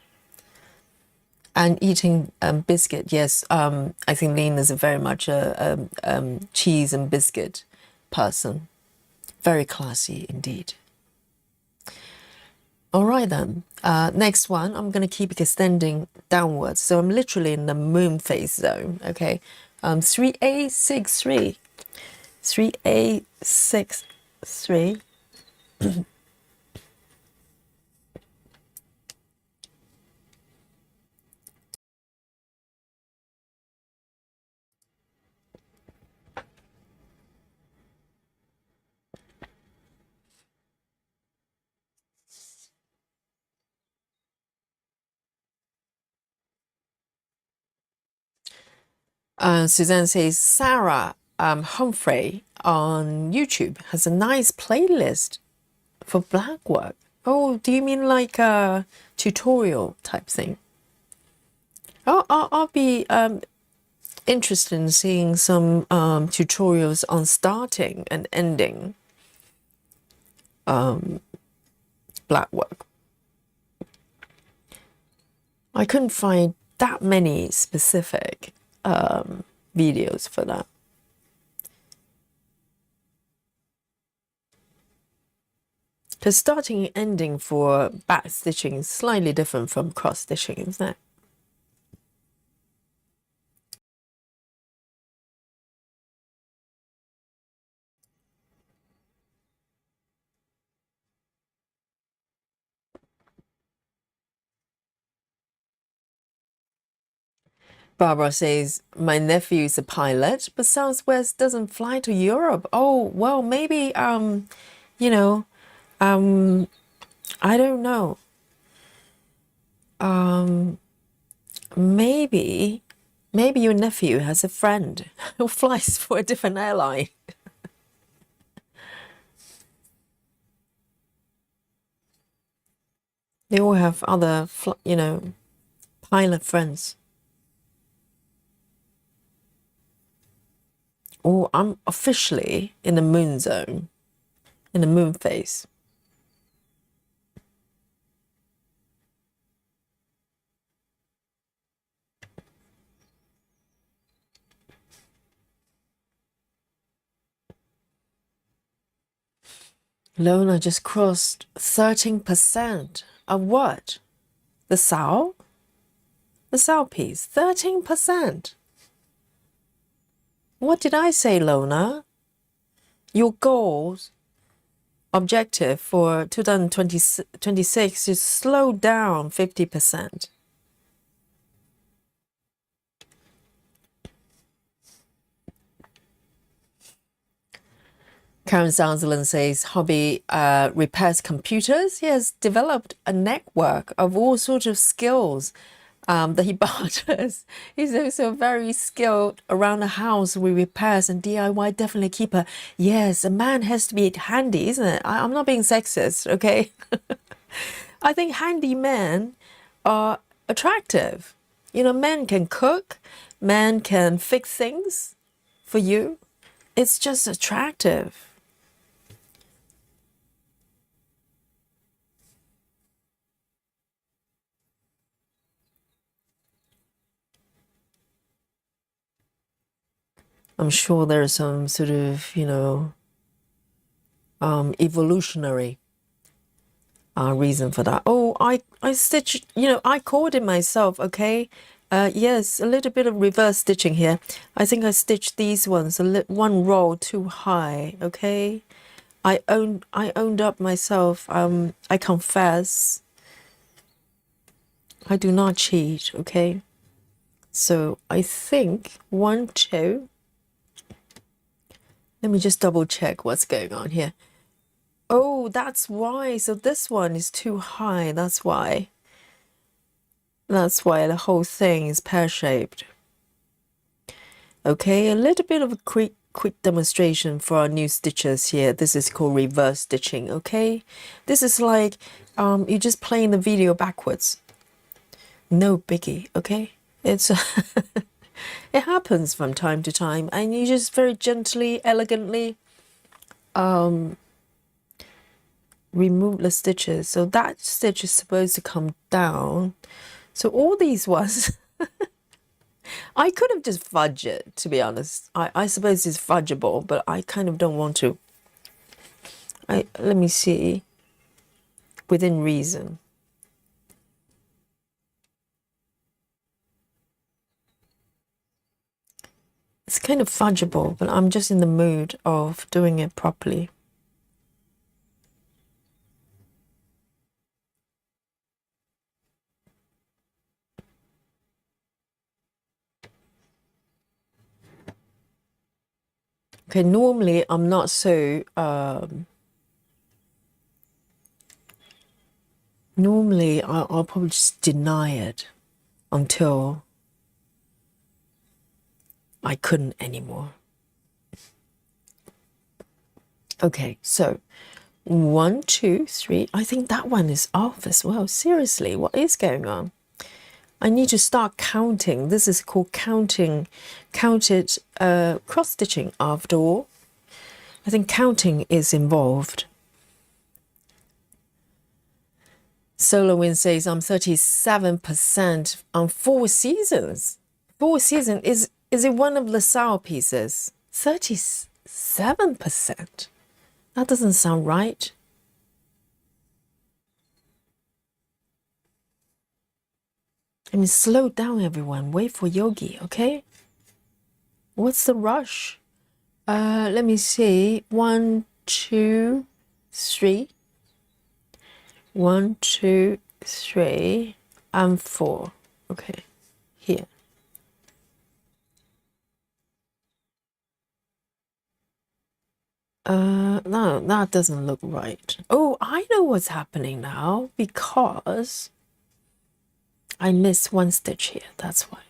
and eating biscuit. Yes, I think Lynn is very much a cheese and biscuit person. Very classy indeed. All right then, next one, I'm going to keep extending downwards. So I'm literally in the moon phase zone, okay? 3A63. 3A63. Suzanne says, Sarah Humphrey on YouTube has a nice playlist for black work. Oh, do you mean like a tutorial type thing? Oh, I'll be interested in seeing some tutorials on starting and ending black work. I couldn't find that many specific videos for that. Because starting and ending for back stitching is slightly different from cross stitching, isn't it? Barbara says, my nephew is a pilot, but Southwest doesn't fly to Europe. Oh, well, maybe, I don't know. Maybe your nephew has a friend who flies for a different airline. They all have other, you know, pilot friends. Oh, I'm officially in the moon zone, in the moon phase. Lona just crossed 13% of what? The SAL? The SAL piece, 13%. What did I say, Lona? Your goals, objective for 2026 is slow down 50%. Karen Sansalin says hobby repairs computers. He has developed a network of all sorts of skills that he barters. He's also very skilled around the house with repairs and DIY. Definitely keeper. Yes, a man has to be handy, isn't it? I'm not being sexist, okay? I think handy men are attractive. You know, men can cook, men can fix things for you. It's just attractive. I'm sure there's some sort of, you know, evolutionary reason for that. Oh, I stitched, you know, I called it myself, okay? Yes, a little bit of reverse stitching here. I think I stitched these ones one row too high, okay? I owned up myself. I confess. I do not cheat, okay? So I think 1, 2. Let me just double check what's going on here. Oh, that's why. So this one is too high. That's why. That's why the whole thing is pear-shaped. Okay, a little bit of a quick demonstration for our new stitchers here. This is called reverse stitching, okay? This is like you're just playing the video backwards. No biggie, okay? It's it happens from time to time, and you just very gently, elegantly remove the stitches. So that stitch is supposed to come down. So all these ones, I could have just fudged it, to be honest. I suppose it's fudgeable, but I kind of don't want to. Let me see. Within reason. It's kind of fudgeable, but I'm just in the mood of doing it properly. Okay, normally I'm not so, normally I'll probably just deny it until I couldn't anymore. Okay, so 1, 2, 3. I think that one is off as well. Seriously, what is going on? I need to start counting. This is called counted cross-stitching after all. I think counting is involved. Solar Wind says I'm 37% on 4 seasons. 4 seasons, is it one of the SAL pieces? 37%. That doesn't sound right. I mean, slow down, everyone. Wait for Yogi, okay? What's the rush? Let me see. 1, 2, 3. 1, 2, 3, and 4. Okay, here. No, that doesn't look right. Oh, I know what's happening now because I missed one stitch here. That's why.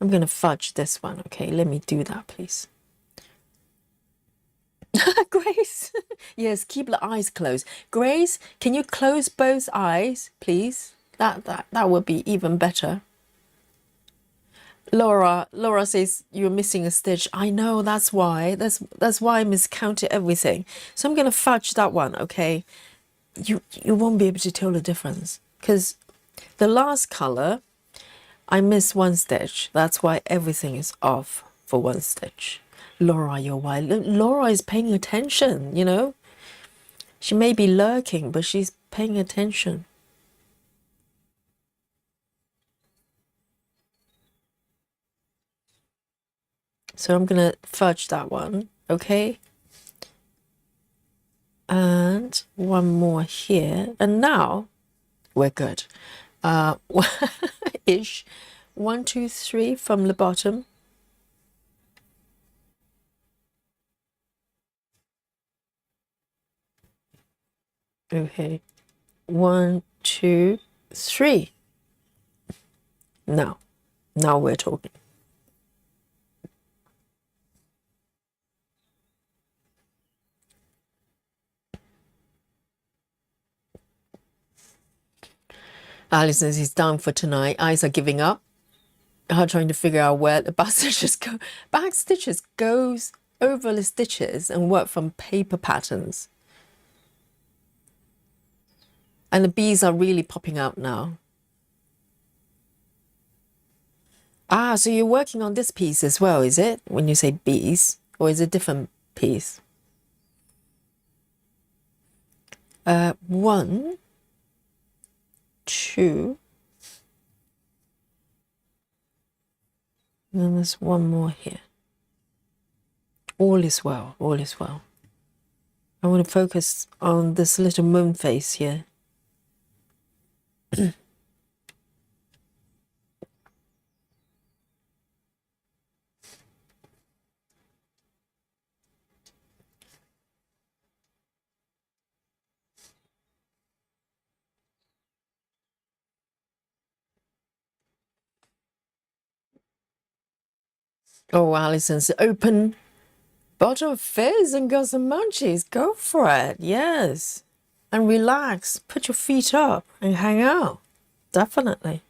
I'm gonna fudge this one. Okay, let me do that, please. Grace, yes, keep the eyes closed. Grace, can you close both eyes, please? That would be even better. Laura says you're missing a stitch. I know, that's why. That's why I miscounted everything. So I'm gonna fudge that one, okay? You won't be able to tell the difference because the last color I missed one stitch. That's why everything is off for one stitch. Laura, you're why. Laura is paying attention, you know? She may be lurking, but she's paying attention. So I'm gonna fudge that one, okay? And one more here. And now we're good. Ish. 1, 2, 3 from the bottom. Okay. 1, 2, 3. Now we're talking. Alison is done for tonight. Eyes are giving up. Her trying to figure out where the back stitches go. Back stitches goes over the stitches and work from paper patterns. And the bees are really popping out now. Ah, so you're working on this piece as well, is it? When you say bees, or is it a different piece? 1, 2, and then there's one more here. All is well, all is well. I want to focus on this little moon face here. Oh, Alison's open bottle of fizz and got some munchies. Go for it, yes. And relax. Put your feet up and hang out. Definitely.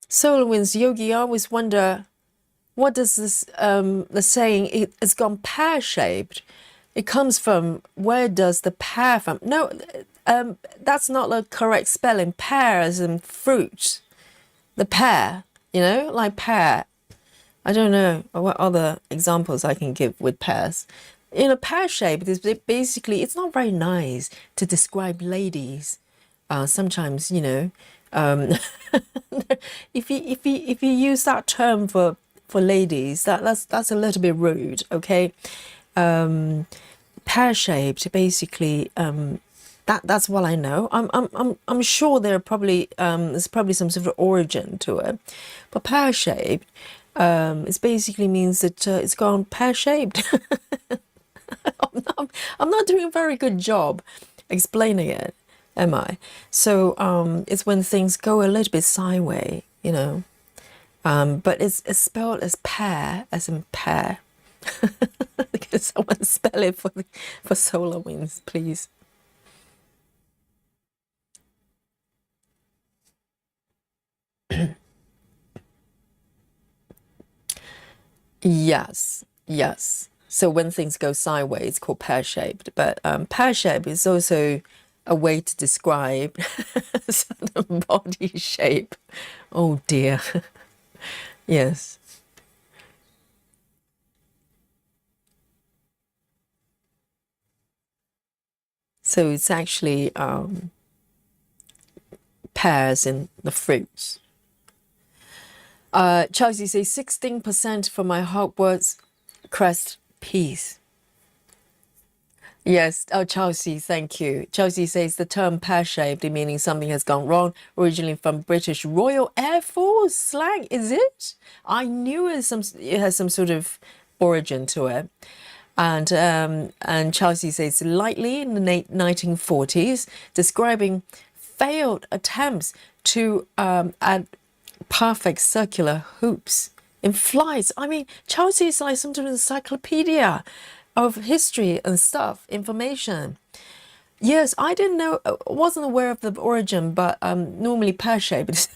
Solar Winds Yogi, I always wonder, what does this, the saying, it's gone pear-shaped. It comes from, where does the pear from? No, that's not the correct spelling. Pear as in fruit. The pear, you know, like pear. I don't know what other examples I can give with pears. In a pear shape, basically, it's not very nice to describe ladies. Sometimes, you know, if you use that term for ladies, that's a little bit rude, okay? Pear shaped, basically, that's what I know. I'm sure there's probably some sort of origin to it, but pear shaped, it basically means that it's gone pear shaped. I'm not doing a very good job explaining it, am I? So it's when things go a little bit sideways, you know. But it's spelled as pear, as in pear. Can someone spell it for Solar Winds, please? Yes, yes. So when things go sideways, it's called pear-shaped. But pear-shaped is also a way to describe certain body shape. Oh dear. Yes. So it's actually pears in the fruits. Chelsea says 16% for my Hogwarts crest piece. Yes, oh, Chelsea, thank you. Chelsea says the term pear-shaped, meaning something has gone wrong, originally from British Royal Air Force slang. Is it? I knew it has some sort of origin to it. And Chelsea says lightly in the 1940s, describing failed attempts to add perfect circular hoops in flights. I mean, Chelsea is like some sort of encyclopedia of history and stuff, information. Yes, I didn't know, wasn't aware of the origin, but normally pear-shaped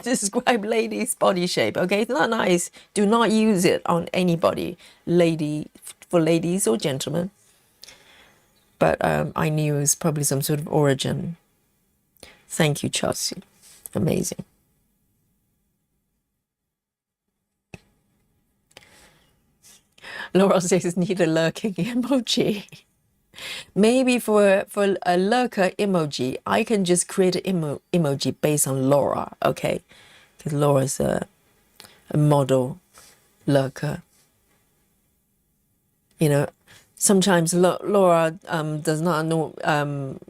describe ladies' body shape. Okay, it's not nice. Do not use it on anybody, for ladies or gentlemen. But I knew it was probably some sort of origin. Thank you, Chelsea. Amazing. Laura says need a lurking emoji. Maybe for a lurker emoji, I can just create an emoji based on Laura, okay? Because Laura's a model lurker. You know, sometimes Laura does not know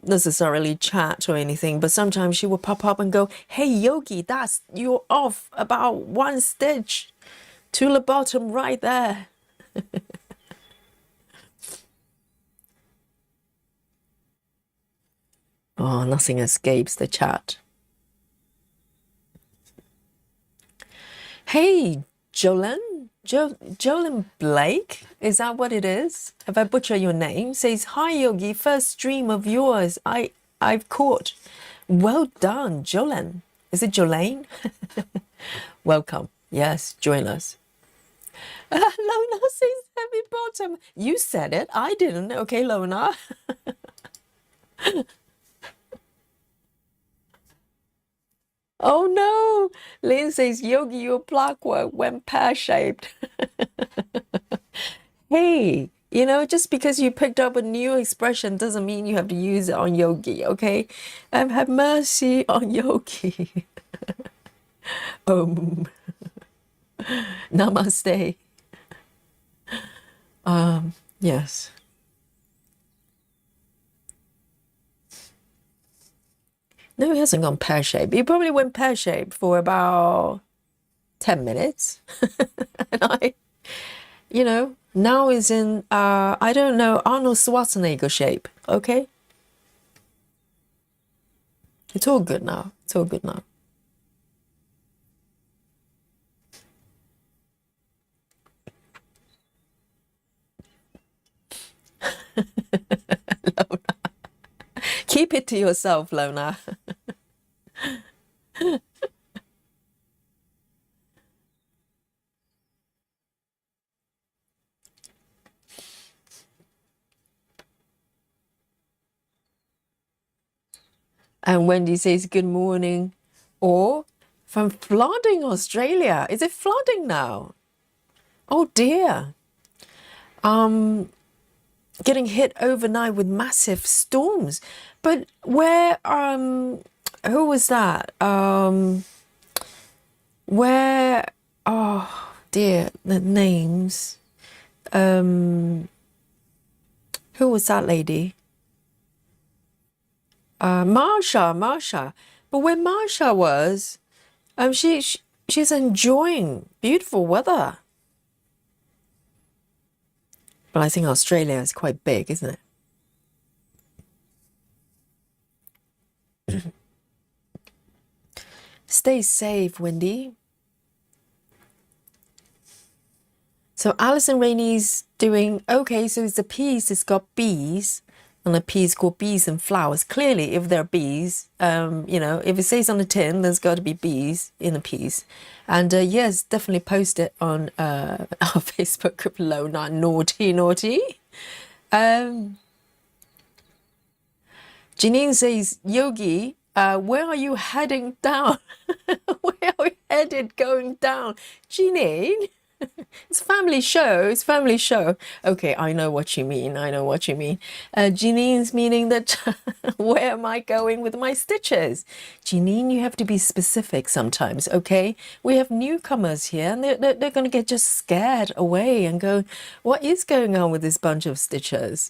necessarily chat or anything, but sometimes she will pop up and go, "Hey Yogi, you're off about 1 stitch to the bottom right there." Oh, nothing escapes the chat. Hey, Jolyn Blake, is that what it is? Have I butchered your name? Says, "Hi Yogi, first stream of yours I've caught." Well done, Jolyn. Is it Jolene? Welcome. Yes, join us. Lona says heavy bottom. You said it. I didn't. Okay, Lona. Oh no! Lynn says, "Yogi, your blockwork went pear-shaped." Hey, just because you picked up a new expression doesn't mean you have to use it on Yogi, okay? Have mercy on Yogi. Namaste. Yes. No, he hasn't gone pear-shaped. He probably went pear-shaped for about 10 minutes. And now is in, I don't know, Arnold Schwarzenegger shape, okay? It's all good now. It's all good now. Lona. Keep it to yourself, Lona. And Wendy says, "Good morning." Or from flooding Australia. Is it flooding now? Oh dear. Getting hit overnight with massive storms. But where, who was that? Where, oh dear, the names. Who was that lady? Marsha. But where Marsha was, she's enjoying beautiful weather. But I think Australia is quite big, isn't it? Stay safe, Wendy. So Alison Rainey's doing okay. So it's a piece, it's got bees, and a piece called Bees and Flowers. Clearly, if there are bees, if it says on the tin, there's got to be bees in the piece. And yes, definitely post it on our Facebook group, Lona. Naughty. Janine says, "Yogi, where are you heading down?" Where are we headed going down? Janine? It's family show. Okay, I know what you mean. Janine's meaning that where am I going with my stitches? Janine, you have to be specific sometimes, okay? We have newcomers here and they're going to get just scared away and go, what is going on with this bunch of stitches?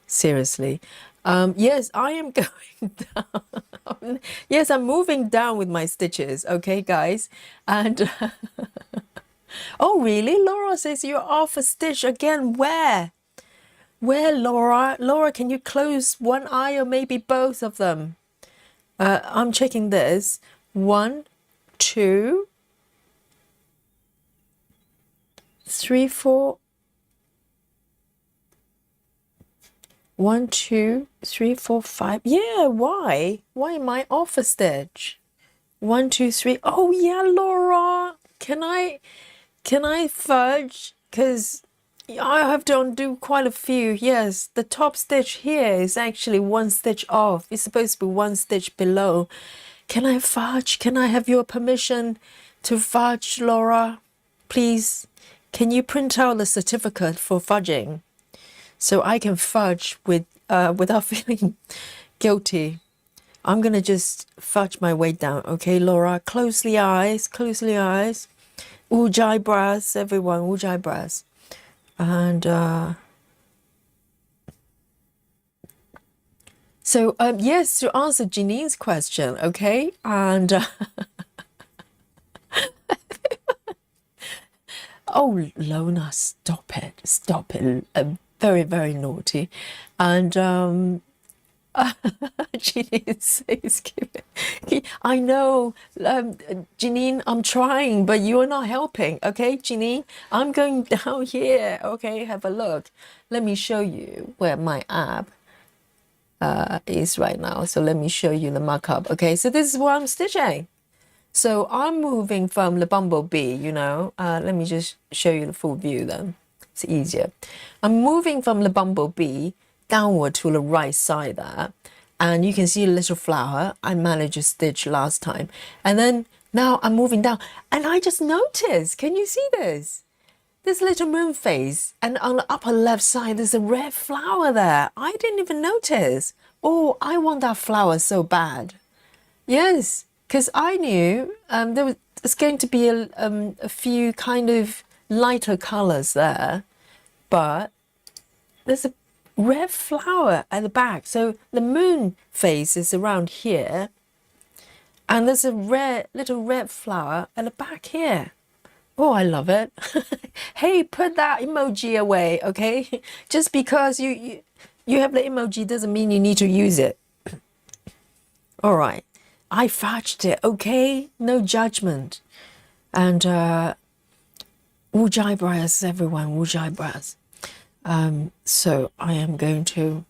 Seriously. Yes, I am going down. Yes, I'm moving down with my stitches, okay, guys? And... Oh, really? Laura says you're off a stitch again. Where? Where, Laura? Laura, can you close one eye or maybe both of them? I'm checking this. 1, 2, 3, 4. 1, 2, 3, 4, 5. Yeah, why? Why am I off a stitch? 1, 2, 3. Oh yeah, Laura. Can I fudge? Because I have to undo quite a few. Yes, the top stitch here is actually 1 stitch off. It's supposed to be 1 stitch below. Can I fudge? Can I have your permission to fudge, Laura? Please, can you print out the certificate for fudging so I can fudge without feeling guilty? I'm going to just fudge my way down. Okay, Laura, close the eyes, close the eyes. Ujjayi breaths, everyone, ujjayi breaths. And so, yes, to answer Janine's question, okay? And, oh, Lona, stop it. Stop it. Very, very naughty. And, Janine says, I know, Janine, I'm trying, but you're not helping. Okay, Janine, I'm going down here. Okay, have a look. Let me show you where my app is right now. So let me show you the markup. Okay, so this is what I'm stitching. So I'm moving from the bumblebee, you know. Let me just show you the full view then. It's easier. I'm moving from the bumblebee downward to the right side there. And you can see a little flower I managed to stitch last time. And then now I'm moving down. And I just noticed, can you see this? This little moon phase, and on the upper left side, there's a red flower there. I didn't even notice. Oh, I want that flower so bad. Yes, because I knew there's going to be a few kind of lighter colors there, but there's a red flower at the back. So the moon phase is around here, and there's a little red flower at the back here. Oh, I love it. Hey, put that emoji away, okay? Just because you have the emoji doesn't mean you need to use it. All right. I fudged it, okay? No judgment. And ujjayi breaths, everyone, ujjayi breaths. So I am going to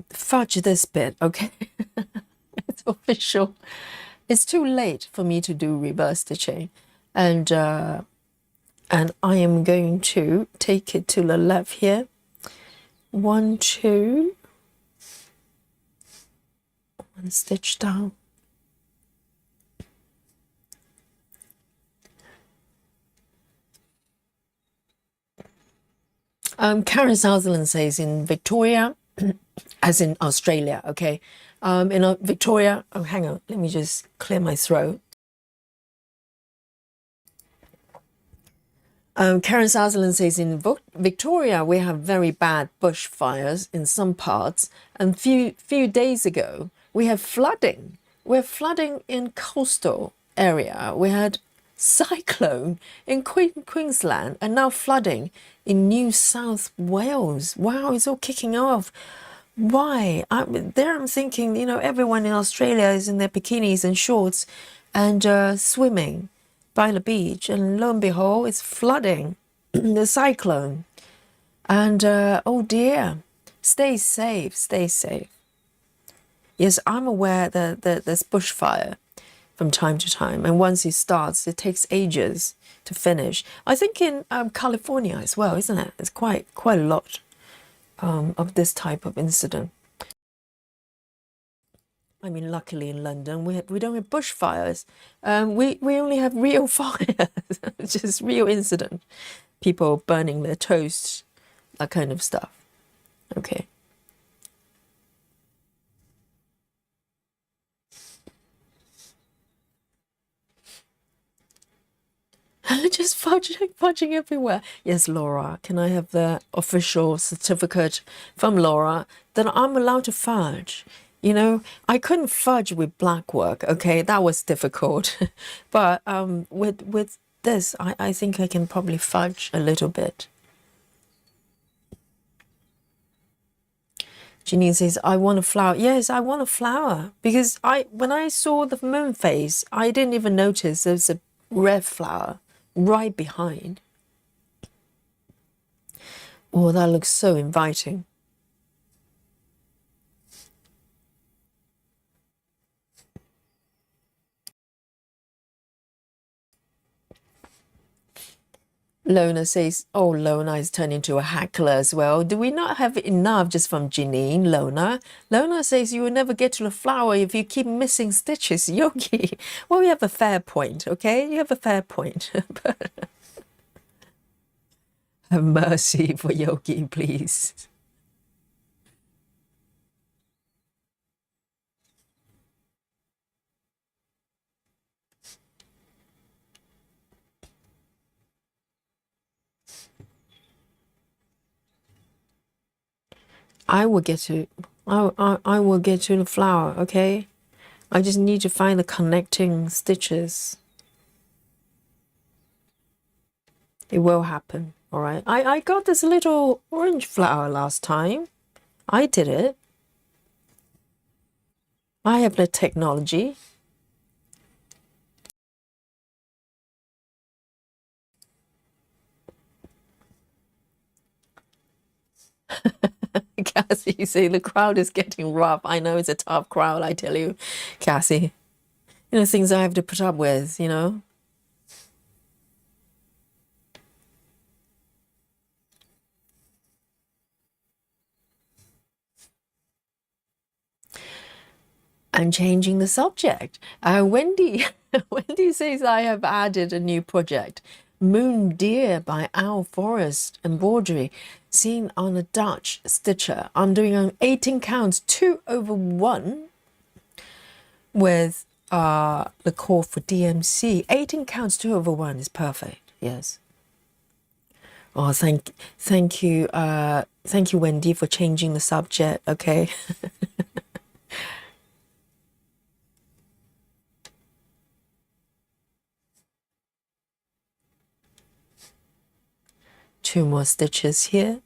fudge this bit, okay? It's official. It's too late for me to do reverse stitching, and I am going to take it to the left here. 1, 2, 1 stitch down. Karen Sutherland says in Victoria, as in Australia, okay. In Victoria, oh, hang on, let me just clear my throat. Karen Sutherland says in Victoria, we have very bad bushfires in some parts, and few days ago, we have flooding. We're flooding in coastal area. We had cyclone in Queensland, and now flooding in New South Wales. Wow, it's all kicking off. Why? I'm thinking, you know, everyone in Australia is in their bikinis and shorts and swimming by the beach, and lo and behold, it's flooding, the cyclone. And oh dear, stay safe, stay safe. Yes, I'm aware that there's bushfire from time to time, and once it starts, it takes ages to finish. I think in California as well, isn't it? It's quite a lot of this type of incident. I mean, luckily in London, we don't have bushfires. We only have real fires, just real incident. People burning their toast, that kind of stuff. Okay. Just fudging everywhere. Yes, Laura, can I have the official certificate from Laura that I'm allowed to fudge You know, I couldn't fudge with black work. Okay, that was difficult. But with this, I think I can probably fudge a little bit. Janine says, I want a flower. Yes, I want a flower. Because when I saw the moon phase, I didn't even notice there's a red flower right behind. Oh, that looks so inviting. Lona says, oh, Lona is turning into a hackler as well. Do we not have enough just from Janine, Lona? Lona says you will never get to the flower if you keep missing stitches, Yogi. Well, you have a fair point, okay? You have a fair point. Have mercy for Yogi, please. I will get to I will get to the flower, okay? I just need to find the connecting stitches. It will happen, all right? I got this little orange flower last time. I did it. I have the technology. Cassie, you say the crowd is getting rough. I know it's a tough crowd, I tell you, Cassie. You know, things I have to put up with, you know. I'm changing the subject. Wendy, Wendy says I have added a new project, Moon Deer by Owl Forest Embroidery, seen on a Dutch stitcher. I'm doing on 18 counts, 2/1, with the call for DMC. 18 counts, 2/1 is perfect. Yes. Oh, thank you, Wendy, for changing the subject. Okay. Two more stitches here.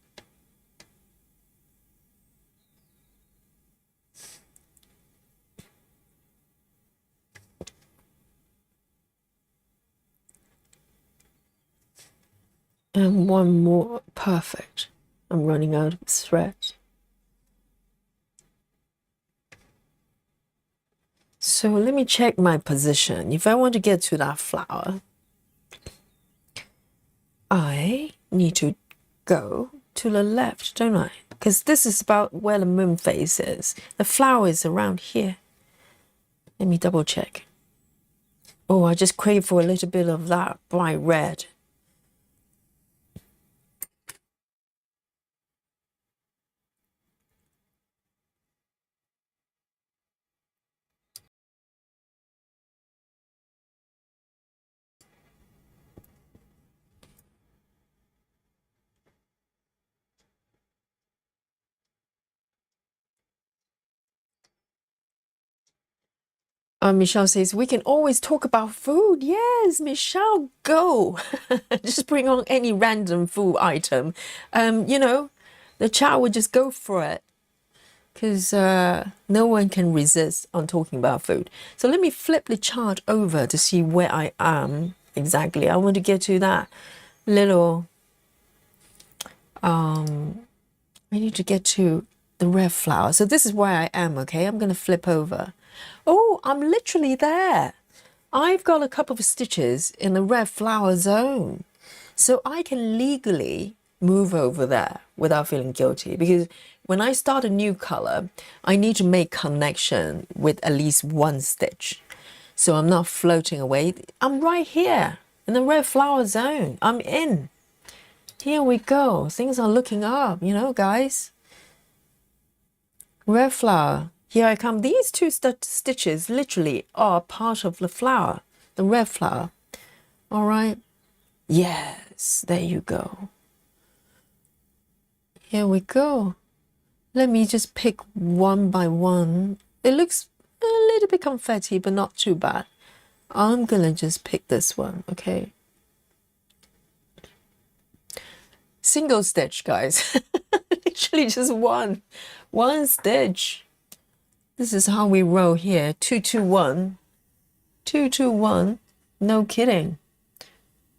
And one more. Perfect. I'm running out of thread. So let me check my position. If I want to get to that flower, I need to go to the left, don't I? Because this is about where the moon phase is. The flower is around here. Let me double check. Oh, I just crave for a little bit of that bright red. Michelle says, we can always talk about food. Yes, Michelle, go. Just bring on any random food item. You know, the chat would just go for it because no one can resist on talking about food. So let me flip the chart over to see where I am exactly. I want to get to that little, I need to get to the red flower. So this is where I am, okay? I'm going to flip over. Oh, I'm literally there. I've got a couple of stitches in the red flower zone. So I can legally move over there without feeling guilty, because when I start a new color, I need to make connection with at least one stitch. So I'm not floating away. I'm right here in the red flower zone. I'm in. Here we go. Things are looking up, you know, guys. Red flower. Here I come. These two stitches literally are part of the flower, the red flower. All right. Yes, there you go. Here we go. Let me just pick one by one It looks a little bit confetti, but not too bad. I'm gonna just pick this one, okay? Single stitch, guys. Literally just one stitch. This is how we roll here. 221, 221. No kidding.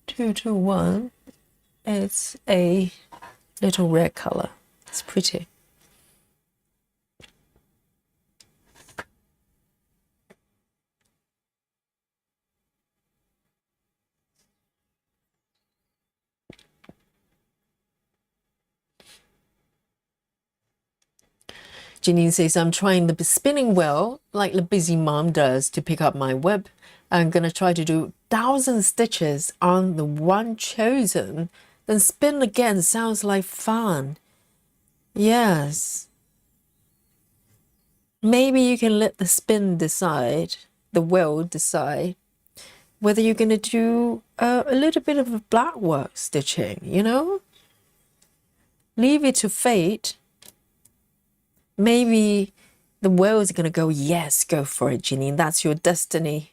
221. It's a little red color. It's pretty. Janine says, I'm trying the spinning wheel like the busy mom does to pick up my whip. I'm going to try to do 1,000 stitches on the one chosen. Then spin again. Sounds like fun. Yes. Maybe you can let the spin decide, the wheel decide, whether you're going to do a little bit of a black work stitching, you know? Leave it to fate. Maybe the wheel is going to go, yes, go for it, Janine. That's your destiny.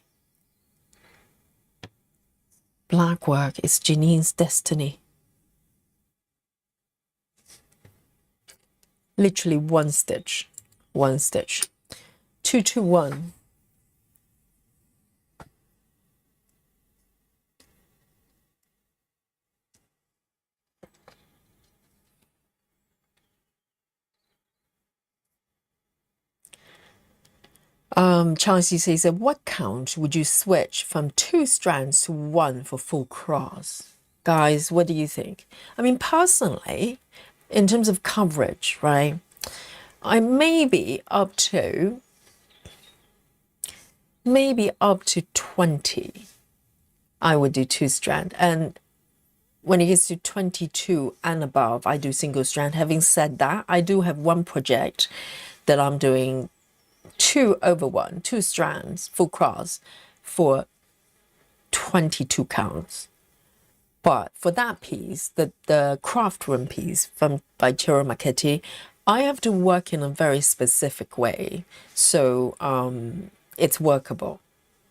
Black work is Janine's destiny. Literally one stitch. 221. Chelsea says, at what count would you switch from 2 strands to 1 for full cross? Guys, what do you think? I mean, personally, in terms of coverage, right, I maybe up to 20. I would do 2 strand. And when it gets to 22 and above, I do single strand. Having said that, I do have one project that I'm doing 2/1, 2 strands, full cross for 22 counts. But for that piece, the craft room piece by Ciro Marchetti, I have to work in a very specific way. So it's workable.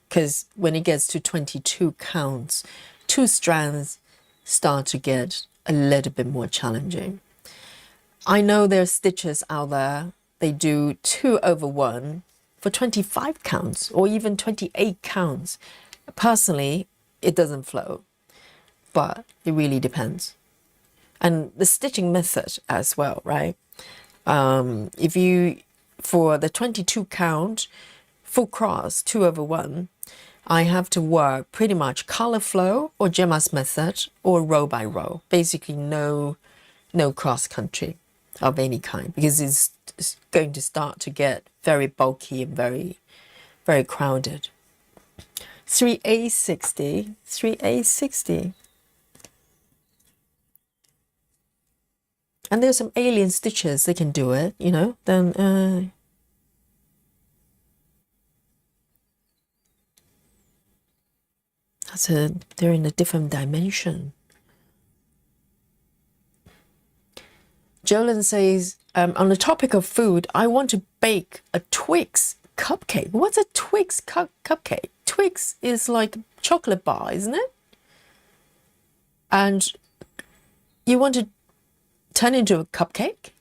Because when it gets to 22 counts, 2 strands start to get a little bit more challenging. I know there's stitches out there, they do 2/1 for 25 counts or even 28 counts. Personally, it doesn't flow, but it really depends. And the stitching method as well, right? If you, for the 22 count, full cross, 2/1, I have to work pretty much color flow or Gemma's method or row by row. Basically no cross country of any kind, because it's going to start to get very bulky and very, very crowded. 3A60, 3A60. And there's some alien stitches, they can do it, you know, then they're in a different dimension. Jolyn says, on the topic of food, I want to bake a Twix cupcake. What's a Twix cupcake? Twix is like chocolate bar, isn't it? And you want to turn into a cupcake?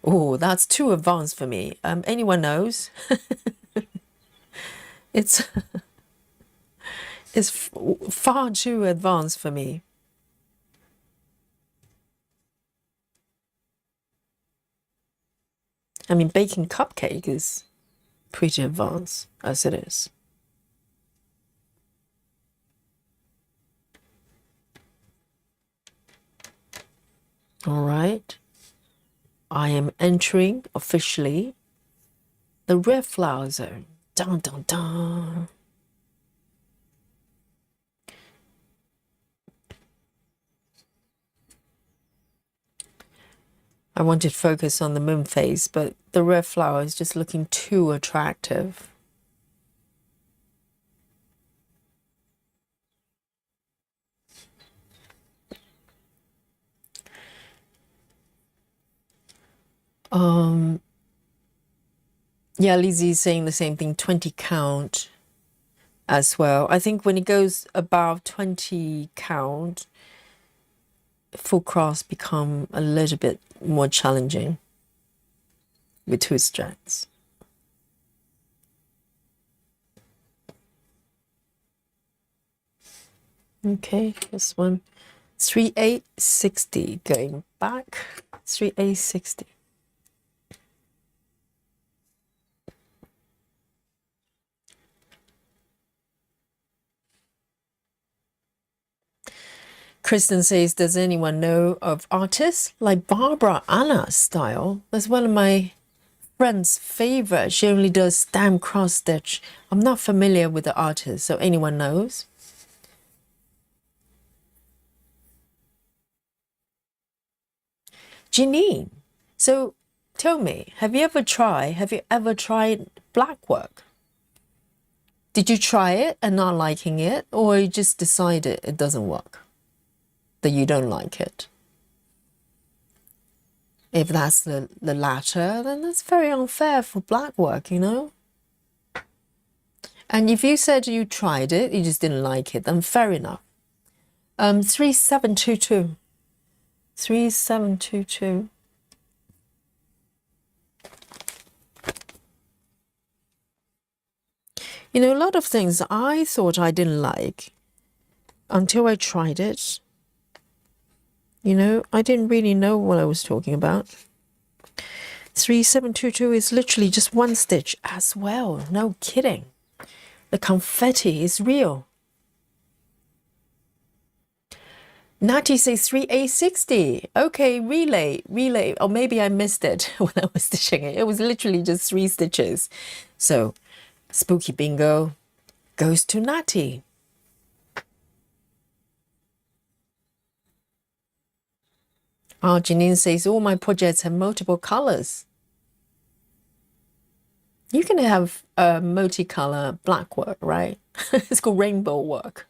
Oh, that's too advanced for me. Anyone knows? It's far too advanced for me. I mean, baking cupcake is pretty advanced as it is. All right. I am entering officially the red flower zone. Dun, dun, dun. I wanted to focus on the moon phase, but the red flower is just looking too attractive. Yeah, Lizzie's saying the same thing, 20 count as well. I think when it goes above 20 count, full cross become a little bit more challenging with two strands. Okay, this one, 3/860 going back, 3/860. Kristen says, does anyone know of artists like Barbara Anna style? That's one of my friend's favorite. She only does stamp cross stitch. I'm not familiar with the artist, so anyone knows? Janine, so tell me, have you ever tried black work? Did you try it and not liking it, or you just decided it doesn't work, that you don't like it? If that's the latter, then that's very unfair for black work, you know? And if you said you tried it, you just didn't like it, then fair enough. 3722. 3722. You know, a lot of things I thought I didn't like until I tried it. You know, I didn't really know what I was talking about. 3722 is literally just one stitch as well. No kidding. The confetti is real. Natty says 3/860. Okay, relay. Or maybe I missed it when I was stitching it. It was literally just 3 stitches. So, spooky bingo goes to Natty. Janine says, all my projects have multiple colors. You can have multicolor black work, right? It's called rainbow work.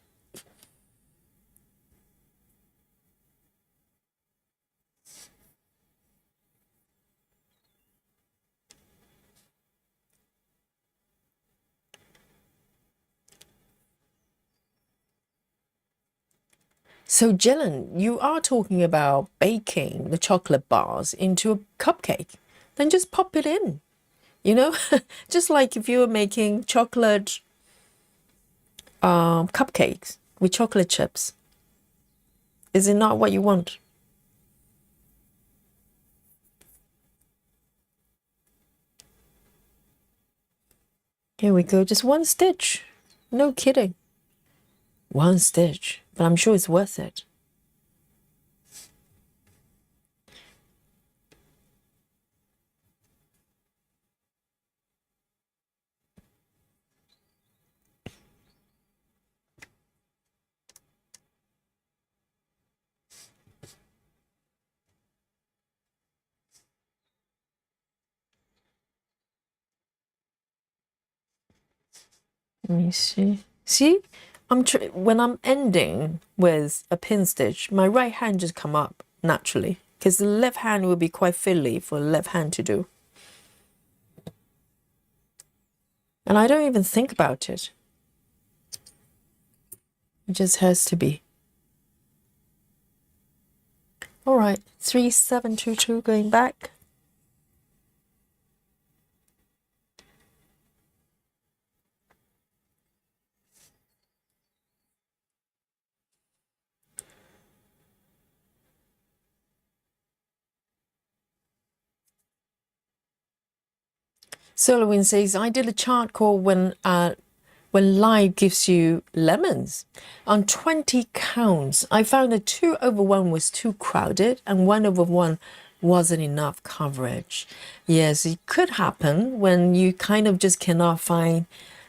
So, Jillian, you are talking about baking the chocolate bars into a cupcake. Then just pop it in, you know? Just like if you were making chocolate cupcakes with chocolate chips. Is it not what you want? Here we go, just one stitch. No kidding. One stitch, but I'm sure it's worth it. Let me see. See, when I'm ending with a pin stitch, my right hand just come up naturally because the left hand will be quite fiddly for the left hand to do. And I don't even think about it. It just has to be. All right, 3722 going back. Solowin says, I did a chart called when life gives you lemons. On 20 counts, I found that 2/1 was too crowded and 1/1 wasn't enough coverage. Yes, it could happen when you kind of just cannot find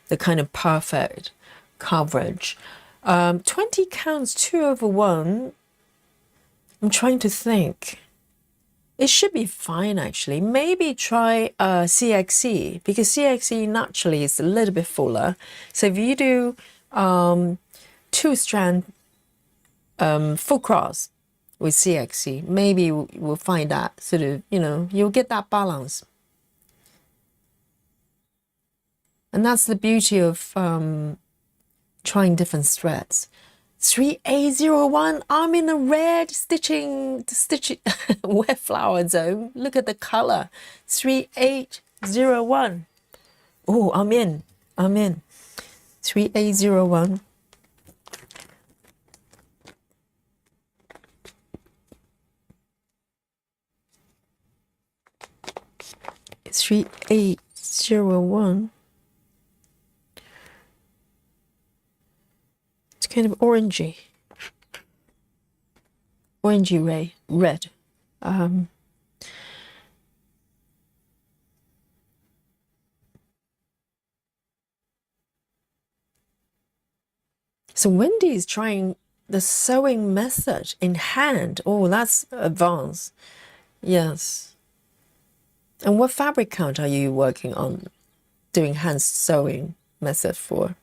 the kind of perfect coverage. 20 counts, 2/1. I'm trying to think. It should be fine, actually. Maybe try CXE, because CXE naturally is a little bit fuller. So if you do 2-strand full cross with CXE, maybe we'll find that sort of, you know, you'll get that balance. And that's the beauty of trying different threads. 3A01, I'm in the red stitching wet flower zone. Look at the color. 3801. Oh, I'm in. 3A01. It's 3801. It's kind of orangey red. So Wendy is trying the sewing method in hand. Oh, that's advanced. Yes. And what fabric count are you working on doing hand sewing method for?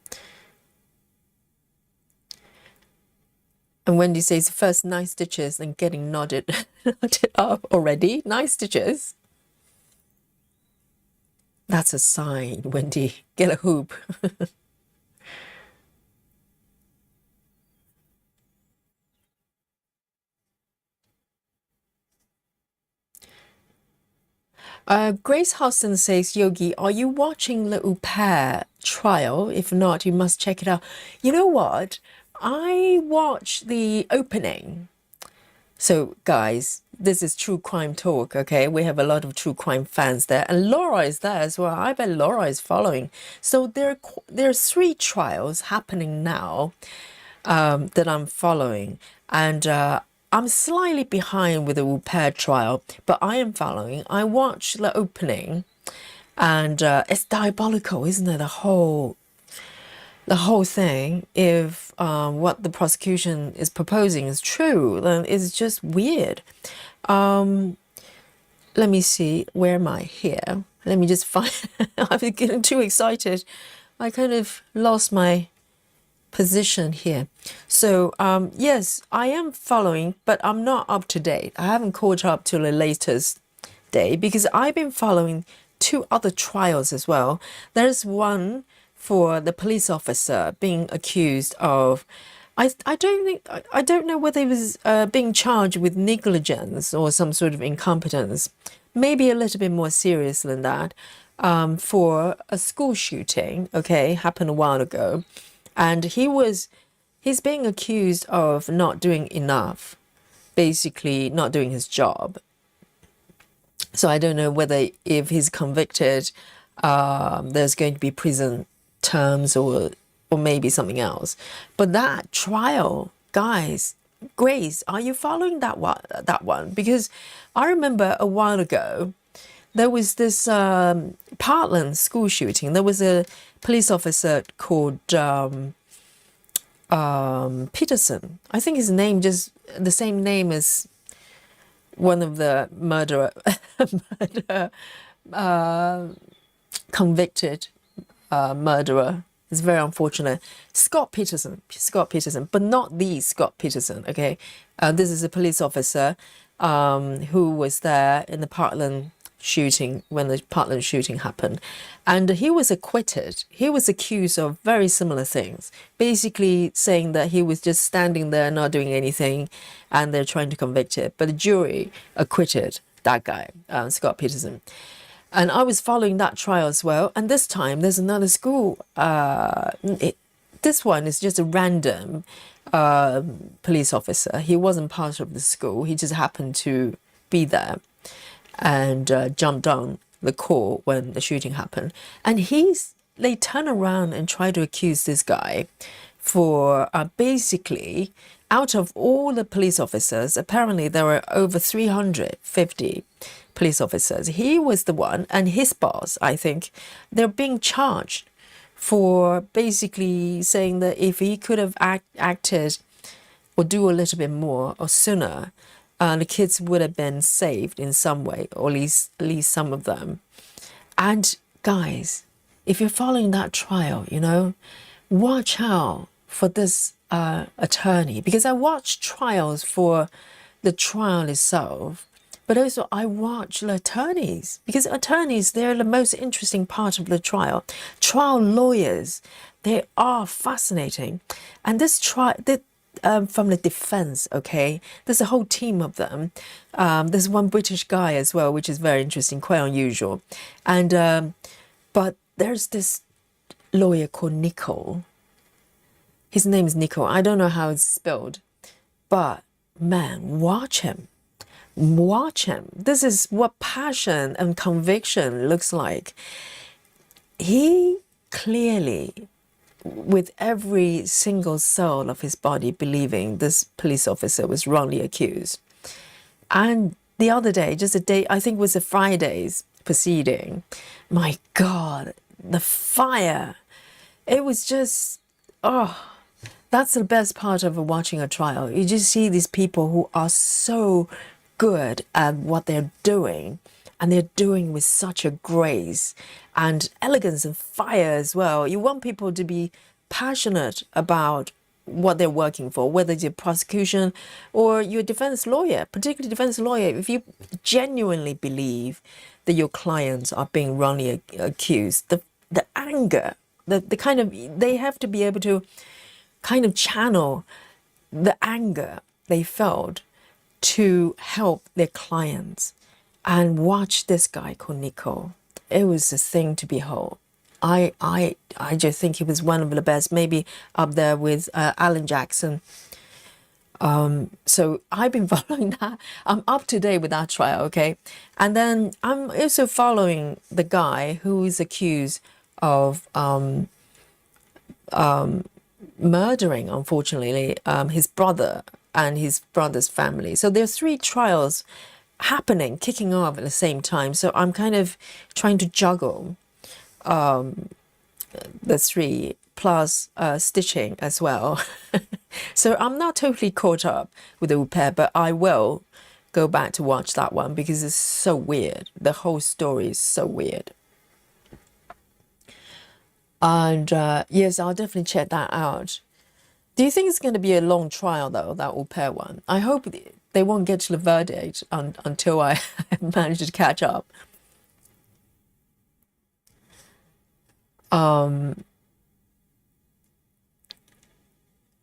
And Wendy says first 9 stitches and getting knotted up already. 9 stitches. That's a sign, Wendy. Get a hoop. Grace Hudson says, Yogi, are you watching the Au Pair trial? If not, you must check it out. You know what? I watched the opening. So, guys, this is true crime talk, okay? We have a lot of true crime fans there. And Laura is there as well. I bet Laura is following. So there are 3 trials happening now that I'm following. And I'm slightly behind with the Au Pair trial, but I am following. I watched the opening, and it's diabolical, isn't it? The whole thing. If what the prosecution is proposing is true, then it's just weird. Let me see. Where am I here? Let me just find. I'm getting too excited. I kind of lost my position here. So yes, I am following, but I'm not up to date. I haven't caught up to the latest day because I've been following 2 other trials as well. There's one for the police officer being accused of, I don't know whether he was being charged with negligence or some sort of incompetence, maybe a little bit more serious than that, for a school shooting, okay, happened a while ago. And he's being accused of not doing enough, basically not doing his job. So I don't know whether if he's convicted, there's going to be prison terms or maybe something else. But that trial, guys, Grace, are you following that one? Because I remember a while ago, there was this Parkland school shooting. There was a police officer called Peterson. I think his name just the same name as one of the convicted murderer. It's very unfortunate. Scott Peterson, but not the Scott Peterson. Okay, this is a police officer who was there in the Parkland shooting when the Parkland shooting happened, and he was acquitted. He was accused of very similar things, basically saying that he was just standing there not doing anything, and they're trying to convict him. But the jury acquitted that guy, Scott Peterson. And I was following that trial as well. And this time there's another school. This one is just a random police officer. He wasn't part of the school. He just happened to be there and jumped on the call when the shooting happened. And they turn around and try to accuse this guy for basically, out of all the police officers, apparently there were over 350 police officers. He was the one, and his boss, I think, they're being charged for basically saying that if he could have acted or do a little bit more or sooner, the kids would have been saved in some way, or at least some of them. And guys, if you're following that trial, watch out for this attorney, because I watched trials for the trial itself But also I watch the attorneys, because attorneys, they're the most interesting part of the trial. Trial lawyers, they are fascinating. And this trial, from the defense, okay, there's a whole team of them. There's one British guy as well, which is very interesting, quite unusual. And but there's this lawyer called Nicole. His name is Nicole. I don't know how it's spelled, but man, watch him. Watch him. This is what passion and conviction looks like. He clearly, with every single cell of his body, believing this police officer was wrongly accused. And the other day, just a day, I think it was a Friday's proceeding, my God, the fire. It was just, oh, that's the best part of watching a trial. You just see these people who are so good at what they're doing, and they're doing with such a grace and elegance and fire as well. You want people to be passionate about what they're working for, whether it's your prosecution or your defense lawyer, particularly defense lawyer. If you genuinely believe that your clients are being wrongly accused, the anger, the kind of, they have to be able to kind of channel the anger they felt to help their clients. And watch this guy called Nico. It was a thing to behold. I just think he was one of the best, maybe up there with Alan Jackson. So I've been following that. I'm up to date with that trial, okay? And then I'm also following the guy who is accused of murdering, unfortunately, his brother and his brother's family. So there's 3 trials happening, kicking off at the same time. So I'm kind of trying to juggle the 3 plus stitching as well. So I'm not totally caught up with the au pair, but I will go back to watch that one because it's so weird. The whole story is so weird. And yes, I'll definitely check that out. Do you think it's going to be a long trial, though, that au pair one? I hope they won't get to the verdict until I manage to catch up.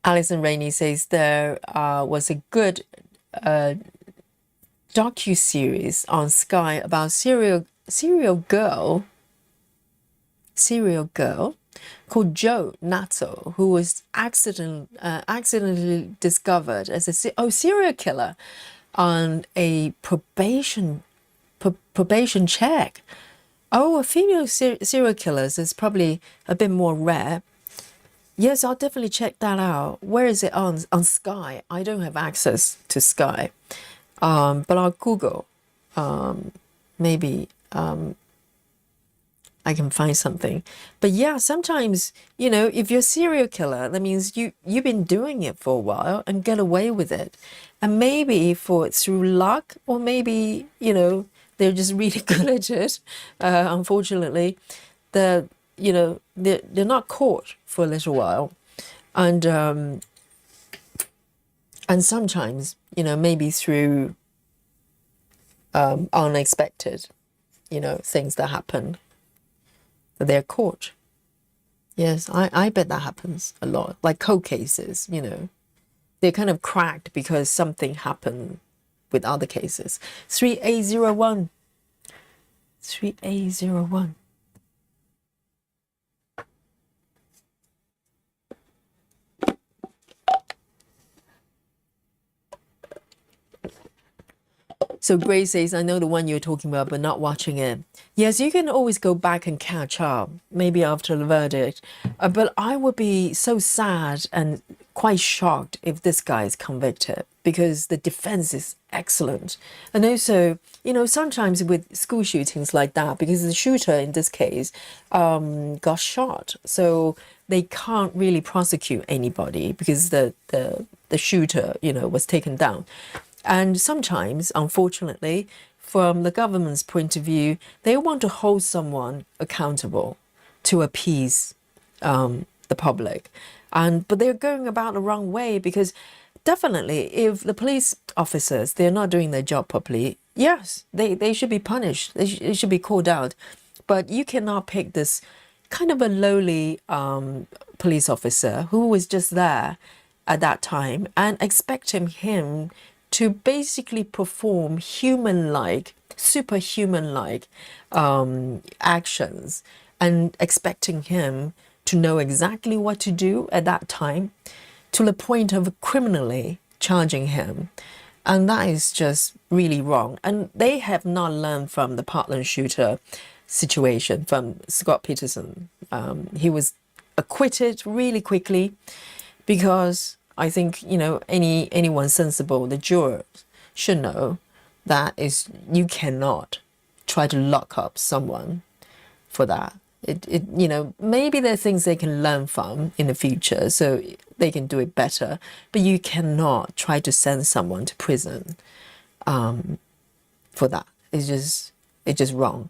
Alison Rainey says there was a good docu-series on Sky about serial girl called Jo Natso, who was accidentally discovered as a serial killer on a probation check. Oh, a female serial killers is probably a bit more rare. Yes, I'll definitely check that out. Where is it on Sky? I don't have access to Sky, but I'll Google. Maybe I can find something. But yeah, sometimes, you know, if you're a serial killer, that means you've been doing it for a while and get away with it. And maybe through luck, or maybe, you know, they're just really good at it. Unfortunately, they're not caught for a little while. And sometimes, you know, maybe through unexpected, you know, things that happen, they're caught. Yes, I bet that happens a lot. Like cold cases, you know, they're kind of cracked because something happened with other cases. 3A01. 3A01. So Grace says, I know the one you're talking about, but not watching it. Yes, you can always go back and catch up, maybe after the verdict. But I would be so sad and quite shocked if this guy is convicted, because the defense is excellent. And also, you know, sometimes with school shootings like that, because the shooter in this case got shot, so they can't really prosecute anybody because the shooter, you know, was taken down. And sometimes, unfortunately, from the government's point of view, they want to hold someone accountable to appease the public. But they're going about the wrong way, because definitely, if the police officers, they're not doing their job properly, yes, they should be punished. They should be called out. But you cannot pick this kind of a lowly police officer who was just there at that time and expecting him to basically perform human-like, superhuman-like actions, and expecting him to know exactly what to do at that time, to the point of criminally charging him. And that is just really wrong. And they have not learned from the Parkland shooter situation from Scott Peterson. He was acquitted really quickly because I think, you know, anyone sensible, the jurors, should know that is, you cannot try to lock up someone for that. You know, maybe there are things they can learn from in the future so they can do it better, but you cannot try to send someone to prison for that. It's just wrong.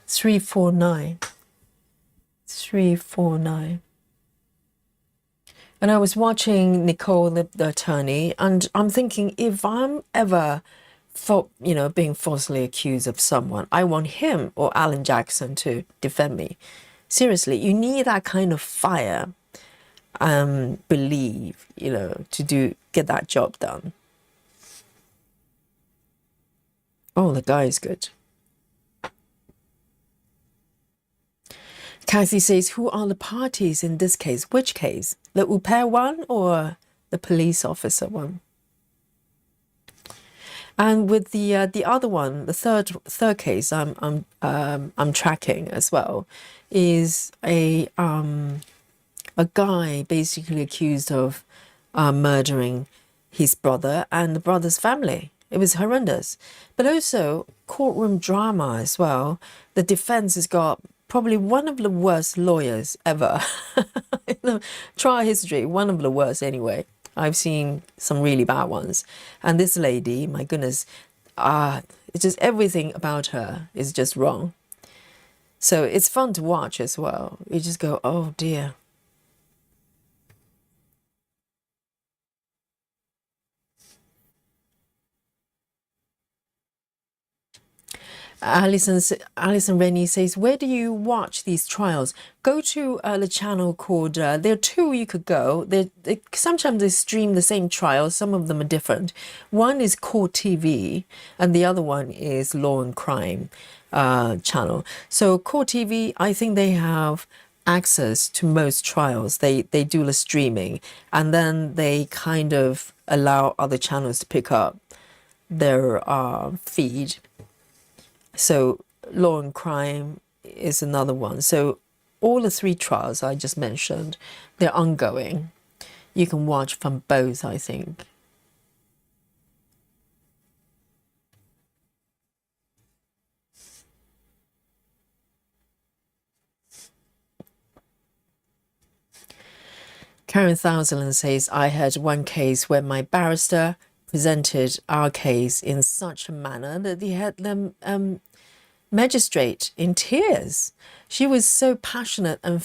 349. And I was watching Nicole, the attorney, and I'm thinking, if I'm ever being falsely accused of someone, I want him or Alan Jackson to defend me. Seriously, you need that kind of fire, believe, to get that job done. Oh, the guy is good. Kathy says, who are the parties in this case? Which case? The au pair one or the police officer one? And with the other one, the third case I'm tracking as well, is a guy basically accused of murdering his brother and the brother's family. It was horrendous, but also courtroom drama as well. The defense has got probably one of the worst lawyers ever in the trial history. One of the worst anyway. I've seen some really bad ones. And this lady, my goodness, it's just everything about her is just wrong. So it's fun to watch as well. You just go, oh dear. Alison Rennie says, where do you watch these trials? Go to the channel called, there are two you could go. Sometimes they stream the same trials. Some of them are different. One is Court TV and the other one is Law and Crime channel. So Court TV, I think they have access to most trials. They do the streaming and then they kind of allow other channels to pick up their feed. So Law and Crime is another one. So all the three trials I just mentioned, they're ongoing. You can watch from both, I think. Karen Thousand says, I had one case where my barrister presented our case in such a manner that he had them magistrate in tears. She was so passionate and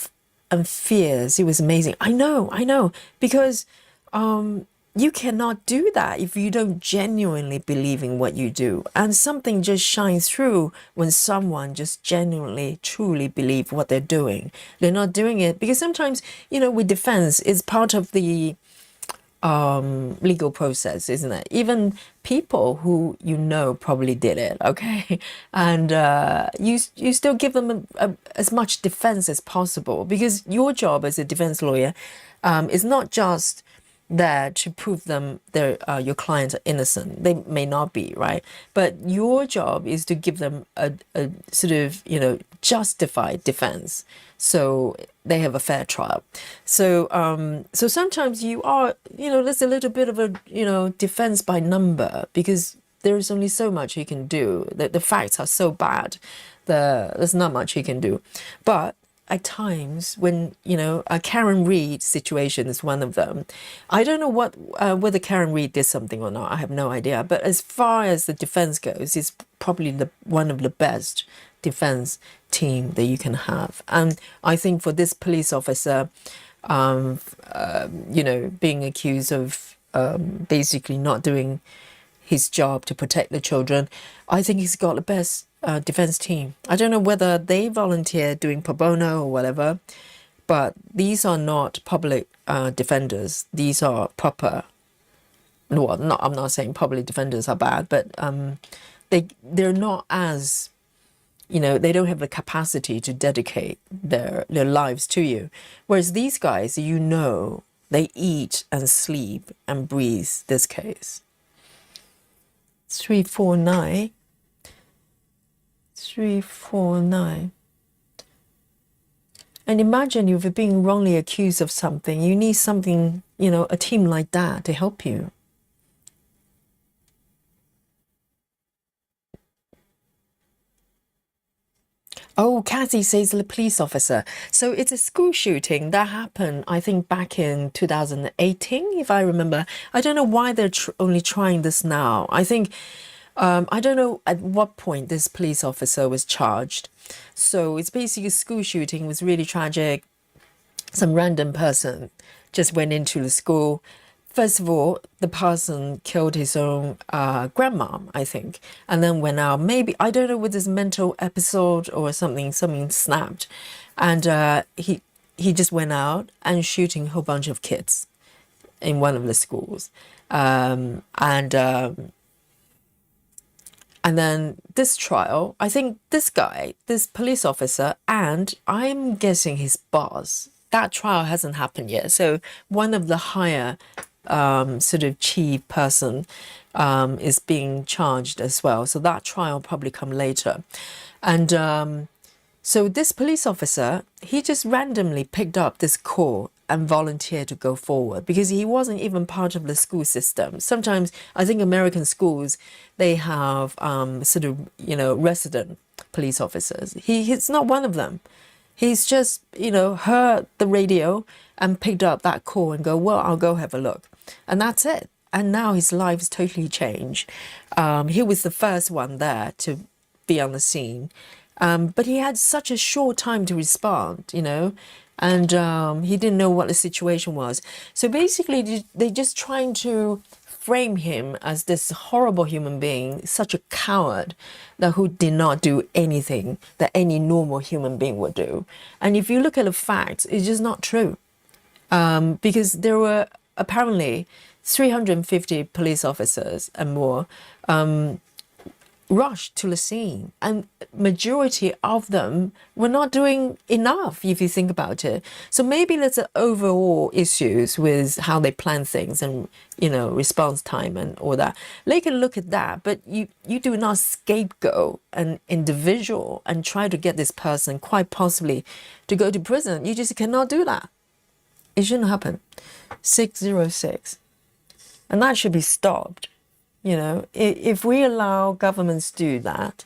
fierce. It was amazing. I know, because you cannot do that if you don't genuinely believe in what you do. And something just shines through when someone just genuinely, truly believe what they're doing. They're not doing it because sometimes, with defense, it's part of the legal process, isn't it? Even people who probably did it, okay, and you still give them as much defense as possible, because your job as a defense lawyer is not just there to prove them your clients are innocent. They may not be, right? But your job is to give them a sort of justified defense, so they have a fair trial. So so sometimes you are there's a little bit of a defense by number, because there is only so much you can do. The facts are so bad, there's not much you can do. But at times when a Karen Reid situation is one of them. I don't know whether Karen Reid did something or not. I have no idea. But as far as the defense goes, it's probably one of the best defense team that you can have. And I think for this police officer, being accused of basically not doing his job to protect the children. I think he's got the best defense team. I don't know whether they volunteer doing pro bono or whatever, but these are not public defenders. These are proper. Well, not, I'm not saying public defenders are bad, but they're not as, they don't have the capacity to dedicate their lives to you. Whereas these guys, they eat and sleep and breathe this case. 349. 349. And imagine if you're being wrongly accused of something. You need something, a team like that to help you. Oh, Kathy says the police officer. So it's a school shooting that happened, I think, back in 2018, if I remember. I don't know why they're only trying this now. I think, I don't know at what point this police officer was charged. So it's basically a school shooting. It was really tragic. Some random person just went into the school. First of all, the person killed his own grandmom, I think, and then went out. Maybe, I don't know, with this mental episode or something snapped. And he just went out and shooting a whole bunch of kids in one of the schools. And then this trial, I think this guy, this police officer, and I'm guessing his boss, that trial hasn't happened yet. So one of the higher sort of chief person is being charged as well. So that trial probably come later. And so this police officer, he just randomly picked up this call and volunteered to go forward because he wasn't even part of the school system. Sometimes I think American schools, they have sort of, resident police officers. He's not one of them. He's just, heard the radio and picked up that call and go, well, I'll go have a look. And that's it. And now his life's totally changed. He was the first one there to be on the scene. But he had such a short time to respond, and he didn't know what the situation was. So basically, they're just trying to frame him as this horrible human being, such a coward that who did not do anything that any normal human being would do. And if you look at the facts, it's just not true. Because there were apparently 350 police officers and more rushed to the scene, and majority of them were not doing enough if you think about it. So maybe there's overall issues with how they plan things and response time and all that. They can look at that, but you do not scapegoat an individual and try to get this person quite possibly to go to prison. You just cannot do that. It shouldn't happen. 606, and that should be stopped. If we allow governments to do that,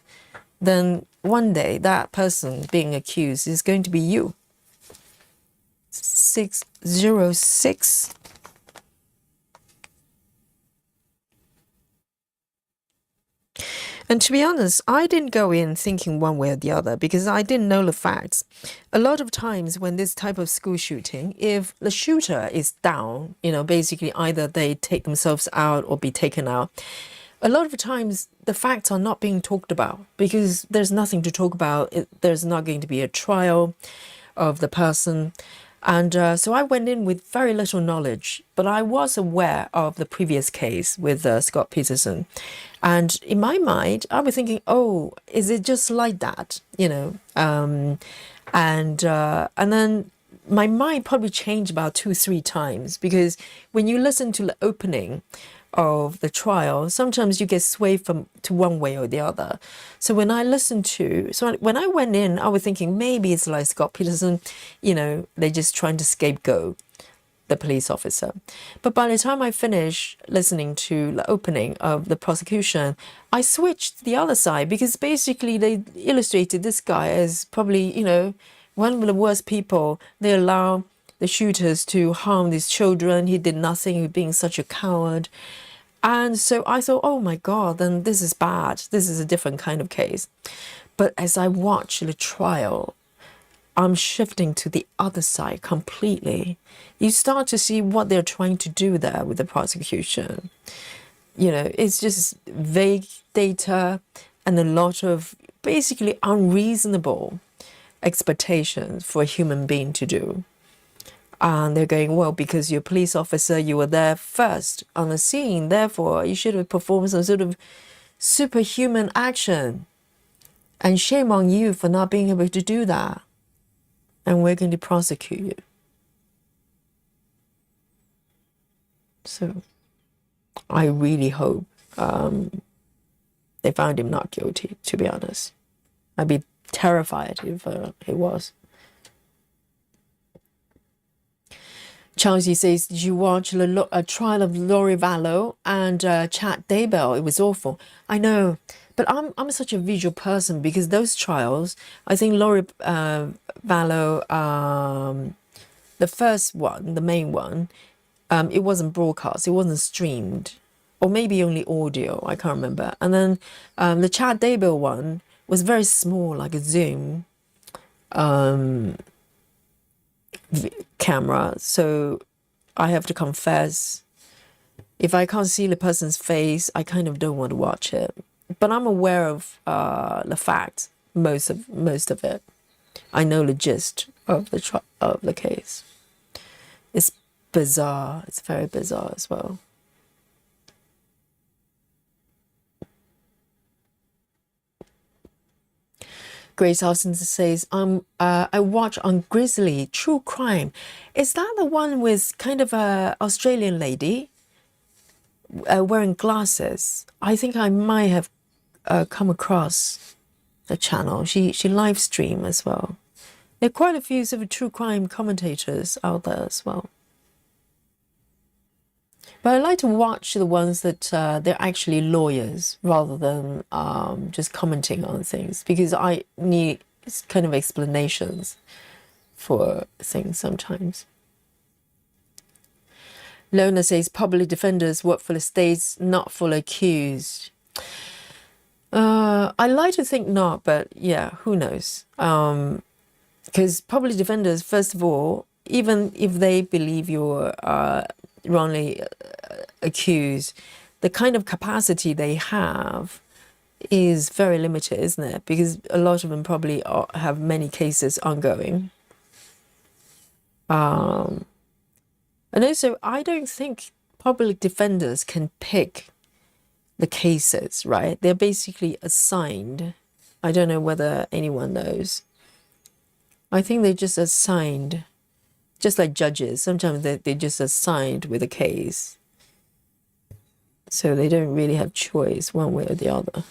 then one day that person being accused is going to be you. 606. And to be honest, I didn't go in thinking one way or the other because I didn't know the facts. A lot of times when this type of school shooting, if the shooter is down, basically either they take themselves out or be taken out, a lot of times the facts are not being talked about because there's nothing to talk about. There's not going to be a trial of the person. And so I went in with very little knowledge, but I was aware of the previous case with Scott Peterson. And in my mind, I was thinking, oh, is it just like that? And then my mind probably changed about 2-3 times because when you listen to the opening of the trial, sometimes you get swayed to one way or the other. So when I when I went in, I was thinking maybe it's like Scott Peterson, they're just trying to scapegoat the police officer. But by the time I finished listening to the opening of the prosecution, I switched to the other side because basically they illustrated this guy as probably, one of the worst people. They allow the shooters to harm these children. He did nothing, he being such a coward. And so I thought, oh my God, then this is bad. This is a different kind of case. But as I watched the trial, I'm shifting to the other side completely. You start to see what they're trying to do there with the prosecution. You know, it's just vague data and a lot of basically unreasonable expectations for a human being to do. And they're going, well, because you're a police officer, you were there first on the scene, therefore you should have performed some sort of superhuman action. And shame on you for not being able to do that. And we're going to prosecute you. So I really hope they found him not guilty, to be honest. I'd be terrified if he was. Chelsea says, did you watch a trial of Lori Vallow and Chad Daybell? It was awful. I know, but I'm such a visual person because those trials, I think Lori Vallow, the first one, the main one, it wasn't broadcast, it wasn't streamed, or maybe only audio, I can't remember. And then the Chad Daybell one was very small, like a Zoom camera. So I have to confess, if I can't see the person's face, I kind of don't want to watch it. But I'm aware of the fact, most of it. I know the gist of the case. It's bizarre. It's very bizarre as well. Grace Austin says, I watch on Grizzly True Crime. Is that the one with kind of a Australian lady wearing glasses? I think I might have come across the channel. She live stream as well. There are quite a few sort of true crime commentators out there as well. But I like to watch the ones that they're actually lawyers rather than just commenting on things, because I need kind of explanations for things sometimes. Lona says public defenders work for the states, not for the accused. I like to think not, but yeah, who knows? Because public defenders, first of all, even if they believe you're wrongly accused, the kind of capacity they have is very limited, isn't it? Because a lot of them probably have many cases ongoing. And also, I don't think public defenders can pick the cases, right? They're basically assigned. I don't know whether anyone knows. I think they're just assigned. Just like judges, sometimes they're just assigned with a case. So they don't really have choice one way or the other.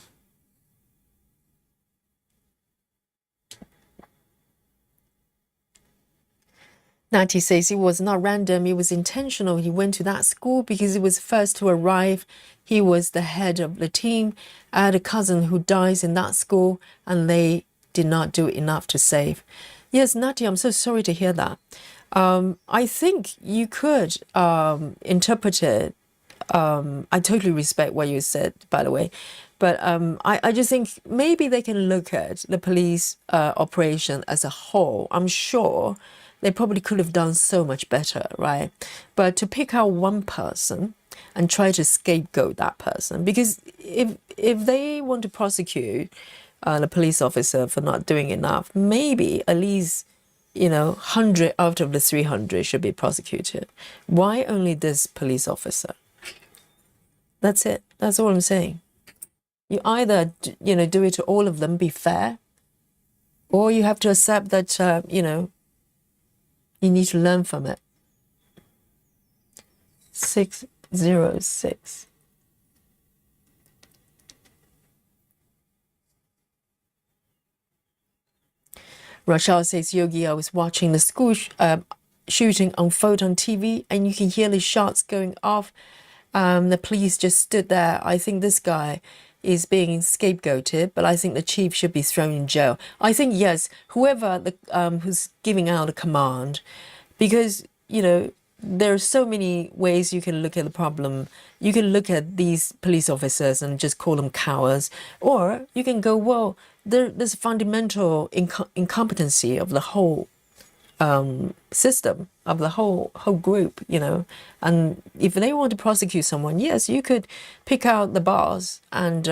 Natty says it was not random, it was intentional. He went to that school because he was first to arrive. He was the head of the team. I had a cousin who dies in that school and they did not do enough to save. Yes, Natty, I'm so sorry to hear that. I think you could interpret it. I totally respect what you said, by the way. But I just think maybe they can look at the police operation as a whole. I'm sure they probably could have done so much better, right? But to pick out one person and try to scapegoat that person, because if they want to prosecute the police officer for not doing enough, maybe at least 100 out of the 300 should be prosecuted. Why only this police officer? That's it. That's all I'm saying. You either, do it to all of them, be fair, or you have to accept that, you need to learn from it. 606. Rachel says, Yogi, I was watching the school shooting unfold on TV and you can hear the shots going off. The police just stood there. I think this guy is being scapegoated, but I think the chief should be thrown in jail. I think, yes, whoever who's giving out a command, because, there are so many ways you can look at the problem. You can look at these police officers and just call them cowards, or you can go, well, there's fundamental incompetency of the whole system, of the whole group, you know. And if they want to prosecute someone, yes, you could pick out the boss and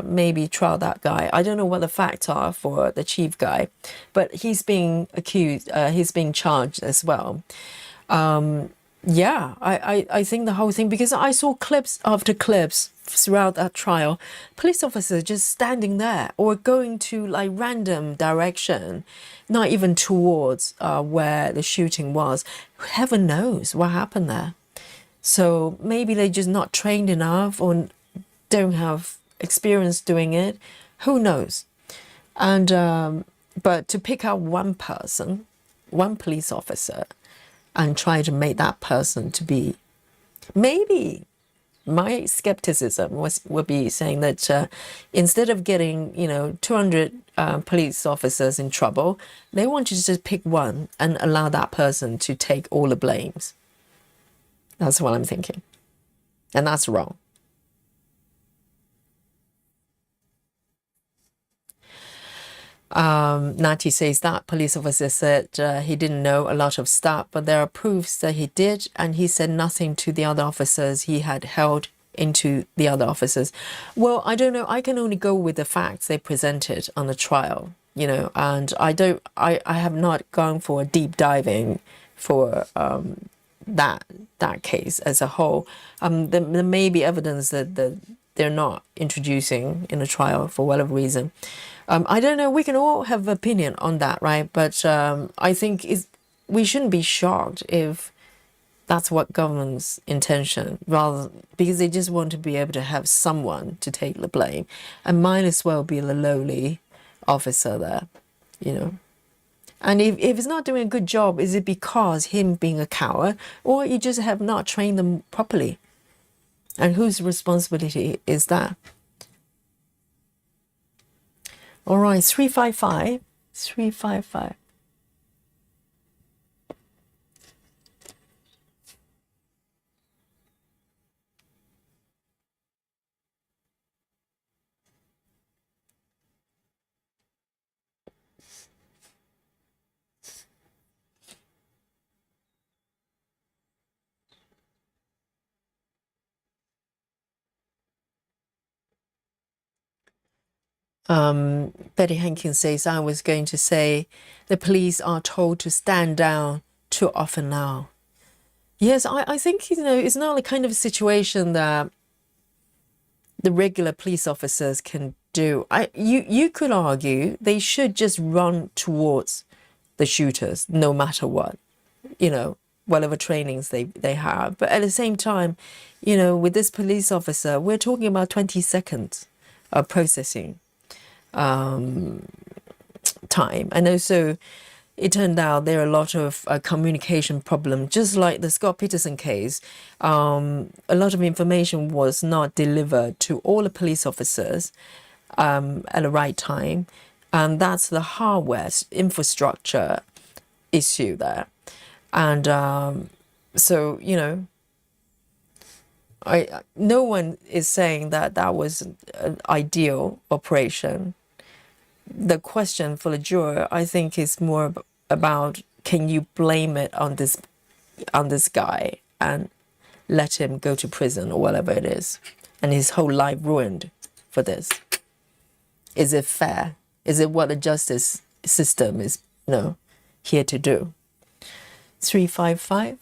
maybe trial that guy. I don't know what the facts are for the chief guy, but he's being accused, he's being charged as well. Yeah, I think the whole thing, because I saw clips after clips throughout that trial, police officers just standing there or going to like random direction, not even towards where the shooting was. Heaven knows what happened there. So maybe they're just not trained enough or don't have experience doing it. Who knows? And but to pick out one person, one police officer, and try to make that person to be, maybe my skepticism would be saying that instead of getting, you know, 200 police officers in trouble, they want you to just pick one and allow that person to take all the blames. That's what I'm thinking. And that's wrong. Nati says that police officer said he didn't know a lot of stuff, but there are proofs that he did, and he said nothing to the other officers he had held into the other officers. Well, I don't know. I can only go with the facts they presented on the trial, you know, and I have not gone for a deep diving for that case as a whole. There may be evidence that they're not introducing in a trial for whatever reason. I don't know. We can all have an opinion on that, right? But I think we shouldn't be shocked if that's what government's intention, rather, because they just want to be able to have someone to take the blame, and might as well be the lowly officer there, you know. And if he's not doing a good job, is it because him being a coward, or you just have not trained them properly? And whose responsibility is that? All right, 355. 355. Betty Hankins says, I was going to say the police are told to stand down too often now. Yes, I think, you know, it's not the kind of situation that the regular police officers can do. You could argue they should just run towards the shooters no matter what, you know, whatever trainings they have. But at the same time, you know, with this police officer, we're talking about 20 seconds of processing time. And also, it turned out there are a lot of communication problems, just like the Scott Peterson case. A lot of information was not delivered to all the police officers at the right time. And that's the hardware infrastructure issue there. And so, you know, no one is saying that that was an ideal operation. The question for the juror, I think, is more about, can you blame it on this guy and let him go to prison or whatever it is, and his whole life ruined for this? Is it fair? Is it what the justice system is, you know, here to do? 355.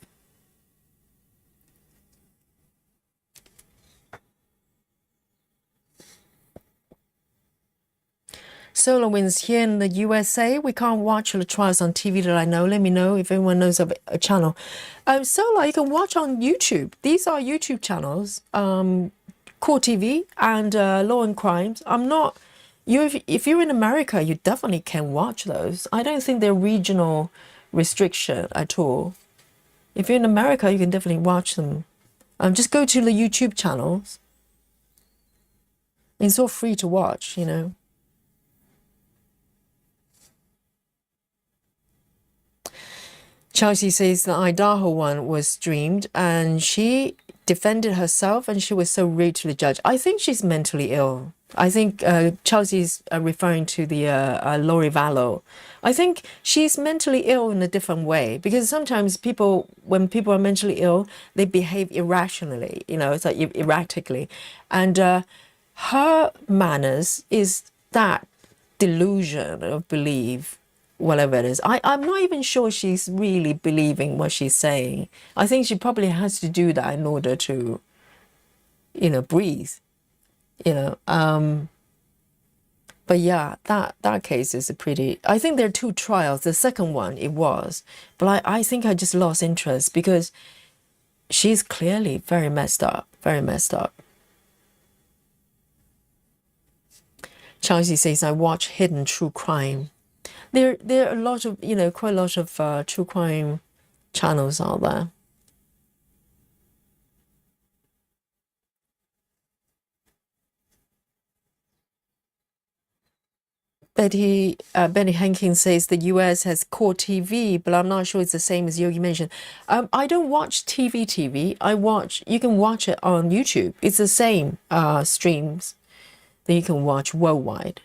Solar winds here in the USA. We can't watch the trials on TV that I know. Let me know if anyone knows of a channel. Solar, you can watch on YouTube. These are YouTube channels, Core TV and Law and Crimes. I'm not, if you're in America, you definitely can watch those. I don't think they're regional restriction at all. If you're in America, you can definitely watch them. Just go to the YouTube channels. It's all free to watch, you know. Chelsea says the Idaho one was streamed and she defended herself and she was so rude to the judge. I think she's mentally ill. I think Chelsea's referring to the Lori Vallow. I think she's mentally ill in a different way because sometimes people, when people are mentally ill, they behave irrationally, you know, it's like erratically. And her manners is that delusion of belief, whatever it is. I'm not even sure she's really believing what she's saying. I think she probably has to do that in order to, you know, breathe, you know. But yeah, that case is a pretty, I think there are two trials. The second one, it was, but I think I just lost interest because she's clearly very messed up, very messed up. Chelsea says, I watch hidden true crime. There are a lot of, you know, quite a lot of true crime channels out there. Benny Hankins says the US has Core TV, but I'm not sure it's the same as Yogi mentioned. I don't watch TV. You can watch it on YouTube. It's the same streams that you can watch worldwide.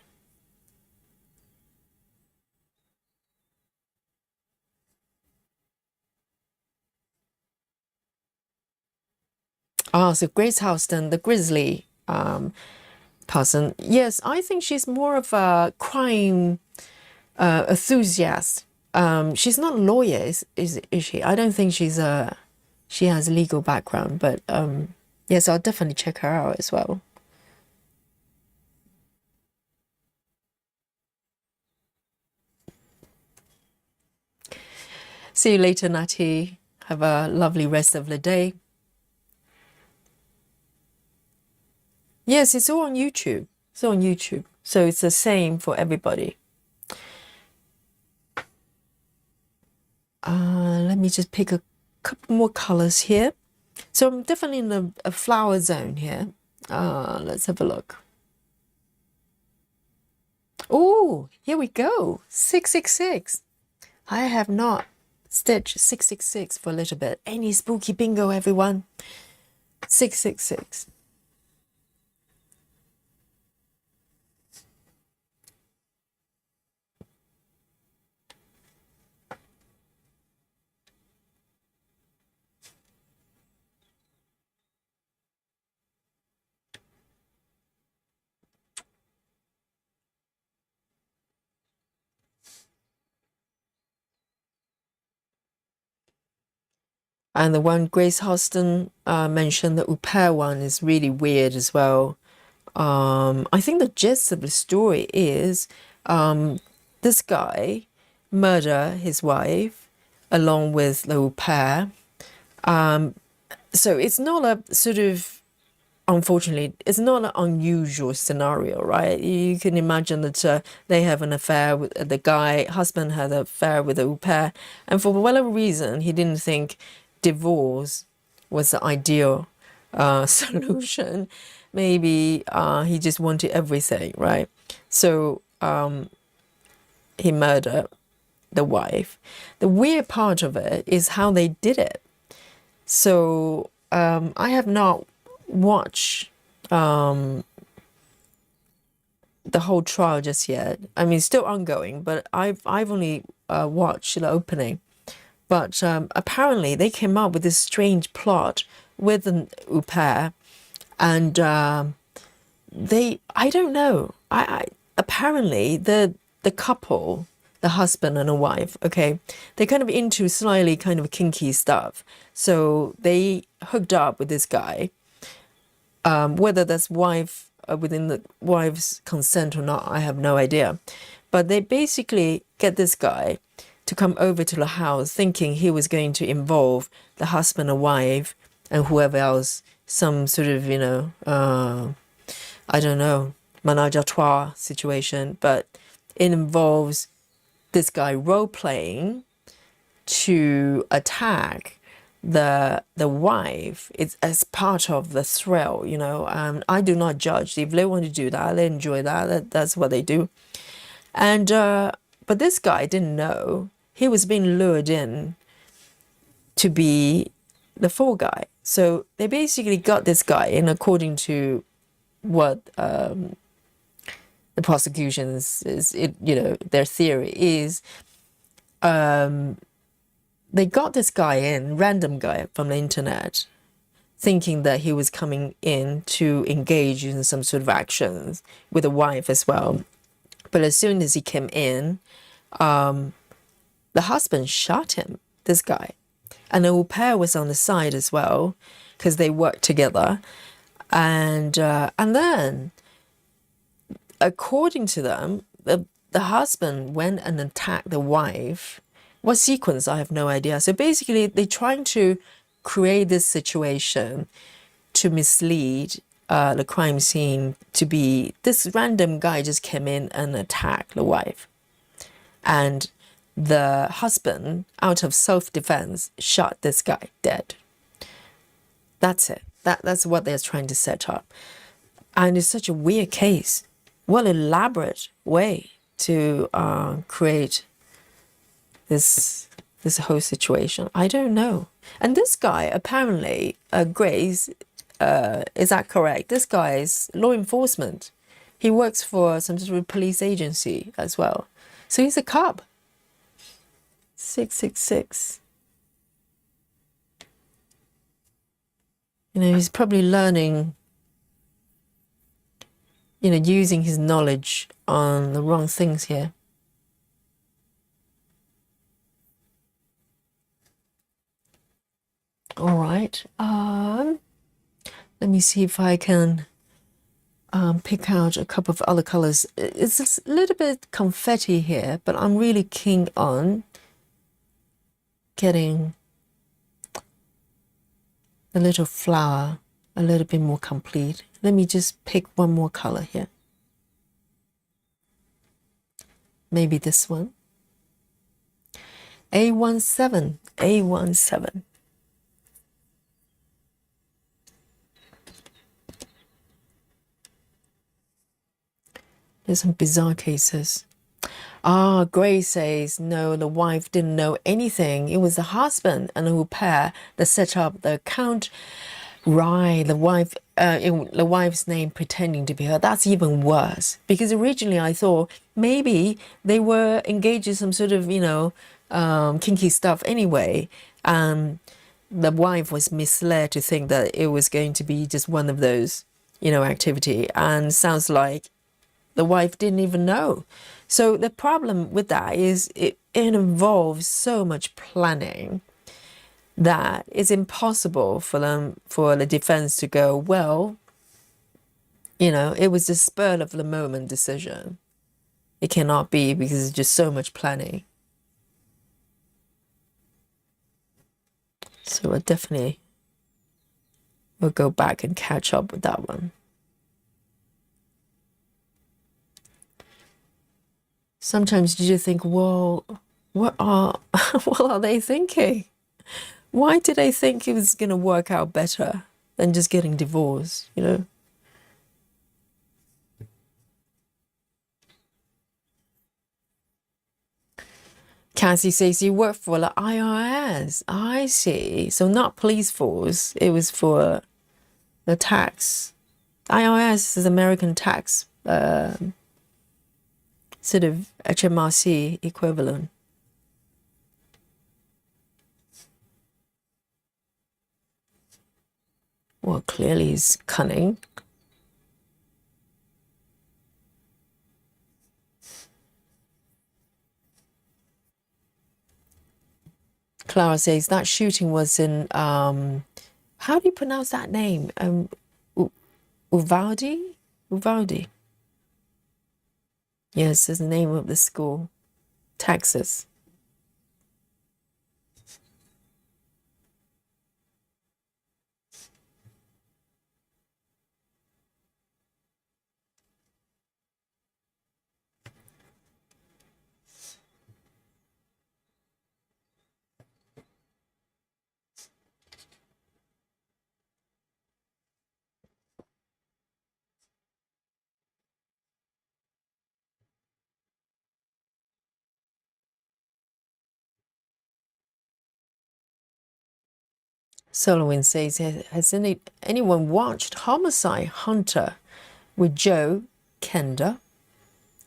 So Grace Houston, the Grizzly person. Yes, I think she's more of a crime enthusiast. She's not a lawyer, is she? I don't think she has a legal background, but yes, I'll definitely check her out as well. See you later, Natty. Have a lovely rest of the day. Yes, it's all on YouTube. It's all on YouTube. So it's the same for everybody. Let me just pick a couple more colors here. So I'm definitely in a flower zone here. Let's have a look. Oh, here we go. 666. I have not stitched 666 for a little bit. Any spooky bingo, everyone? 666. And the one Grace Houston mentioned, the au pair one, is really weird as well. I think the gist of the story is this guy murder his wife along with the au pair. So it's not a sort of, unfortunately, it's not an unusual scenario, right? You can imagine that they have an affair with the guy, husband had an affair with the au pair, and for whatever reason, he didn't think divorce was the ideal solution. Maybe he just wanted everything, right? So he murdered the wife. The weird part of it is how they did it. So I have not watched the whole trial just yet. I mean, it's still ongoing, but I've only watched the opening. But apparently they came up with this strange plot with an au pair, and I don't know. Apparently the couple, the husband and a wife, okay, they're kind of into slightly kind of kinky stuff. So they hooked up with this guy. Whether that's within the wife's consent or not, I have no idea. But they basically get this guy to come over to the house thinking he was going to involve the husband and wife and whoever else, some sort of, you know, I don't know, menage a trois situation, but it involves this guy role-playing to attack the wife. It's as part of the thrill, you know. I do not judge. If they want to do that, they enjoy that. That's what they do. And but this guy didn't know. He was being lured in to be the fall guy. So they basically got this guy in, according to what the prosecution's is, their theory is, they got this guy in, random guy from the internet, thinking that he was coming in to engage in some sort of actions with a wife as well. But as soon as he came in, the husband shot him, this guy. And the au pair was on the side as well, because they worked together. And then, according to them, the husband went and attacked the wife. What sequence, I have no idea. So basically, they're trying to create this situation to mislead the crime scene to be this random guy just came in and attacked the wife. And the husband, out of self-defense, shot this guy dead. That's it. That's what they're trying to set up. And it's such a weird case. What an elaborate way to create this whole situation. I don't know. And this guy, apparently, Grace, is that correct? This guy is law enforcement. He works for some sort of police agency as well. So he's a cop. 666. He's probably learning, using his knowledge on the wrong things here. All right. Let me see if I can pick out a couple of other colors. It's a little bit confetti here, but I'm really keen on getting the little flower a little bit more complete. Let me just pick one more color here. Maybe this one. A17, A17. There's some bizarre cases. Grace says, no, the wife didn't know anything. It was the husband and the au pair that set up the account. Right, the wife's name pretending to be her. That's even worse. Because originally I thought maybe they were engaged in some sort of, kinky stuff anyway. The wife was misled to think that it was going to be just one of those, activity. And sounds like the wife didn't even know. So the problem with that is it involves so much planning that it's impossible for the defense to go, well, it was the spur of the moment decision. It cannot be, because it's just so much planning. So I definitely will go back and catch up with that one. Sometimes you just think, well, what are they thinking? Why did they think it was going to work out better than just getting divorced, Cassie says you work for the IRS. I see. So not police force. It was for the tax. IRS is American tax, sort of HMRC equivalent. Well, clearly he's cunning. Clara says that shooting was in, how do you pronounce that name? Uvalde? Uvalde. Yes, it's the name of the school. Texas. Solomon says, has anyone watched Homicide Hunter with Joe Kenda?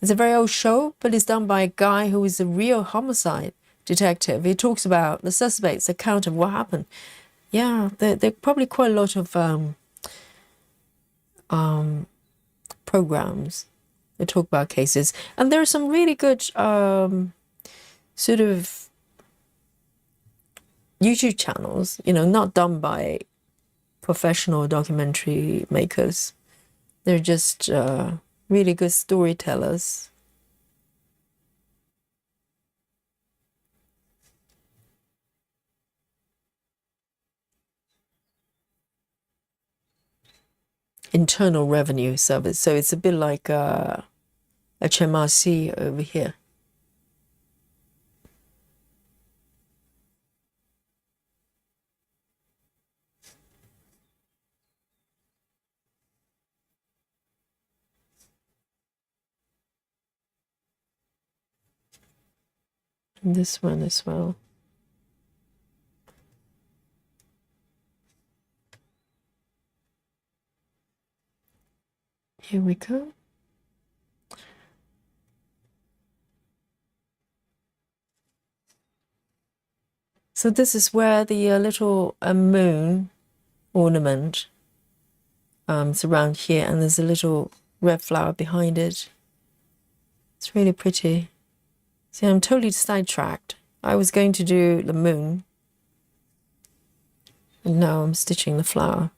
It's a very old show, but it's done by a guy who is a real homicide detective. He talks about the suspect's account of what happened. Yeah, there are probably quite a lot of programs that talk about cases. And there are some really good sort of YouTube channels, you know, not done by professional documentary makers. They're just really good storytellers. Internal Revenue Service. So it's a bit like a HMRC over here. And this one as well. Here we go. So this is where the little moon ornament is around here, and there's a little red flower behind it. It's really pretty. See, I'm totally sidetracked. I was going to do the moon, and now I'm stitching the flower.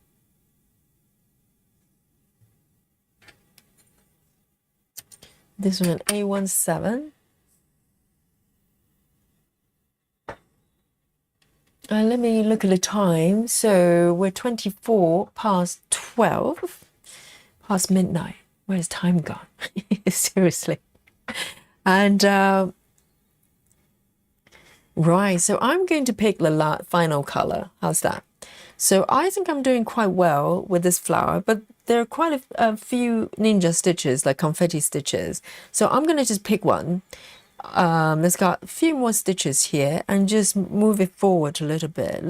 This one, A17. Let me look at the time. So we're 24 past 12, past midnight. Where's time gone? Seriously. And right, so I'm going to pick the final color. How's that? So I think I'm doing quite well with this flower, but there are quite a few ninja stitches, like confetti stitches. So I'm going to just pick one. There's got a few more stitches here, and just move it forward a little bit.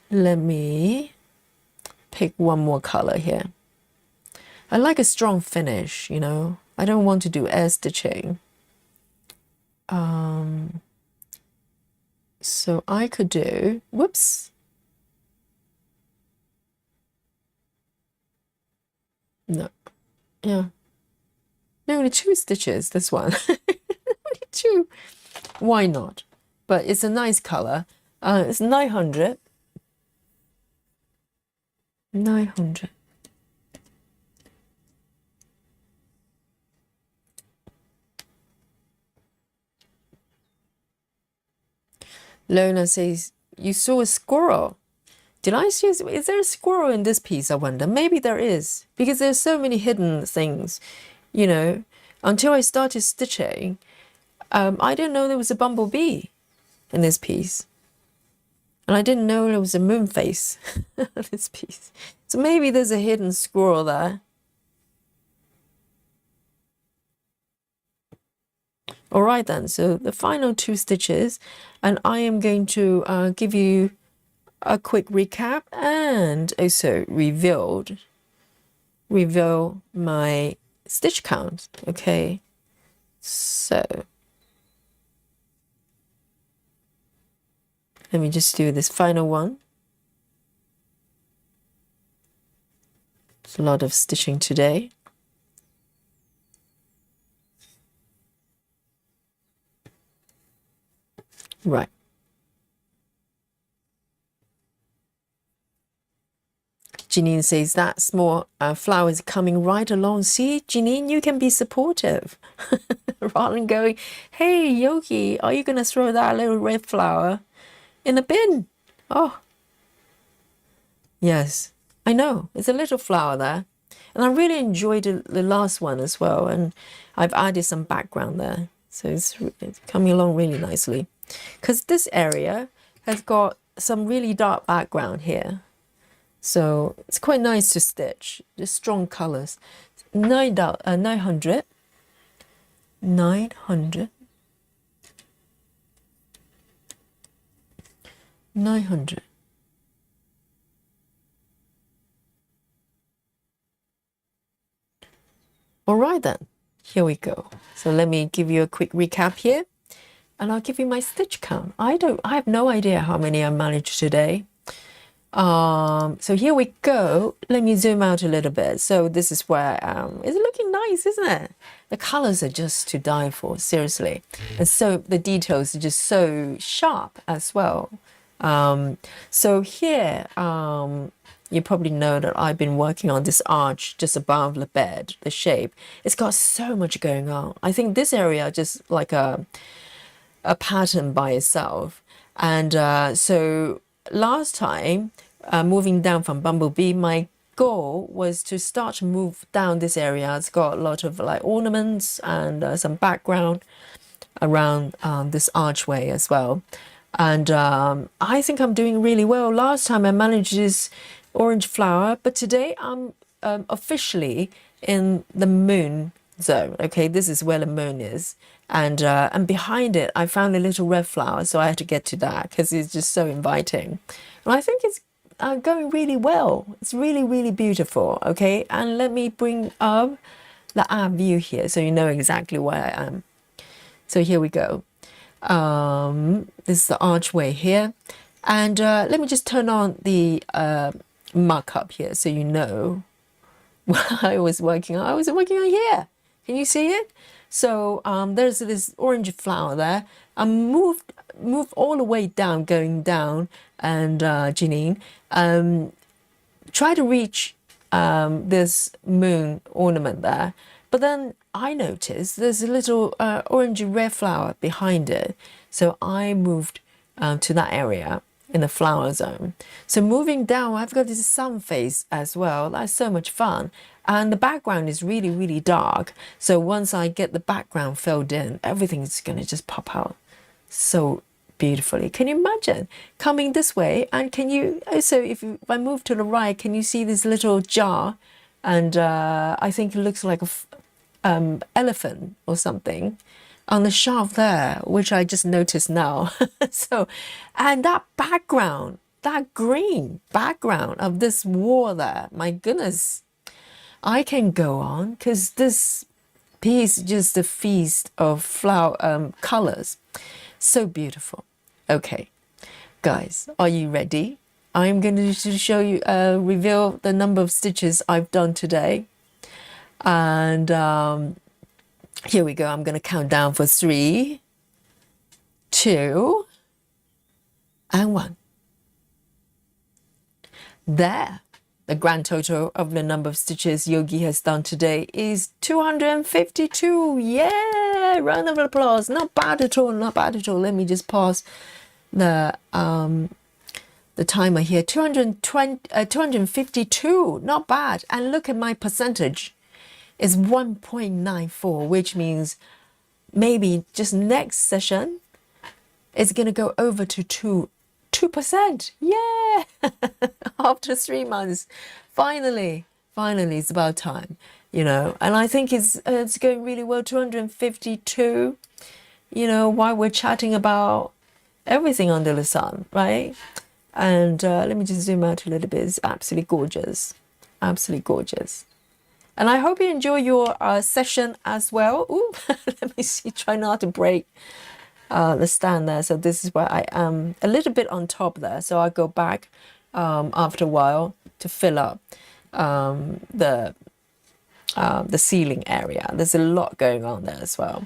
Let me pick one more color here. I like a strong finish, you know. I don't want to do air stitching. So I could do, whoops. No, yeah. No, only 2 stitches, this one. Only 2. Why not? But it's a nice color. It's 900. 900. Lona says, you saw a squirrel. Did I see? Is there a squirrel in this piece, I wonder? Maybe there is, because there's so many hidden things, you know. Until I started stitching, I didn't know there was a bumblebee in this piece. And I didn't know there was a moon face in this piece. So maybe there's a hidden squirrel there. All right then, so the final 2 stitches, and I am going to give you a quick recap and also reveal my stitch count. Okay, so let me just do this final one. It's a lot of stitching today. Right. Janine says that small flower is coming right along. See, Janine, you can be supportive rather than going, hey, Yogi, are you going to throw that little red flower in the bin? Oh, yes, I know. It's a little flower there. And I really enjoyed the last one as well. And I've added some background there. So it's coming along really nicely. Because this area has got some really dark background here. So it's quite nice to stitch, just strong colors. 900, 900, 900. All right then, here we go. So let me give you a quick recap here, and I'll give you my stitch count. I have no idea how many I managed today. So here we go. Let me zoom out a little bit. So this is where I am. It's looking nice, isn't it? The colors are just to die for, seriously. And so the details are just so sharp as well. So here, you probably know that I've been working on this arch just above the bed, the shape. It's got so much going on. I think this area just like a pattern by itself. And so last time, moving down from Bumblebee, my goal was to start to move down this area. It's got a lot of like ornaments and some background around this archway as well. And I think I'm doing really well. Last time I managed this orange flower, but today I'm officially in the moon zone. Okay, this is where the moon is. And behind it, I found a little red flower, so I had to get to that because it's just so inviting. And I think it's going really well. It's really, really beautiful. Okay, and let me bring up the art view here so you know exactly where I am. So here we go. This is the archway here. And let me just turn on the markup here so you know what I was working on. I was working on here. Can you see it? So there's this orange flower there. I move all the way down, going down, and Janine, try to reach this moon ornament there. But then I noticed there's a little orange red flower behind it. So I moved to that area in the flower zone. So moving down, I've got this sun face as well. That's so much fun. And the background is really, really dark. So once I get the background filled in, everything's going to just pop out so beautifully. Can you imagine coming this way? And can you also, if I move to the right, can you see this little jar? And I think it looks like a elephant or something on the shelf there, which I just noticed now. So, and that background, that green background of this wall there, my goodness, I can go on because this piece is just a feast of flower colors. So beautiful. Okay, guys, are you ready? I'm going to show you, reveal the number of stitches I've done today. And here we go. I'm going to count down for 3, 2, and 1. There. The grand total of the number of stitches Yogi has done today is 252. Yeah, round of applause. Not bad at all, not bad at all. Let me just pause the timer here. 252, not bad. And look at my percentage. It's 1.94, which means maybe just next session it's going to go over to 2%. Yeah. After 3 months, finally it's about time, you know. And I think it's going really well. 252, you know, while we're chatting about everything under the sun, right? And let me just zoom out a little bit. It's absolutely gorgeous, absolutely gorgeous. And I hope you enjoy your session as well. Ooh, let me see, try not to break the stand there. So this is where I am a little bit on top there. So I go back after a while to fill up the ceiling area. There's a lot going on there as well.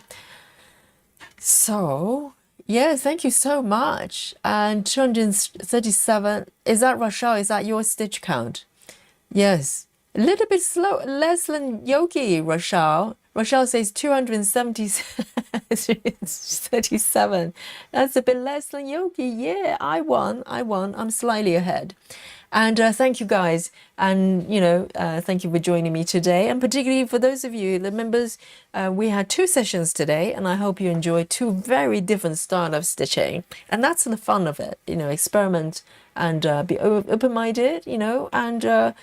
So yeah, thank you so much. And 237, is that Rochelle? Is that your stitch count? Yes. A little bit slow, less than Yogi, Rochelle. Rochelle says 237. That's a bit less than Yogi. Yeah, I won. I'm slightly ahead. And thank you guys. And, you know, thank you for joining me today. And particularly for those of you, the members, we had 2 sessions today. And I hope you enjoyed 2 very different styles of stitching. And that's the fun of it, you know, experiment and be open-minded, you know, and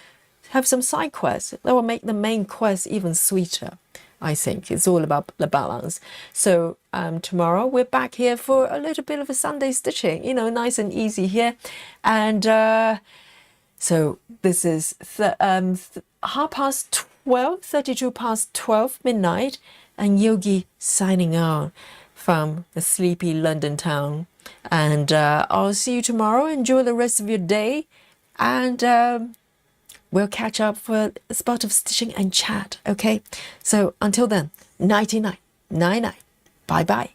have some side quests that will make the main quest even sweeter. I think it's all about the balance. So tomorrow we're back here for a little bit of a Sunday stitching, you know, nice and easy here. And so this is 12:30 Well, 32 past 12 midnight, and Yogi signing out from the sleepy London town. And I'll see you tomorrow. Enjoy the rest of your day. And we'll catch up for a spot of stitching and chat. Okay? So until then, nighty night. Night night. Bye bye.